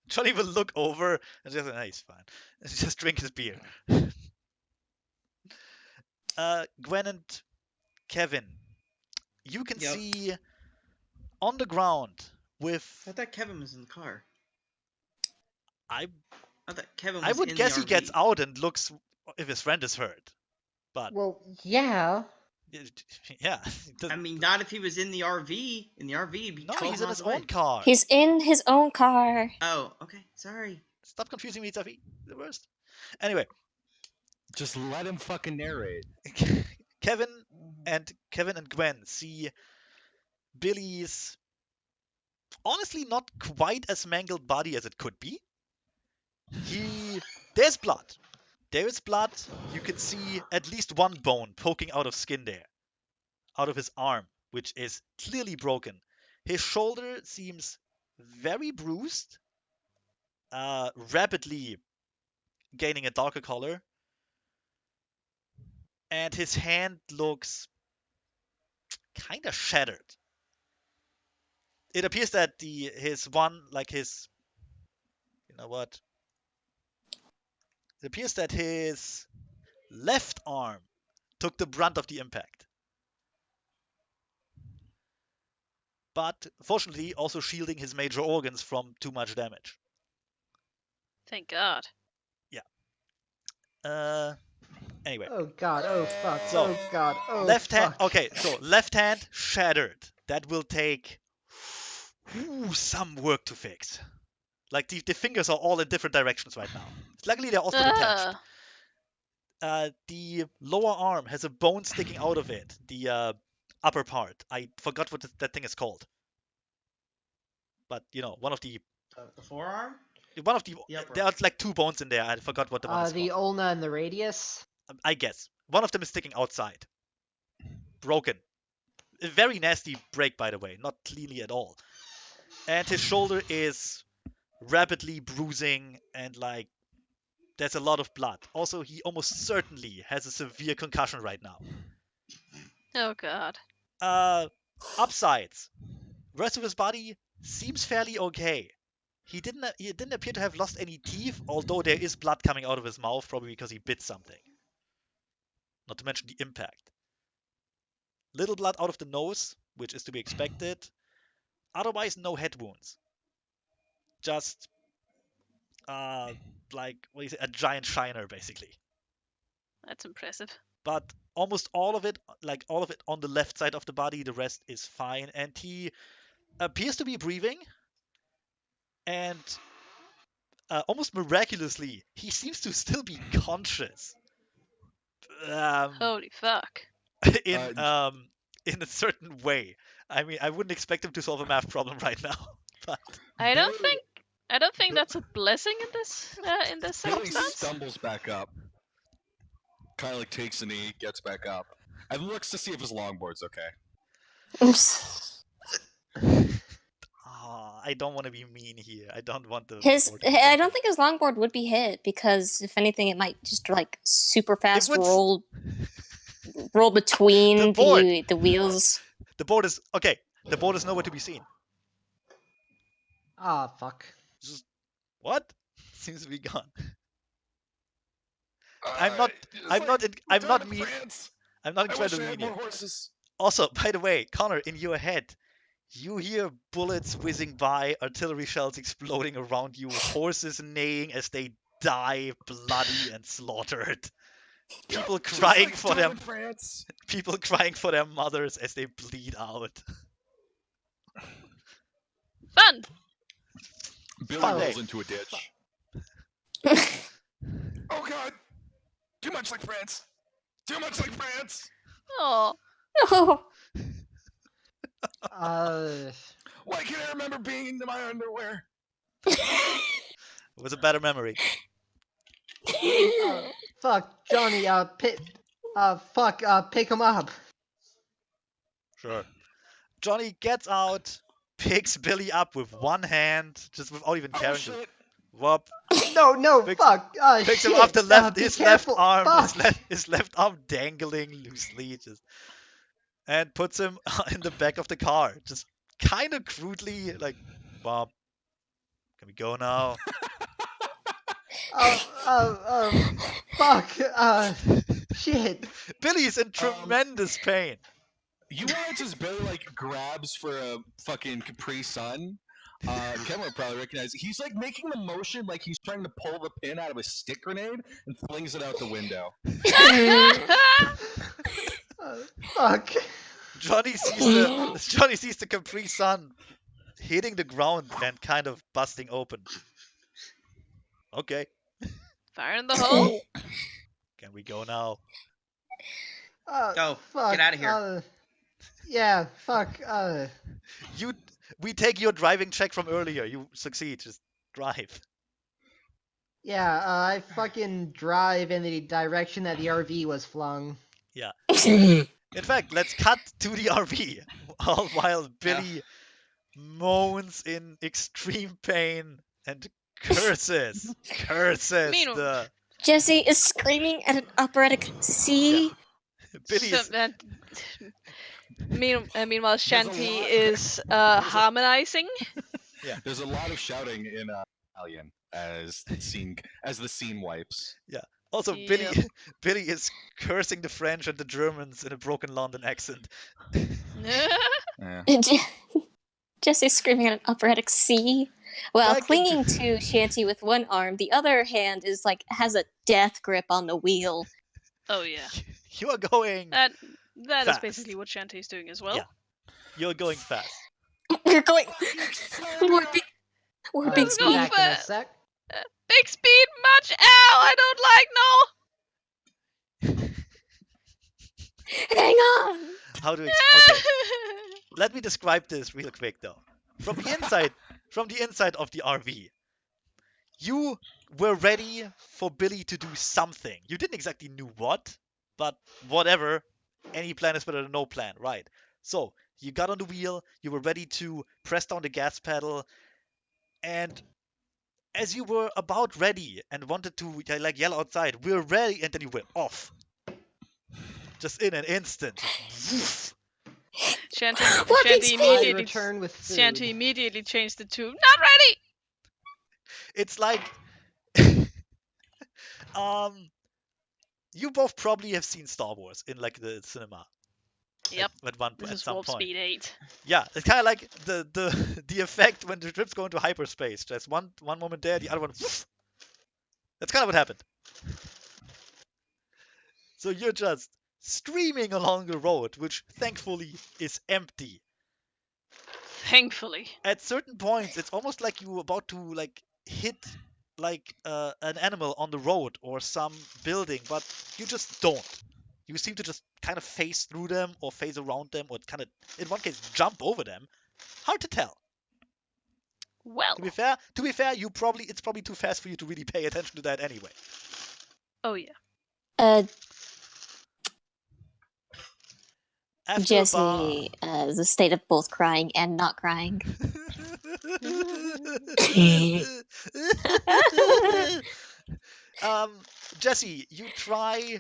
Johnny will look over and just, he's fine. Just drink his beer. Gwen and Kevin, you can Yep. see on the ground with. I thought Kevin was in the car. I I thought Kevin I was would in guess the he RV. gets out and looks if his friend is hurt. But Well, yeah. yeah, I mean, not if he was in the RV. In the RV, he'd be no, 12 he's in miles his away. own car. He's in his own car. Oh, okay. Sorry. Stop confusing me, Taffy. The worst. Anyway, Just let him fucking narrate. Kevin and Gwen see Billy's honestly not quite as mangled body as it could be. There's blood. There is blood. You can see at least one bone poking out of skin there, out of his arm, which is clearly broken. His shoulder seems very bruised, rapidly gaining a darker color, and his hand looks kind of shattered. It appears that his you know what? It appears that his left arm took the brunt of the impact. But fortunately, also shielding his major organs from too much damage. Thank God. Anyway. Oh god, oh fuck, So, oh god, oh left hand. fuck. Okay, so left hand shattered. That will take some work to fix. Like the fingers are all in different directions right now. Luckily, they're also attached. The lower arm has a bone sticking out of it. The upper part. I forgot what that thing is called. But one of the The forearm. the upper there are like two bones in there. I forgot what the one is The called. ulna and the radius. I guess one of them is sticking outside. Broken. A very nasty break, by the way. Not cleanly at all. And his shoulder is rapidly bruising and like there's a lot of blood. Also, he almost certainly has a severe concussion right now. Oh god. Upsides. Rest of his body seems fairly okay. He didn't appear to have lost any teeth, although there is blood coming out of his mouth, probably because he bit something. Not to mention the impact. Little blood out of the nose, which is to be expected. Otherwise, no head wounds. Just like what do you say, a giant shiner basically. That's impressive. But almost all of it on the left side of the body, the rest is fine, and he appears to be breathing, and almost miraculously, he seems to still be conscious. Holy fuck. In a certain way. I mean, I wouldn't expect him to solve a math problem right now, but I don't Billy- think that's a blessing in this Billy circumstance. stumbles back up. Kind of like takes a knee, gets back up, and looks to see if his longboard's okay. I don't want to be mean here. I don't want the His, board to be I broken. don't think his longboard would be hit because if anything, it might just like super fast would s- roll between board. the wheels. The board is okay. The board is nowhere to be seen. Ah, fuck. Just what? Seems to be gone. I'm not mean. I'm not trying to be mean here. Horses. Also, by the way, Connor, in your head, you hear bullets whizzing by, artillery shells exploding around you, horses neighing as they die bloody and slaughtered. People crying for them. People crying for their mothers as they bleed out. Fun. Billy Fun rolls day. into a ditch. Oh god! Too much like France! Too much like France! Oh. Oh, Why can't I remember being in my underwear? It was a better memory. fuck, Johnny, pick him up. Sure. Johnny gets out, picks Billy up with one hand, just without even Oh caring. shit! Whoop. No, Picks- fuck. Picks Shit. him up the left, Be his careful. left arm, Fuck. his left arm dangling loosely, just, and puts him in the back of the car, just kind of crudely, like, Bob, can we go now? Fuck. Shit. Billy's in tremendous pain. You watch as Billy like grabs for a fucking Capri Sun. Kevin would probably recognize it. He's like making the motion like he's trying to pull the pin out of a stick grenade and flings it out the window. Fuck. Johnny sees the Capri Sun hitting the ground and kind of busting open. Okay, Fire in the hole. can we go now? Go. Fuck. Get out of here. Yeah, fuck. We take your driving check from earlier. You succeed. Just drive. Yeah, I fucking drive in the direction that the RV was flung. In fact, let's cut to the RV all while Billy moans in extreme pain and curses Meanwhile- the Jesse is screaming at an operatic C. Billy is Meanwhile, Shanty lot- is harmonizing. There's a lot of shouting in Italian as the scene wipes. also Yep. Billy is cursing the French and the Germans in a broken London accent. Yeah. Jesse's screaming at an operatic C. While Back clinging into- to Shanty with one arm, the other hand is like has a death grip on the wheel. Oh yeah. You are going. That is Fast. basically what Shanty's doing as well. Yeah. You're going fast. We're going more, Or I'll big Let's be go speed. back in a for sec. big speed much. Ow! I don't like Hang on. How to no. okay. Let me describe this real quick though. From the inside of the RV, you were ready for Billy to do something. You didn't exactly knew what, but whatever. Any plan is better than no plan, right? So you got on the wheel, you were ready to press down the gas pedal, and as you were about ready and wanted to like yell outside, "We're ready," and then you were off, just in an instant, just woof. Shanty, Warping Shanty speed. I immediately, return with Shanty food. immediately changed the tune. Not ready. It's like um you both probably have seen Star Wars in like the cinema Yep. This at is some Warp point. Speed 8. Yeah, it's kind of like the the effect when the ships go into hyperspace. Just one moment there, the other one. That's kind of what happened. So you're just streaming along the road, which thankfully is empty. Thankfully. At certain points, it's almost like you were about to like hit like an animal on the road or some building, but you just don't. You seem to just kind of phase through them or phase around them or kind of, in one case, jump over them. Hard to tell. Well. To be fair, it's probably too fast for you to really pay attention to that anyway. Oh yeah. Uh, After Jesse is a state of both crying and not crying. um, Jesse, you try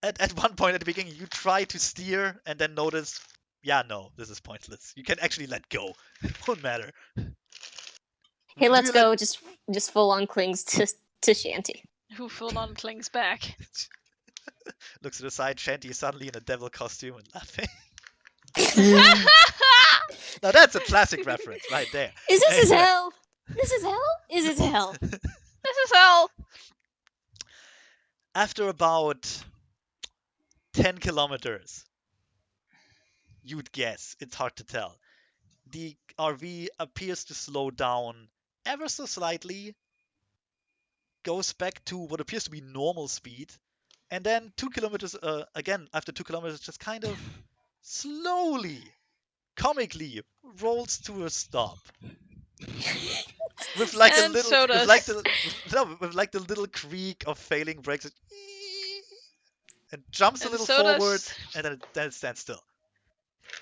at one point at the beginning, you try to steer and then notice, yeah, no, this is pointless. You can actually let go. It won't matter. Hey, Do let's you let go. Just full on clings to Shanty. Who full on clings back? looks to the side, Shanty is suddenly in a devil costume and laughing. Now that's a classic reference right there. Is this as Anyway. hell? This is hell? Is this hell? This is hell. After about 10 kilometers, you'd guess, it's hard to tell, the RV appears to slow down ever so slightly, goes back to what appears to be normal speed, and then 2 kilometers, again, after 2 kilometers, just kind of slowly, comically rolls to a stop. With like a And little, so with does like the, no, with like the little creak of failing brakes, and jumps a and little so forward, does and then it stands still.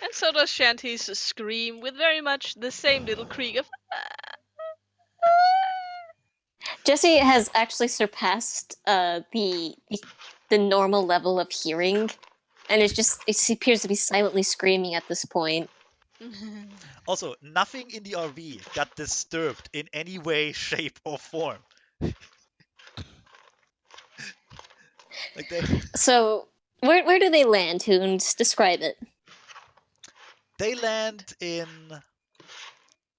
and so does Shanty's scream with very much the same little creak of Jesse has actually surpassed the normal level of hearing, and it appears to be silently screaming at this point. Also, nothing in the RV got disturbed in any way, shape, or form. Like So where do they land, Hoons? Describe it. they land in,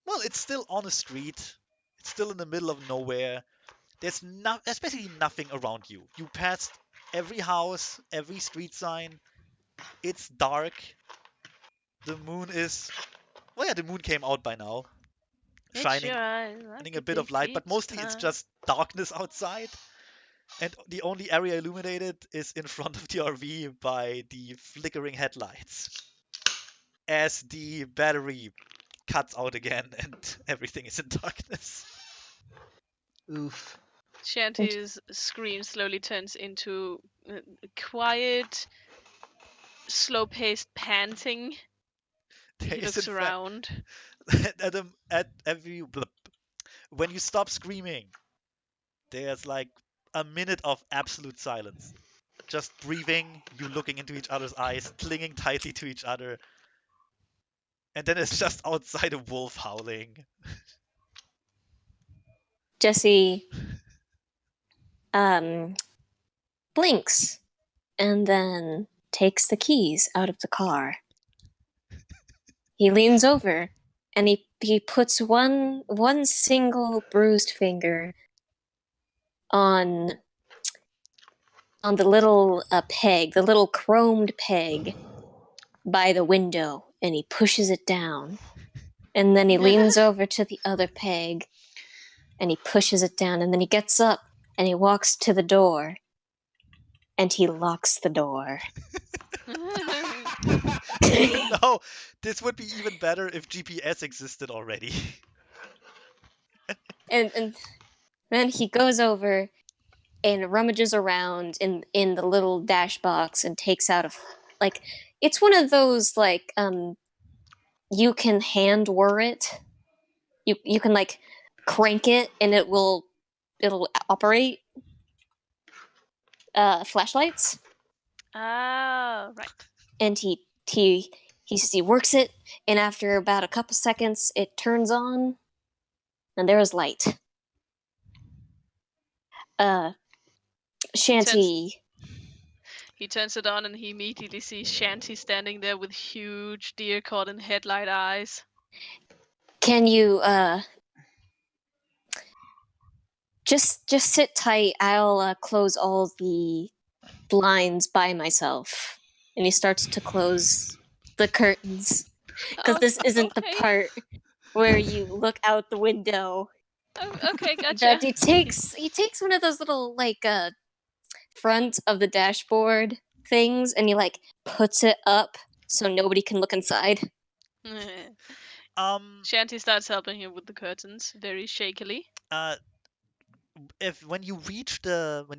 well, it's still on a street. It's still in the middle of nowhere. There's basically nothing around you. You passed every house, every street sign. It's dark. The moon is, well, yeah, the moon came out by now, It's shining your eyes like a bit of light, but defeat's mostly it's time. just darkness outside. And the only area illuminated is in front of the RV by the flickering headlights. As the battery cuts out again and everything is in darkness. Oof. Shanty's scream slowly turns into quiet, slow-paced panting. There He is looks in fact around. at every blip, when you stop screaming, there's like a minute of absolute silence. Just breathing, you looking into each other's eyes, clinging tightly to each other, and then it's just outside a wolf howling. Jesse blinks and then takes the keys out of the car. He leans over and he puts one single bruised finger on the little peg, the little chromed peg by the window, and he pushes it down. And then he leans over to the other peg and he pushes it down, and then he gets up and he walks to the door and he locks the door. No, this would be even better if GPS existed already. And then he goes over and rummages around in the little dash box and takes out like, it's one of those like you can hand whir it. You can like crank it and it'll operate flashlights. Right. And he works it, and after about a couple seconds it turns on and there is light. Shanty. He turns it on and he immediately sees Shanty standing there with huge deer caught in headlight eyes. Can you just sit tight? I'll close all the blinds by myself. And he starts to close the curtains because this isn't the Okay. part where you look out the window. Okay, gotcha. But he takes one of those little like front of the dashboard things and he like puts it up so nobody can look inside. Shanty starts helping him with the curtains very shakily. When you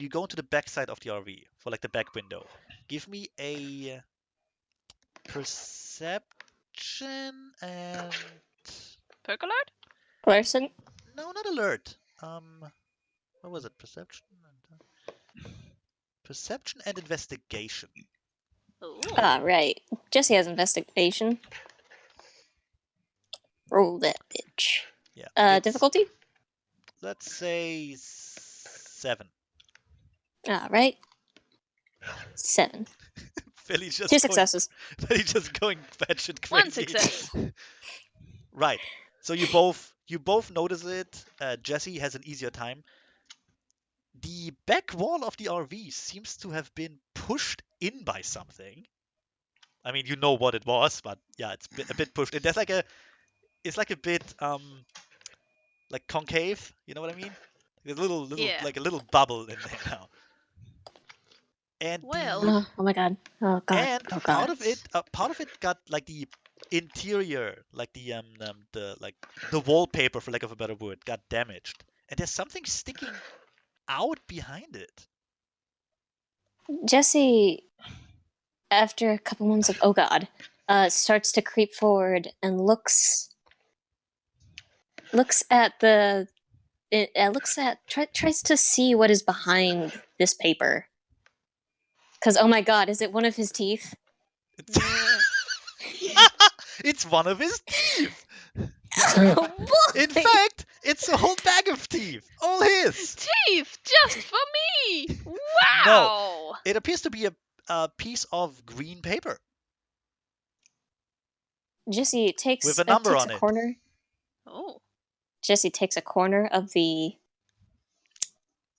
go into the back side of the RV for like the back window, give me a perception and Percolate? Person? no, not alert. What was it? Perception and investigation. Ooh. Ah, right. Jesse has investigation. Roll that bitch. Yeah. Difficulty? Let's say 7. Alright. 7. Philly's just 2 successes. Philly's just going batshit crazy. 1 success. Right. So you both notice it. Jesse has an easier time. The back wall of the RV seems to have been pushed in by something. I mean, you know what it was, but yeah, it's a bit pushed in. It's like a bit like concave. You know what I mean? There's a little Yeah. like a little bubble in there now. And Well. Oh my god. Oh god. and Oh part god. of it got like the interior, like the wallpaper, for lack of a better word, got damaged. And there's something sticking out behind it. Jesse, after a couple moments of oh god, starts to creep forward and looks at tries to see what is behind this paper. Because oh my god, is it one of his teeth? It's one of his teeth. Oh boy! In fact, it's a whole bag of teeth, all his. Teeth, just for me! Wow! No, it appears to be a piece of green paper Jesse takes with a number on a it. corner. Oh. Jesse takes a corner of the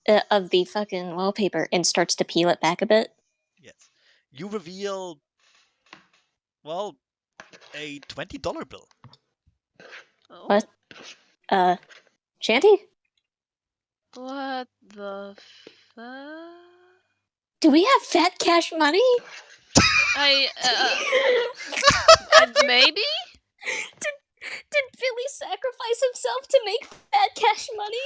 fucking wallpaper and starts to peel it back a bit. Yes. You reveal, well, a $20 bill. Oh. What? Shanty? What the fuck? Do we have fat cash money? Maybe? Did Billy sacrifice himself to make fat cash money?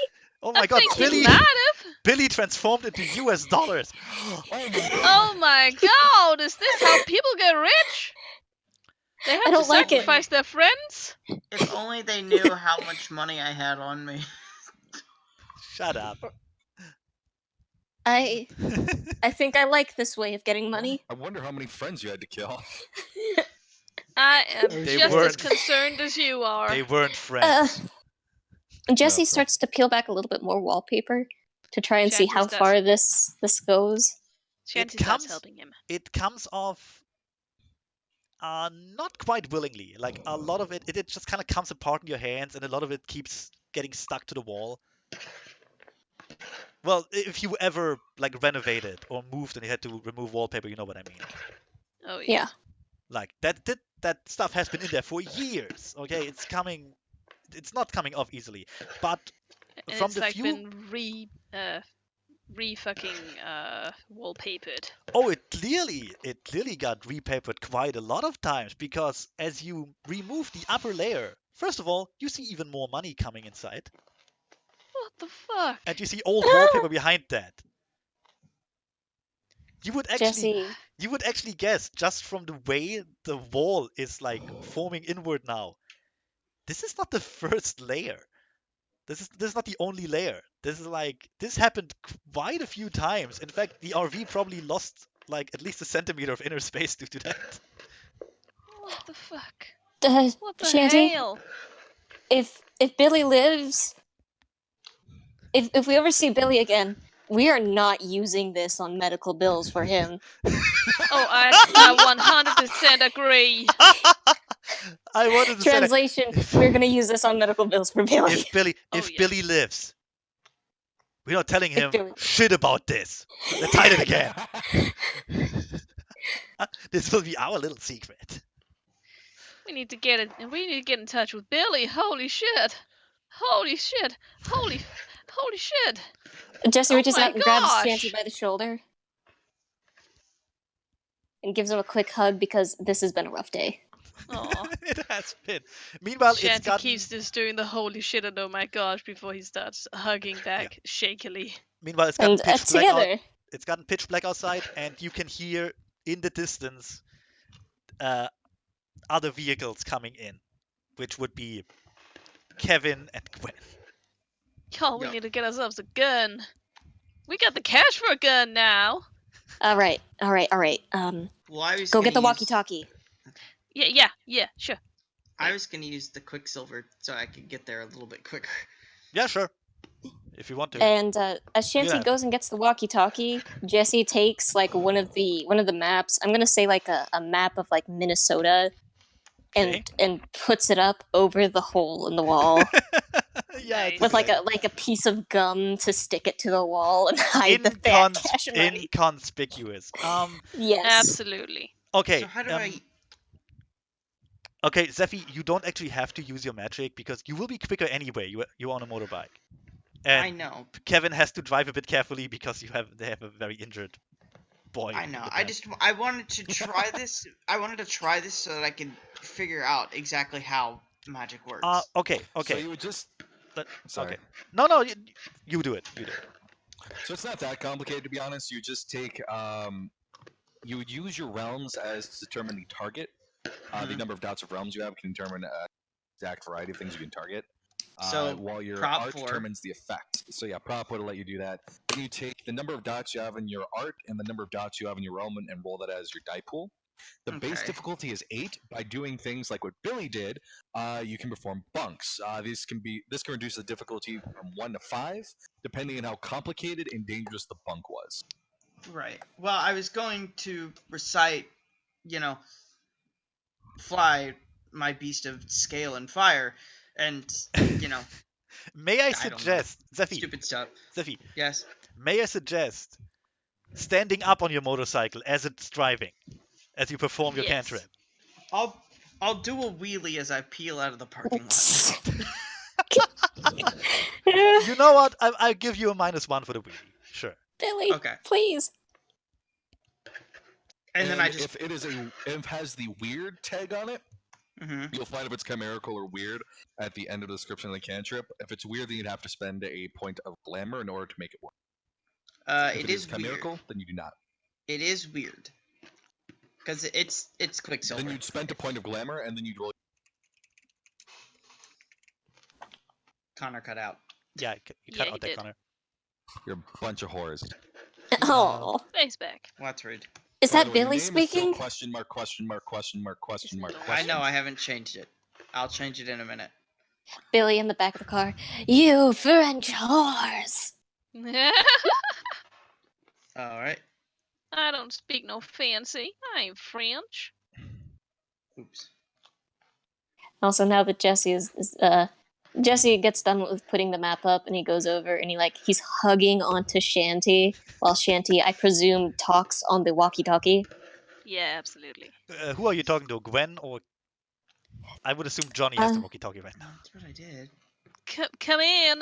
Oh my I god, think he might have. Billy transformed into US dollars. Oh my god, is this how people get rich? They have I don't to like it. sacrifice their friends? If only they knew how much money I had on me. Shut up. I think I like this way of getting money. I wonder how many friends you had to kill. I am They just as weren't- concerned as you are. They weren't friends. Jesse No, starts to peel back a little bit more wallpaper to try and see Shanty how starts- far this goes. Shanty It starts comes- helping him. It comes off not quite willingly. Like a lot of it just kind of comes apart in your hands, and a lot of it keeps getting stuck to the wall. Well, if you ever like renovated or moved and you had to remove wallpaper, you know what I mean. Oh Yeah. Like that stuff has been in there for years. Okay, it's coming. It's not coming off easily. But And from it's the like few, been fucking wallpapered. oh, it clearly got repapered quite a lot of times because as you remove the upper layer, first of all, you see even more money coming inside, What the fuck? and you see old wallpaper behind that. You would actually Jesse, you would actually guess just from the way the wall is like forming inward now. This is not the first layer. This is not the only layer. This happened quite a few times. In fact, the RV probably lost like at least a centimeter of inner space due to that. What the fuck? uh, What the Shanty, hell? if Billy lives, if we ever see Billy again, we are not using this on medical bills for him. Oh, I 100% agree. I wanted to say that Translation: we're gonna use this on medical bills for Billy. Oh, if yeah. Billy lives, we're not telling If him Billy- shit about this. Let's hide it again. This will be our little secret. We need to get it, and we need to get in touch with Billy. Holy shit! Holy shit! Holy shit! Jesse Oh reaches my out and grabs Shanty gosh! by the shoulder and gives him a quick hug because this has been a rough day. Aw. It has been. Meanwhile, it's Shanty gotten. keeps just doing the holy shit and oh my gosh before he starts hugging back shakily. Meanwhile, it's gotten And pitch black out. together, It's gotten pitch black outside, and you can hear in the distance uh, other vehicles coming in, which would be Kevin and Gwen. Oh, we Yep. need to get ourselves a gun. We got the cash for a gun now. all right. Well, I was Go gonna get the use, walkie-talkie. Yeah, sure. I was gonna use the Quicksilver so I could get there a little bit quicker. Yeah, sure. If you want to. And as Shanty Yeah. goes and gets the walkie-talkie, Jesse takes like one of the maps. I'm gonna say like a map of like Minnesota, Okay. and puts it up over the hole in the wall Yeah, it's a Nice. with good idea. like a piece of gum to stick it to the wall and hide the fat cash money. Inconspicuous. Yes. Absolutely. Okay. So how do I? Okay, Zephy, you don't actually have to use your magic because you will be quicker anyway. You're on a motorbike, and I know. Kevin has to drive a bit carefully because they have a very injured boy. I in know. the back. I wanted to try this. I wanted to try this so that I could figure out exactly how magic works. Okay. So you would just. Let- Sorry. Okay. No, you do it. You do it. So it's not that complicated, to be honest. You just take. You would use your realms as to determine the target. The Mhm. number of dots of realms you have can determine exact variety of things you can target. So, While your prop art 4. determines the effect. So yeah, prop would let you do that. Then you take the number of dots you have in your art and the number of dots you have in your realm and roll that as your die pool. The base Okay. difficulty is 8. By doing things like what Billy did, you can perform bunks. This can reduce the difficulty from 1 to 5, depending on how complicated and dangerous the bunk was. Right. Well, I was going to recite, fly my beast of scale and fire, and May I I don't know, suggest, Zephy, stupid stuff. Zephy, Yes. may I suggest standing up on your motorcycle as it's driving, as you perform your Yes. cantrip? I'll do a wheelie as I peel out of the parking lot. You know what? I'll give you a -1 for the wheelie. Sure. Billy, Okay. please. And then I just. if it has the weird tag on it, Mhm. you'll find if it's chimerical or weird at the end of the description of the cantrip. If it's weird, then you'd have to spend a point of glamour in order to make it work. If It it is is chimerical, weird. then you do not. It is weird. Because it's Quicksilver. Then you'd spend a point of glamour, and then you'd roll. Connor cut out. Yeah, you Yeah, cut he out that did. Connor. You're a bunch of whores. Oh, Face back. Well, that's rude. is By that the way, your Billy name is still speaking? question mark, question mark, question mark, question mark, I question. I know, I haven't changed it. I'll change it in a minute. Billy in the back of the car. You French whores. Alright. I don't speak no fancy. I ain't French. Oops. Also, now that Jesse gets done with putting the map up, and he goes over and he's hugging onto Shanty while Shanty, I presume, talks on the walkie-talkie. Yeah, absolutely. Who are you talking to, Gwen or? I would assume Johnny has the walkie-talkie right now. That's what I did. Come in.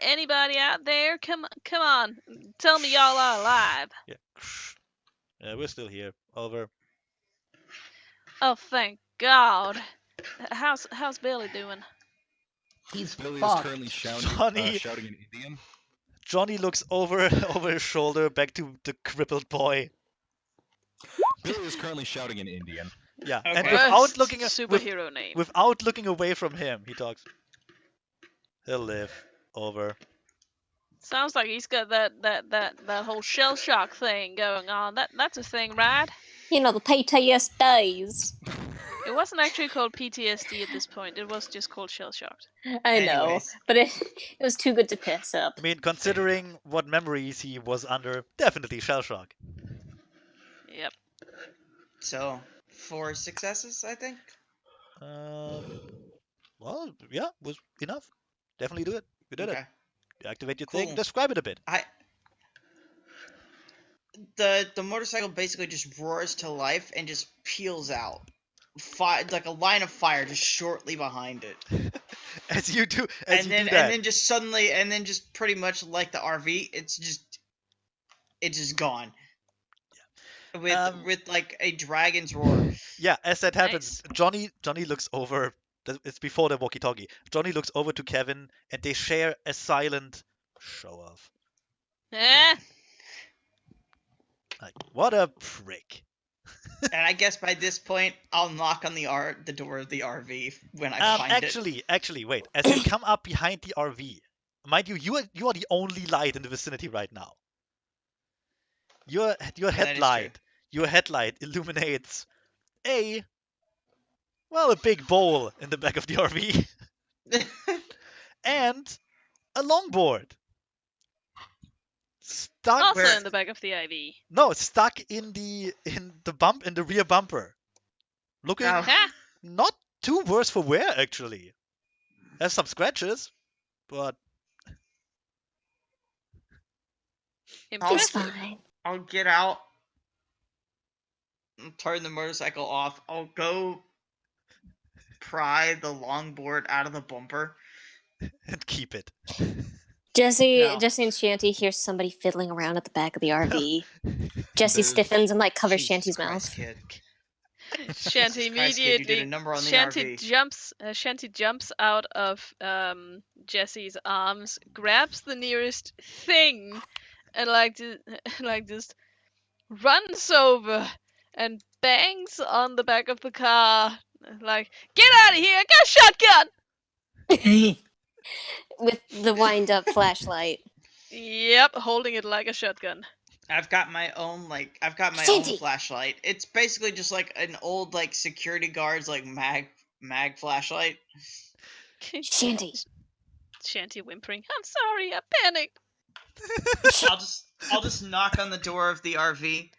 Anybody out there? Come on. Tell me y'all are alive. Yeah. Yeah, we're still here. Over. Oh, thank God. How's Billy doing? He's Billy is fucked. currently Johnny. shouting in Indian. Johnny looks over his shoulder back to the crippled boy. Billy is currently shouting in Indian. Yeah, Okay. and without Worst looking superhero name. without looking away from him, he talks. He'll live. Over. Sounds like he's got that whole shell shock thing going on. That's a thing, right? You know, the PTSDs. It wasn't actually called PTSD at this point. It was just called shell shocked. I know, Anyways. but it was too good to pass up. I mean, considering what memories he was under, definitely shell shock. Yep. So 4 successes, I think. Well, yeah, was enough. Definitely do it. You did Okay. it. You activate your Cool. thing. Describe it a bit. The motorcycle basically just roars to life and just peels out. Like a line of fire just shortly behind it. As you do that. And then just suddenly, and then just pretty much like the RV, it's just gone. With like a dragon's roar. Yeah, as that happens, Nice. Johnny looks over. It's before the walkie-talkie. Johnny looks over to Kevin, and they share a silent show off. Eh? Like, what a prick. And I guess by this point, I'll knock on the door of the RV when I find it. Actually, wait. As you come up behind the RV, mind you, you are the only light in the vicinity right now. Your headlight illuminates a big bowl in the back of the RV and a longboard stuck. Also in the back of the IV. No, stuck in the rear bumper. Looking Huh? not too worse for wear actually. Has some scratches, but It's Impressive. fine. I'll get out, and turn the motorcycle off. I'll go pry the longboard out of the bumper. and keep it. Jesse No. and Shanty hear somebody fiddling around at the back of the RV. Jesse There's- stiffens and like covers Jesus Shanty's Christ, mouth. Kid. Shanty Jesus Christ, kid, you did a immediately. number on the Shanty RV. Shanty jumps out of Jesse's arms, grabs the nearest thing, and like just runs over and bangs on the back of the car. Like, get out of here! I got a shotgun. With the wind up flashlight. Yep, holding it like a shotgun. I've got my own Shanty! flashlight. It's basically just like an old like security guard's like mag flashlight. Shanty. Shanty whimpering. I'm sorry, I panicked. I'll just knock on the door of the RV.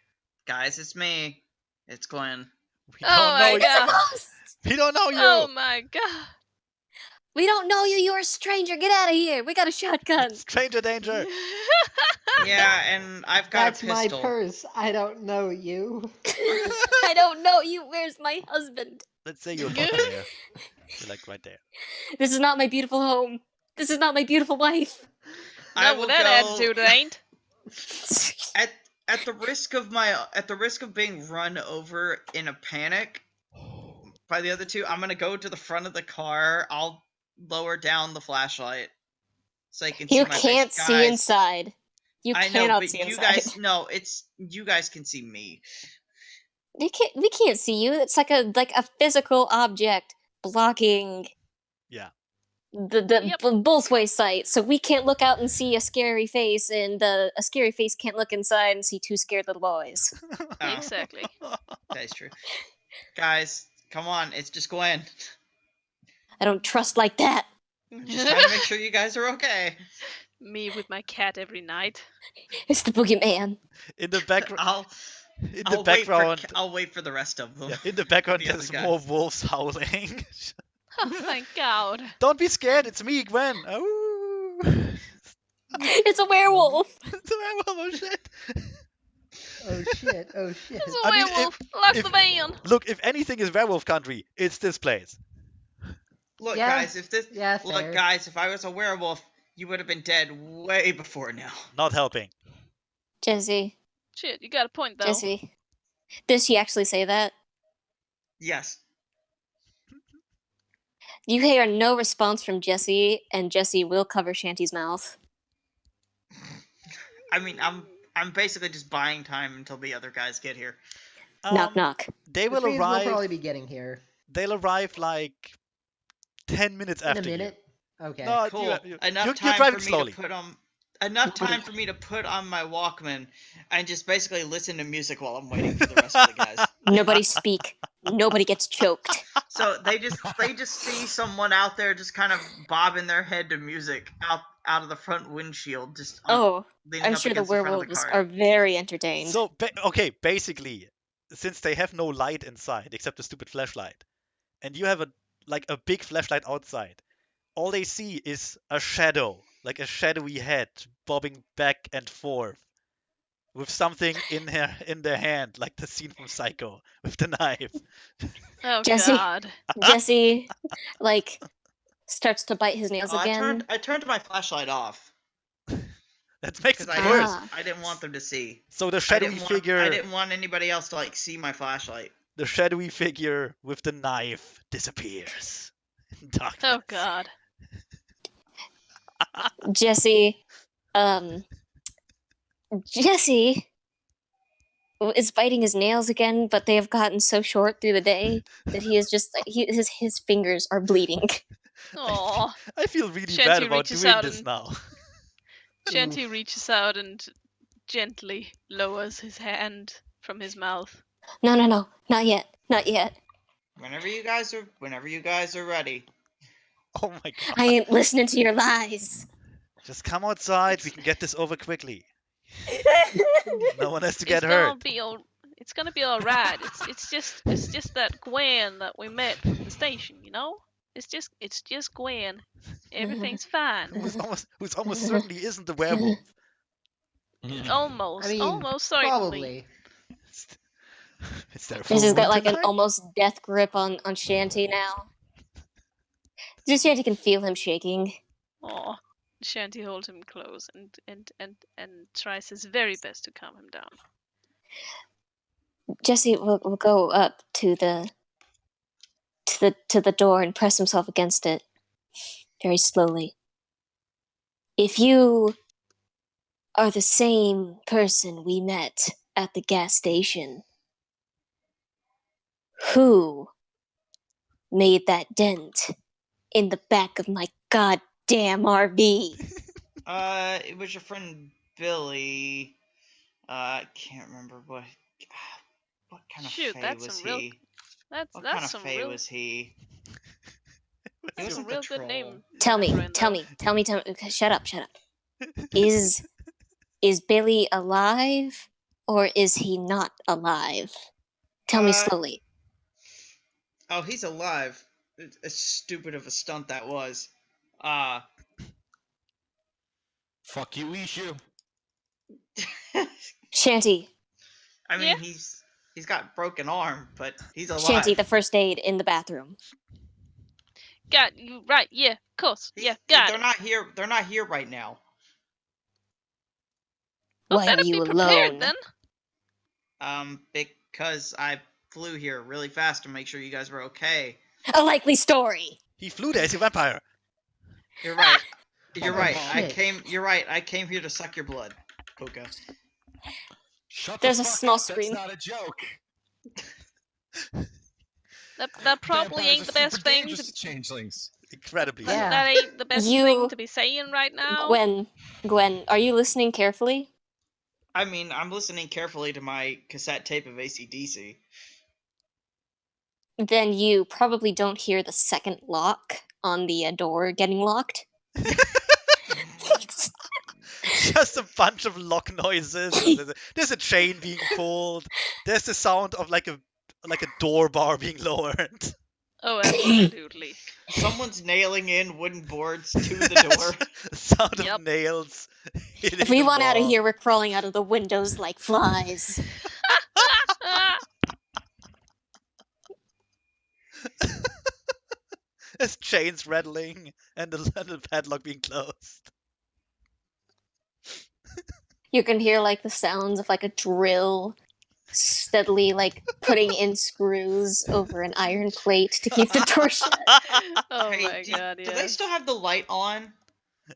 Guys, it's me. It's Glenn. We Oh don't know my god. you. We don't know you. Oh my god. We don't know you. You're a stranger. Get out of here. We got a shotgun. Stranger danger. Yeah, and I've got That's a my pistol. purse. I don't know you. I don't know you. Where's my husband? Let's say you're not there. You're like right there. This is not my beautiful home. This is not my beautiful wife. I Not will with that go attitude, it ain't. at the risk of being run over in a panic by the other two. I'm gonna go to the front of the car. I'll lower down the flashlight so you can see You my face. can't see Guys, inside. You I know, cannot but see you inside. guys, no, it's you guys can see me. We can't see you. It's like a physical object blocking Yeah. the both way sight. So we can't look out and see a scary face, and a scary face can't look inside and see two scared little boys. Oh, Exactly. that is true. Guys, come on, it's just Gwen. I don't trust like that. I'm just trying to make sure you guys are okay. Me with my cat every night. It's the boogeyman. In the background. I'll wait for the rest of them. Yeah, in the background, The other there's guys. more wolves howling. Oh, thank God. Don't be scared. It's me, Gwen. Oh. It's a werewolf. It's a werewolf. Oh shit. Oh shit! Oh shit! It's a I mean, werewolf. Lock if the van. look, if anything is werewolf country, it's this place. Look, Yeah, guys, fair. if I was a werewolf, you would have been dead way before now. Not helping. Jesse, Shit, you got a point though. Jesse. Did she actually say that? Yes. You hear no response from Jesse, and Jesse will cover Shanty's mouth. I mean, I'm basically just buying time until the other guys get here. Knock knock. They The will trees will arrive. probably be getting here They'll arrive like 10 minutes in a after minute. Okay. you. No, Cool. Enough you're time driving for me slowly. to put on. Enough Nobody- time for me to put on my Walkman and just basically listen to music while I'm waiting for the rest of the guys. Nobody speak. Nobody gets choked. So they just see someone out there just kind of bobbing their head to music out of the front windshield, just Oh, leaning I'm up sure the against the front of the werewolves car. are very entertained. So, okay, basically, since they have no light inside except a stupid flashlight, and you have a big flashlight outside, all they see is a shadow, like a shadowy head bobbing back and forth with something in their hand, like the scene from Psycho with the knife. Oh Jesse. God. Jesse, like, starts to bite his nails Oh, again. I turned my flashlight off That makes it because worse. I didn't want them to see. So the I shadowy didn't figure, want anybody else to like see my flashlight. the shadowy figure with the knife disappears in darkness. Oh God. Jesse, Jesse is biting his nails again, but they have gotten so short through the day that he is just his fingers are bleeding. Aw. I feel really Shanty bad about reaches doing out this and- now. Shanty reaches out and gently lowers his hand from his mouth. No, not yet, not yet. Whenever you guys are ready. Oh my god. I ain't listening to your lies. Just come outside, we can get this over quickly. No one has to get It's gonna hurt. be it's gonna be all right. It's just that Gwen that we met from the station, you know. It's just Gwen. Everything's fine. Who's almost certainly isn't the werewolf. Almost, I mean, almost certainly. probably. Is there a full Jesse's got moon like an tonight? almost death grip on Shanty now. Just Shanty can feel him shaking. Aw. Shanty holds him close and tries his very best to calm him down. Jesse will go up to the door and press himself against it very slowly. If you are the same person we met at the gas station, who made that dent in the back of my goddamn RV? It was your friend Billy. I can't remember what kind of Shoot, fae that's was some real. he? What kind That's of some fae real. was he? He That's wasn't a the real good troll. name. Tell me. Shut up. Is Billy alive, or is he not alive? Tell me slowly. Oh, he's alive. As stupid of a stunt that was. Fuck you, Ishu. Shanty, I mean, Yeah? he's got broken arm, but he's alive. Shanty, the first aid in the bathroom. Got you right. Yeah, of course. Yeah, got They're it. not here. They're not here right now. Well, Why are better you be prepared alone? then. Because I flew here really fast to make sure you guys were okay. A likely story. He flew there as a vampire. You're right. You're Oh, right. shit. You're right. I came here to suck your blood, Puka. Shut There's the a fuck small up. scream. That's not a joke. That probably Vampires ain't are the best super thing. dangerous to changelings. Incredibly Yeah. so. That ain't the best You- thing to be saying right now. Gwen, are you listening carefully? I mean, I'm listening carefully to my cassette tape of AC/DC. Then you probably don't hear the second lock on the door getting locked. Just a bunch of lock noises. There's a chain being pulled. There's the sound of like a door bar being lowered. Oh, absolutely. Someone's nailing in wooden boards to the door. Sound of Yep. nails hitting If we the want out of wall. here, we're crawling out of the windows like flies. There's chains rattling and the padlock being closed. You can hear like the sounds of like a drill steadily like putting in screws over an iron plate to keep the door shut. Oh Hey, my god, do they yes. still have the light on?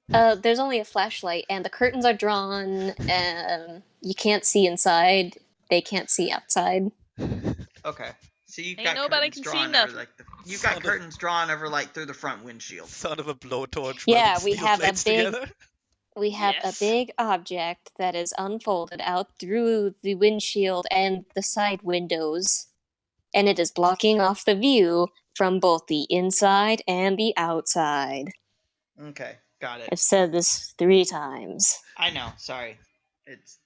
There's only a flashlight, and the curtains are drawn, and you can't see inside. They can't see outside. Okay. So you've Ain't got nobody curtains can see drawn over nothing. like you've got Sound of- curtains drawn over like through the front windshield. Sound of a blowtorch Yeah, welding we steel have a plates big- together. We have a Yes. big object that is unfolded out through the windshield and the side windows, and it is blocking off the view from both the inside and the outside. Okay, got it. I've said this 3 times. I know. Sorry, it's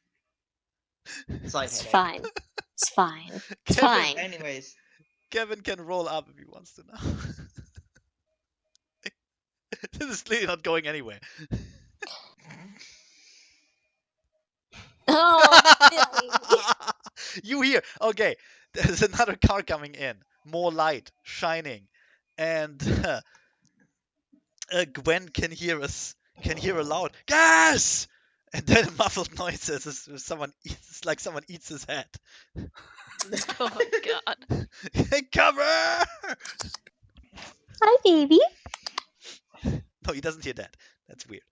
slight It's headache. fine. It's fine. It's Kevin, fine. Anyways, Kevin can roll up if he wants to now. This is clearly not going anywhere. Oh, Billy. You hear? Okay, there's another car coming in. More light shining, and Gwen can hear us. Can hear a loud gas, and then muffled noises as if someone eats. It's like someone eats his head. Oh god. Hey, cover! Hi, baby. No, he doesn't hear that. That's weird.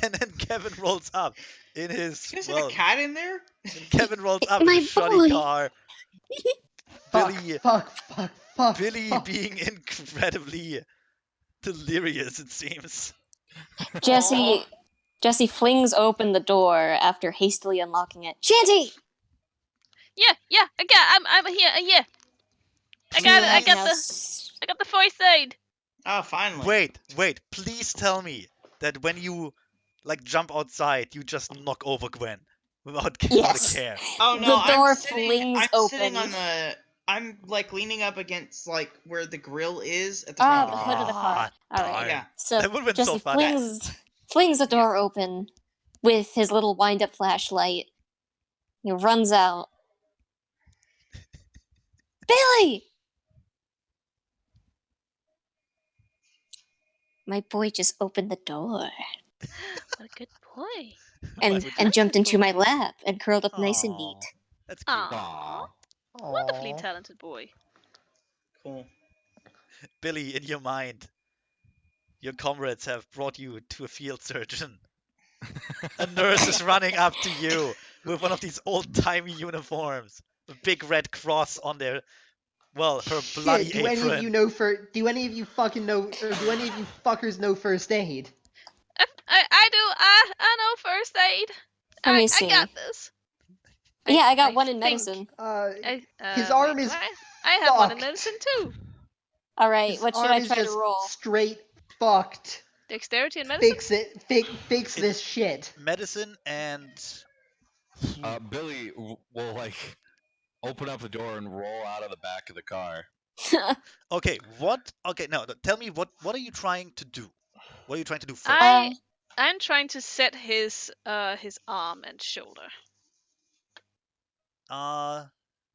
And then Kevin rolls up in his you guys have a cat in there? and Kevin rolls up in My a shoddy boy. car. Fuck, Billy fuck. Billy fuck. being incredibly delirious, it seems. Jesse flings open the door after hastily unlocking it. Shanty! Yeah, I'm here, yeah. I got it, I got the first aid. Oh, finally. Wait, please tell me that when you like jump outside, you just knock over Gwen without Yes. a care. Oh no, The door I'm sitting flings on open. the. I'm like leaning up against like where the grill is at the Ah, front the of the hood car. of the car. All right. Darn. Yeah. So That would've been so Jesse funny. flings the door open with his little wind-up flashlight. He runs out. Billy! My boy just opened the door What a good boy. and What jumped into my boy. lap and curled up nice and Aw, neat. that's cute. Aww. Wonderfully talented boy. Cool. Billy, in your mind, your comrades have brought you to a field surgeon. A nurse is running up to you with one of these old-timey uniforms, a big red cross on their, well, her bloody Shit, do any of apron. you know do any of you fucking know, or do any of you fuckers know first aid? I do. I know first aid. Let me I see. got this. Yeah, I got one in think medicine. His arm wait, is do I have one in fucked. medicine too. All right, His what should arm I is try to just roll? straight fucked. Dexterity and medicine? Fix it. Fix this shit. Medicine and Billy will like open up the door and roll out of the back of the car. okay, what? Okay, no, tell me what are you trying to do? What are you trying to do first? I'm trying to set his arm and shoulder.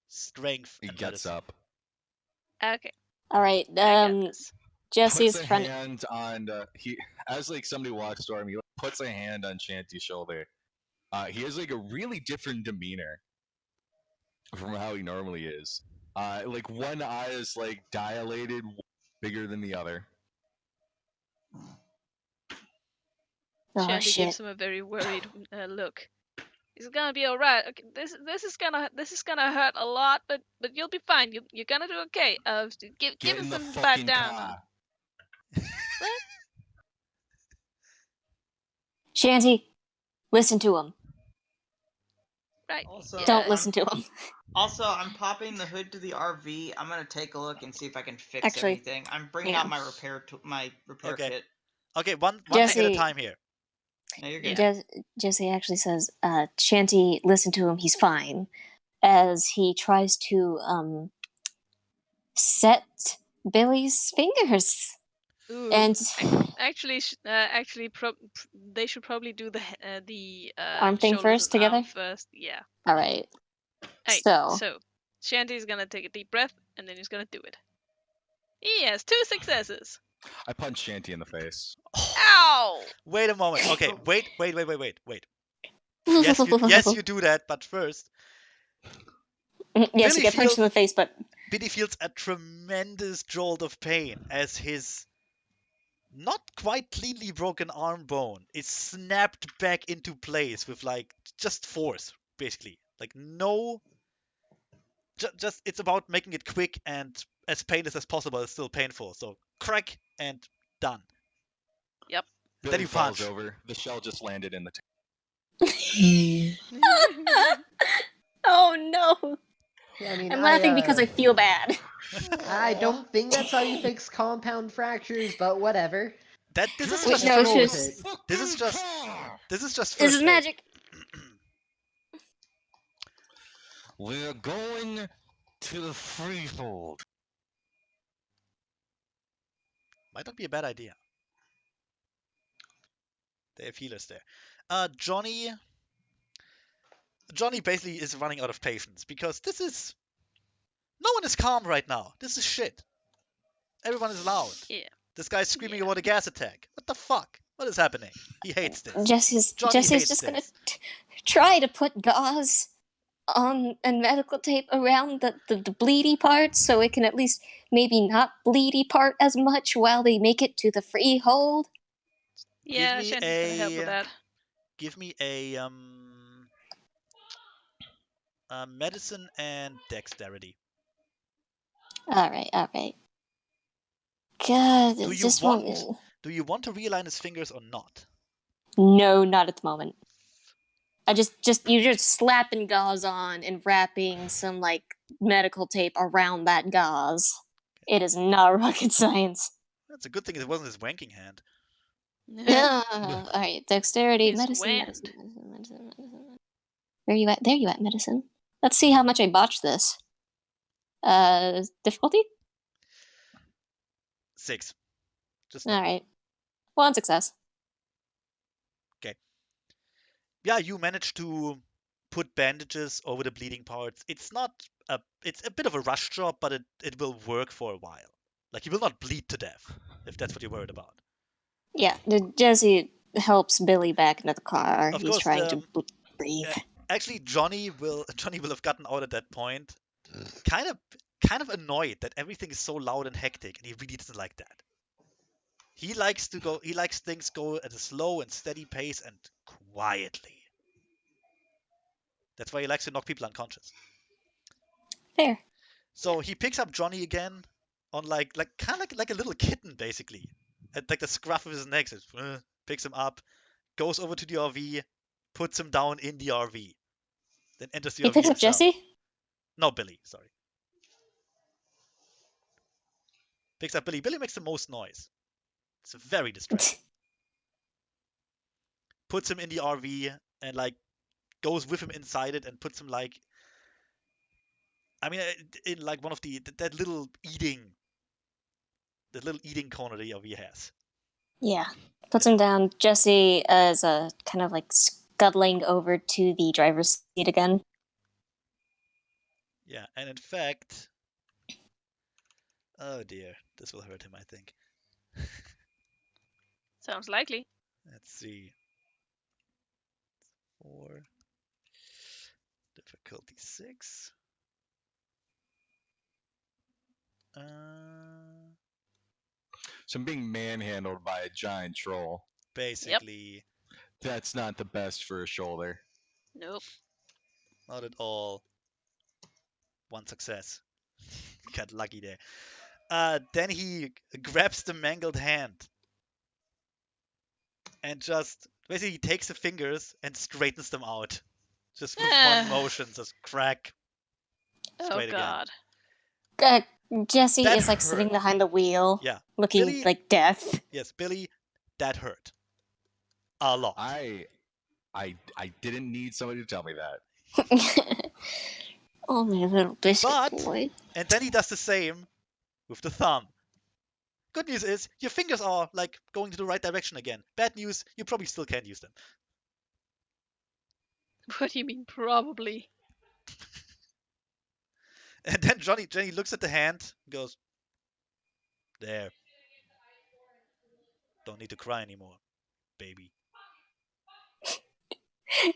Strength He and gets medicine. up, Okay. All right, I got this. Jesse's puts a trying. hand on he as like somebody walks toward him. He puts a hand on Shanty's shoulder. He has like a really different demeanor from how he normally is. Like one eye is like dilated, bigger than the other. Oh Shandy shit! gives him a very worried look. It's gonna be all right. Okay, this is gonna hurt a lot, but you'll be fine. You're gonna do okay. Give Get us in the some bad fucking down. car. What? Shanty, listen to him. Right. Also, yeah. Don't listen to him. Also, I'm popping the hood to the RV. I'm gonna take a look and see if I can fix Actually, anything. I'm bringing yeah. out my repair Okay. kit. Okay, one thing at a Jesse- time here. No, you're good. Jesse actually says, "Shanty, listen to him. He's fine." As he tries to set Billy's fingers. Ooh, And actually, they should probably do the arm thing shoulders first and arm together? first. Yeah. All right. Hey, So, so Shanty's gonna take a deep breath and then he's gonna do it. He has 2 successes. I punch Shanty in the face. Ow! Wait a moment. Okay, wait. Yes, you do that, but first, yes, Billy you get punched in the face, but Billy feels a tremendous jolt of pain as his not quite cleanly broken arm bone is snapped back into place with like just force, basically. Like no, just it's about making it quick and as painless as possible. It's still painful, so crack and done. Yep. Then Billy you falls punch. over. The shell just landed in the. oh no! Yeah, I mean, I'm laughing because I feel bad. I don't think that's how you fix compound fractures, but whatever. This is Wait, just no, roll with she's- it. this is just This first is aid. magic. We're going to the freehold. Might not be a bad idea. They have healers there. Johnny basically is running out of patience because no one is calm right now. This is shit. Everyone is loud. Yeah. This guy's screaming Yeah. about a gas attack. What the fuck? What is happening? He hates this. Jesse's Johnny hates just gonna this. try to put gauze on and medical tape around the bleedy part so it can at least maybe not bleedy part as much while they make it to the freehold. Yeah, me Shanty's gonna help with a- that. Give me a medicine and dexterity. All right. God, Do you this want one. do you want to realign his fingers or not? No, not at the moment. I you're just slapping gauze on and wrapping some like medical tape around that gauze. It is not rocket science. That's a good thing it wasn't his wanking hand. All right, dexterity, His medicine. wand. Where you at? There you at, medicine. Let's see how much I botched this. Difficulty? 6. Just All normal. right, one success. Yeah, you managed to put bandages over the bleeding parts. It's a bit of a rush job, but it will work for a while. Like, you will not bleed to death, if that's what you're worried about. Yeah, Jesse helps Billy back into the car. Of He's course, trying to breathe. actually Johnny will have gotten out at that point, kind of annoyed that everything is so loud and hectic, and he really doesn't like that. He likes things go at a slow and steady pace and quietly. That's why he likes to knock people unconscious. Fair. So he picks up Johnny again on like kind of like a little kitten basically, at like the scruff of his neck. Says, picks him up, goes over to the RV, puts him down in the RV, then enters the He RV picks up himself. Jesse? No, Billy. Sorry. Picks up Billy. Billy makes the most noise. It's very distracting. Puts him in the RV and like goes with him inside it and puts him like, I mean, in like one of that little eating corner the RV has. Yeah. Puts him down. Jesse is kind of like scuttling over to the driver's seat again. Yeah, and in fact, oh dear, this will hurt him, I think. Sounds likely. Let's see. 4. Difficulty 6. So I'm being manhandled by a giant troll. Basically, That's not the best for a shoulder. Nope. not at all. One success. Got lucky there. Then he grabs the mangled hand and just basically takes the fingers and straightens them out. Just with one motion, just crack. Oh Straight again. god. Jesse That is like sitting hurt. behind the wheel, Yeah. looking Billy, like death. yes, Billy, that hurt. A lot. I didn't need somebody to tell me that. Oh, my little biscuit But, boy. and then he does the same with the thumb. Good news is your fingers are like going to the right direction again. Bad news, you probably still can't use them. What do you mean, probably? And then Jenny looks at the hand and goes, there. Don't need to cry anymore, baby.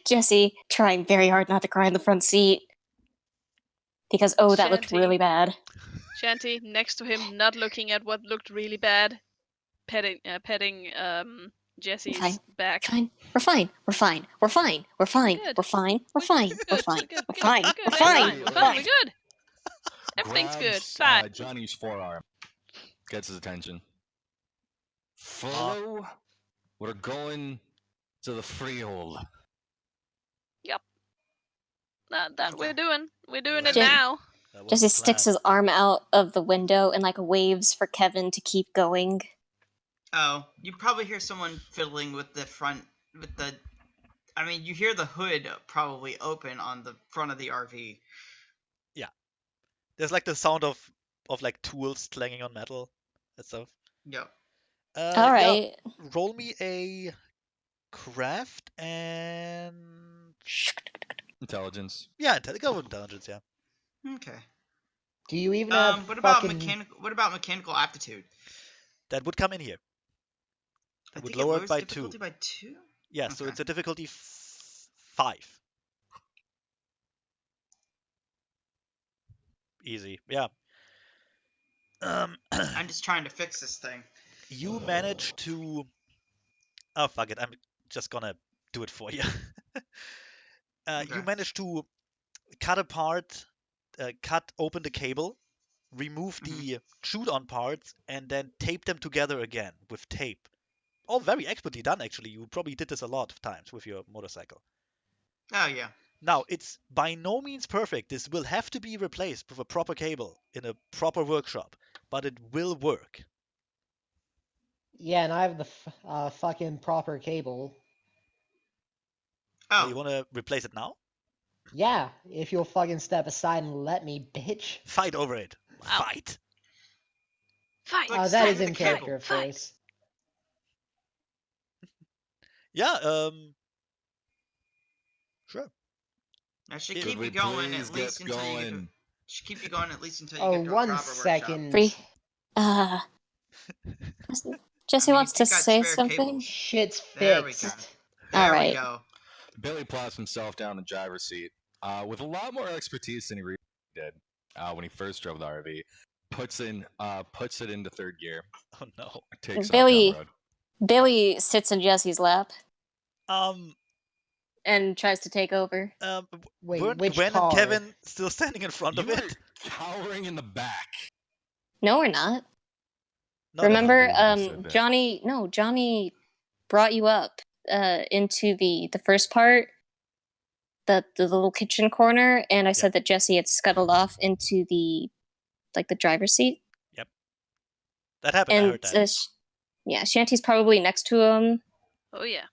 Jesse trying very hard not to cry in the front seat. Because, that looked Shanty. really bad. Shanty next to him, not looking at what looked really bad, petting Jesse's Fine. back. Fine. We're fine. We're fine. We're fine. We're fine. Good. We're fine. We're We're fine. We're good. fine. We're good. We're Good. fine. We're We're good. fine. We're We're fine. fine. We're good. Everything's good. Grabs Fine. Johnny's forearm, gets his attention. Frodo, we're going to the freehold. That Okay. we're doing it Jen- now. That was Jesse the sticks plan. his arm out of the window and like waves for Kevin to keep going. Oh, you probably hear someone fiddling with the I mean, you hear the hood probably open on the front of the RV. There's like the sound of like tools clanging on metal and stuff. Yep. All right. Roll me a craft and Intelligence. go with intelligence. Yeah, Okay. Do you even have What about fucking... mechanical aptitude? that would come in here. I Would think it lower it lowers by difficulty 2. by 2. Yeah, so Okay. it's a difficulty 5. Easy. Yeah. I'm just trying to fix this thing. You manage to. Oh fuck it! I'm just gonna do it for you. You Okay. manage to cut open the cable, remove the chewed-on parts, and then tape them together again with tape. All very expertly done, actually. You probably did this a lot of times with your motorcycle. Oh yeah. Now, it's by no means perfect. This will have to be replaced with a proper cable in a proper workshop, but it will work. Yeah, and I have the fucking proper cable. Oh, you Oh, want to replace it now? Yeah, if you'll fucking step aside and let me, bitch. Fight over it. Wow. Fight. Fight. Like That is snap in the cable. character, of Fight. course. Yeah, sure. I should Could keep we you going please at least get until you get to. going? Should keep you going at least until you Oh, get to a one proper second. Free. Jesse I mean, wants if you to got say spare something. cables. Shit's There we go. fixed. There All we right. go. Billy plops himself down the driver's seat with a lot more expertise than he really did when he first drove the RV. Puts it into third gear. Oh no. Takes off down the road. Billy sits in Jesse's lap Um, and tries to take over. Wait, weren't which Gwen and car? Kevin still standing in front You of were it? cowering in the back. No, we're not. Not Remember, everyone. Who said that? Johnny brought you up into the first part, the little kitchen corner, and I said that Jesse had scuttled off into the driver's seat. Yep. That happened. I And heard that. yeah, Shanty's probably next to him. Oh yeah.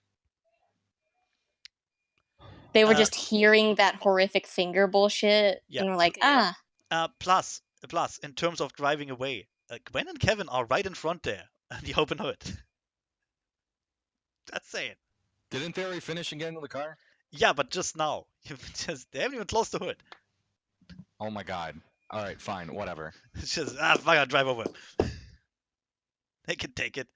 They were just hearing that horrific finger bullshit, Yeah. and were like, Yeah. Plus, in terms of driving away, Gwen and Kevin are right in front there on the open hood. That's saying. Didn't they already finish and get into the car? Yeah, but just now. They haven't even closed the hood. Oh my god. All right, fine, whatever. It's just, fuck, I'll drive over. They can take it.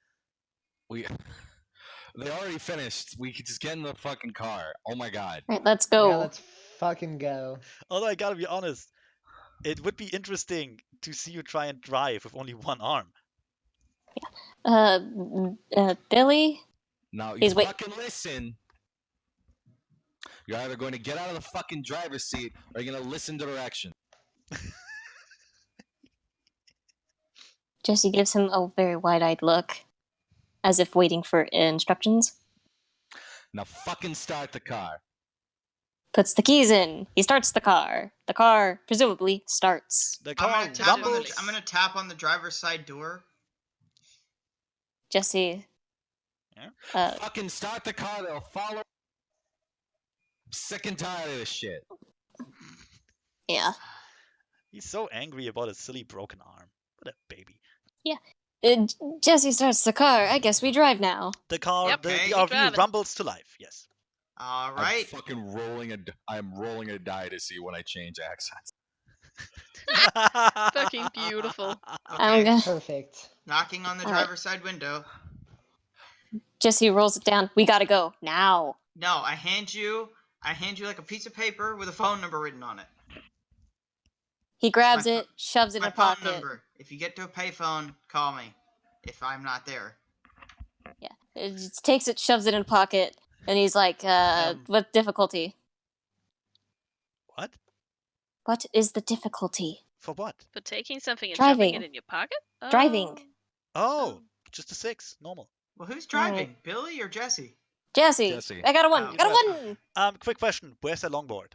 They already finished. We could just get in the fucking car. Oh my god. right, let's go. Yeah, let's fucking go. Although I gotta be honest, it would be interesting to see you try and drive with only one arm. Billy? Now you He's fucking listen. You're either going to get out of the fucking driver's seat or you're going to listen to directions. Jesse gives him a very wide-eyed look, as if waiting for instructions. Now fucking start the car. Puts the keys in. He starts the car. The car presumably starts. The car I'm rumbles. gonna tap on the driver's side door. Jesse. Yeah? Fucking start the car. They'll follow. I'm sick and tired of this shit. Yeah. He's so angry about his silly broken arm. What a baby. Jesse starts the car. I guess we drive now. The car, Yep, the okay. RV driving. rumbles to life. Yes. All I'm right. fucking rolling I'm rolling a die to see when I change accents. Fucking beautiful. I'm Okay. gonna. Perfect. Knocking on the All right. driver's side window. Jesse rolls it down. We gotta go now. No, I hand you like a piece of paper with a phone number written on it. He grabs My it, shoves it in My a phone pocket. number. If you get to a payphone, call me. If I'm not there. Yeah, it just takes it, shoves it in a pocket, and he's like, "What difficulty? What? What is the difficulty? For what? For taking something and shoving it Driving. in your pocket? Driving. Oh, just a 6. Normal. Well, who's All right. driving? Billy or Jesse? Jesse, Jesse. I got a 1. Oh. Got a Okay. 1. Quick question. Where's the longboard?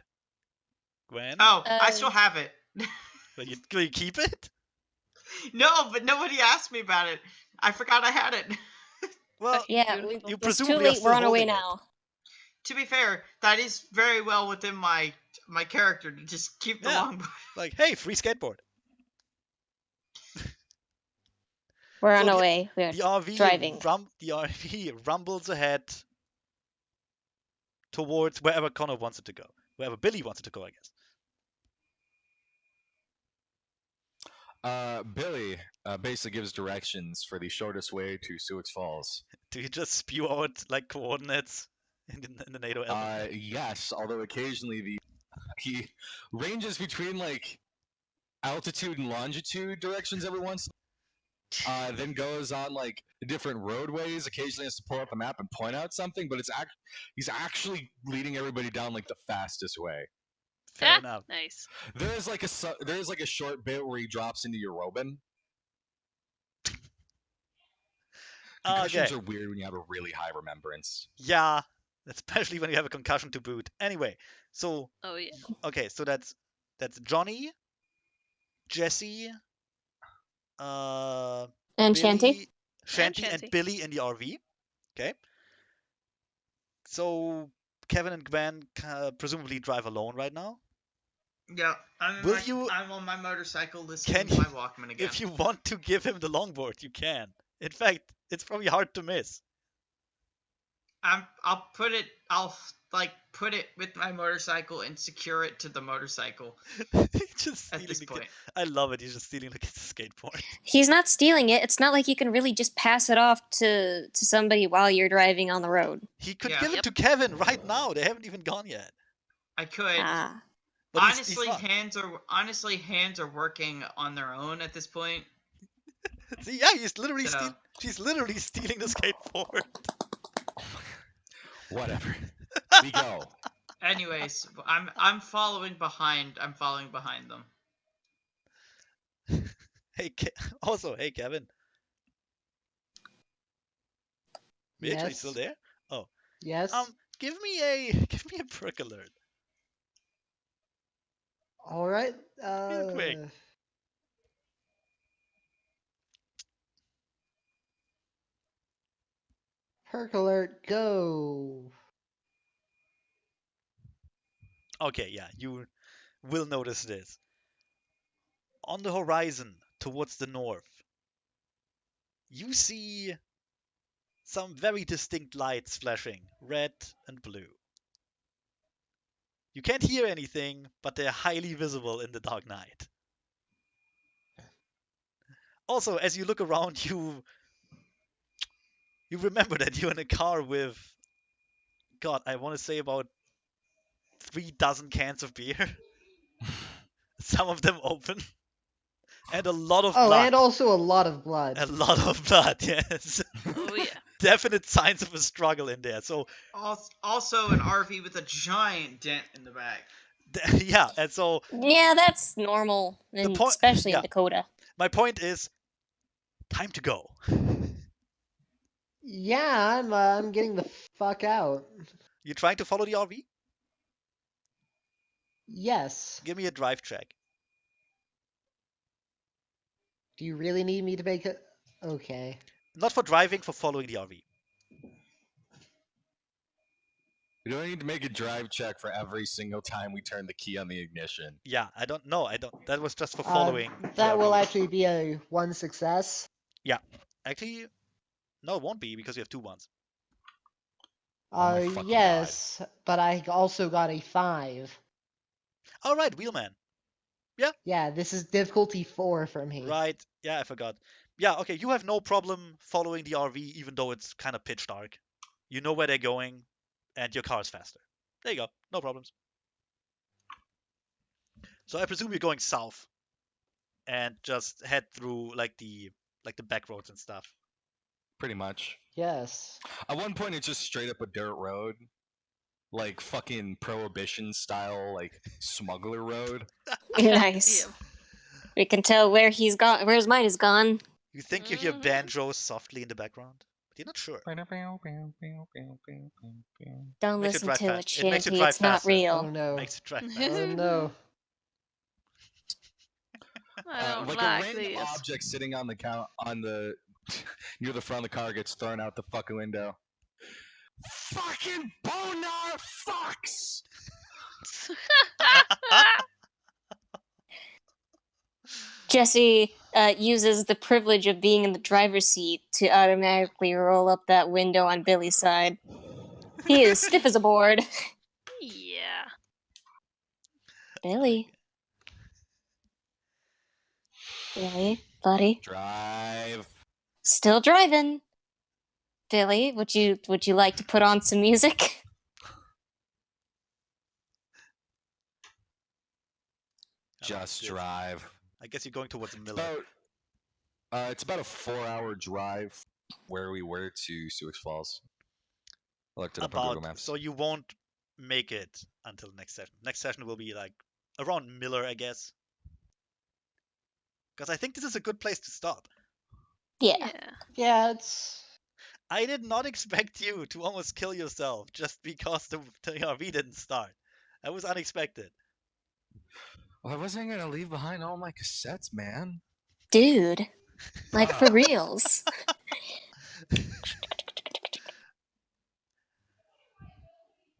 Gwen? Oh, I still have it. Will you keep it? No, but nobody asked me about it. I forgot I had it. Well, Fucking Yeah, beautiful. you it's too presumably are late. still We're on our way holding it. now. To be fair, that is very well within my character to just keep the Yeah. longboard. Like, hey, free skateboard. We're So on our way. We're The RV driving. the RV rumbles ahead towards wherever Connor wants it to go. Wherever Billy wants it to go, I guess. Billy basically gives directions for the shortest way to Sioux Falls. Do you just spew out like coordinates in the NATO element? Yes, although occasionally he ranges between like altitude and longitude directions every once. Then goes on like different roadways. Occasionally has to pull up a map and point out something, but he's actually leading everybody down like the fastest way. Fair enough. Nice. There's like a short bit where he drops into Eurobin. Concussions Okay. are weird when you have a really high remembrance. Yeah, especially when you have a concussion to boot. Anyway, so Oh yeah. okay, so that's Johnny, Jesse, And Billy, Shanty? Shanty, and Shanty. Billy in the RV. Okay. So Kevin and Gwen presumably drive alone right now. Yeah, I'm on my motorcycle listening to my Walkman again. If you want to give him the longboard, you can. In fact, it's probably hard to miss. I'll put it with my motorcycle and secure it to the motorcycle. Just at this stealing point. I love it. He's just stealing the kid's skateboard. He's not stealing it. It's not like you can really just pass it off to somebody while you're driving on the road. He could Yeah. give it to Kevin right now. They haven't even gone yet. I could. Ah. But honestly, he's hands are working on their own at this point. See, yeah, he's literally So- she's literally stealing the skateboard. Whatever. We go. Anyways, I'm following behind. I'm following behind them. Hey, hey, Kevin. Mitch, are you Yes. still there? Yes. Give me a perk alert. All right. Real quick. Perk alert, go. Okay, yeah, you will notice this. On the horizon, towards the north, you see some very distinct lights flashing, red and blue. You can't hear anything, but they're highly visible in the dark night. Also, as you look around, you remember that you're in a car with, God, I want to say about 3 dozen cans of beer. Some of them open. And a lot of Oh, blood. and also a lot of blood. A lot of blood, yes. Oh yeah. Definite signs of a struggle in there. So Also, an RV with a giant dent in the back. yeah, and so Yeah, that's normal, and especially in Dakota. My point is, time to go. Yeah, I'm getting the fuck out. You trying to follow the RV? Yes. Give me a drive check. Do you really need me to make it? Okay. Not for driving, for following the RV. We don't need to make a drive check for every single time we turn the key on the ignition. Yeah, I don't know. I don't. That was just for following. That will RV. actually be a 1 success. Yeah, actually, no, it won't be because you have 2 ones. Oh my fucking Yes, but I also got a 5. All right, Wheelman. Yeah, this is difficulty 4 for me. Right. Yeah, I forgot. Yeah. Okay, you have no problem following the RV even though it's kind of pitch dark. You know where they're going, and your car is faster. There you go. No problems. So I presume you're going south and just head through like the back roads and stuff. Pretty much. Yes. At one point, it's just straight up a dirt road, like fucking prohibition style, like smuggler road. Nice. Yeah. We can tell where he's gone, where his mind is gone. You think you hear Mhm. banjos softly in the background, but you're not sure. Don't Makes you listen drive to fast. it, It makes you Shanty. drive It's not faster. Oh real. no. Makes you drive Oh faster. no. I don't Like like a random this. object sitting on the near the front of the car gets thrown out the fucking window. Fucking boner fucks. Jesse uses the privilege of being in the driver's seat to automatically roll up that window on Billy's side. He is stiff as a board. Yeah. Billy. Billy, buddy. Drive. Still driving. Billy, would you like to put on some music? Just Shit. drive. I guess you're going towards It's Miller. about a 4-hour drive where we were to Sioux Falls. I looked it up on Google Maps. So you won't make it until the next session. Next session will be like around Miller, I guess. Because I think this is a good place to stop. Yeah. Yeah, it's. I did not expect you to almost kill yourself just because the RV didn't start. That was unexpected. Well, I wasn't gonna leave behind all my cassettes, man. Dude. Like for Fuck. reals.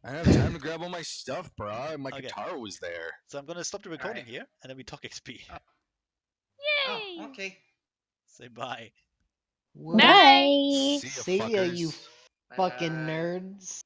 I didn't have time to grab all my stuff, bro. My Okay. guitar was there. So I'm gonna stop the recording Alright. here, and then we talk XP. Oh, Yay. okay. Say bye. Whoop. Bye. See ya, See ya, fuckers. you fucking nerds.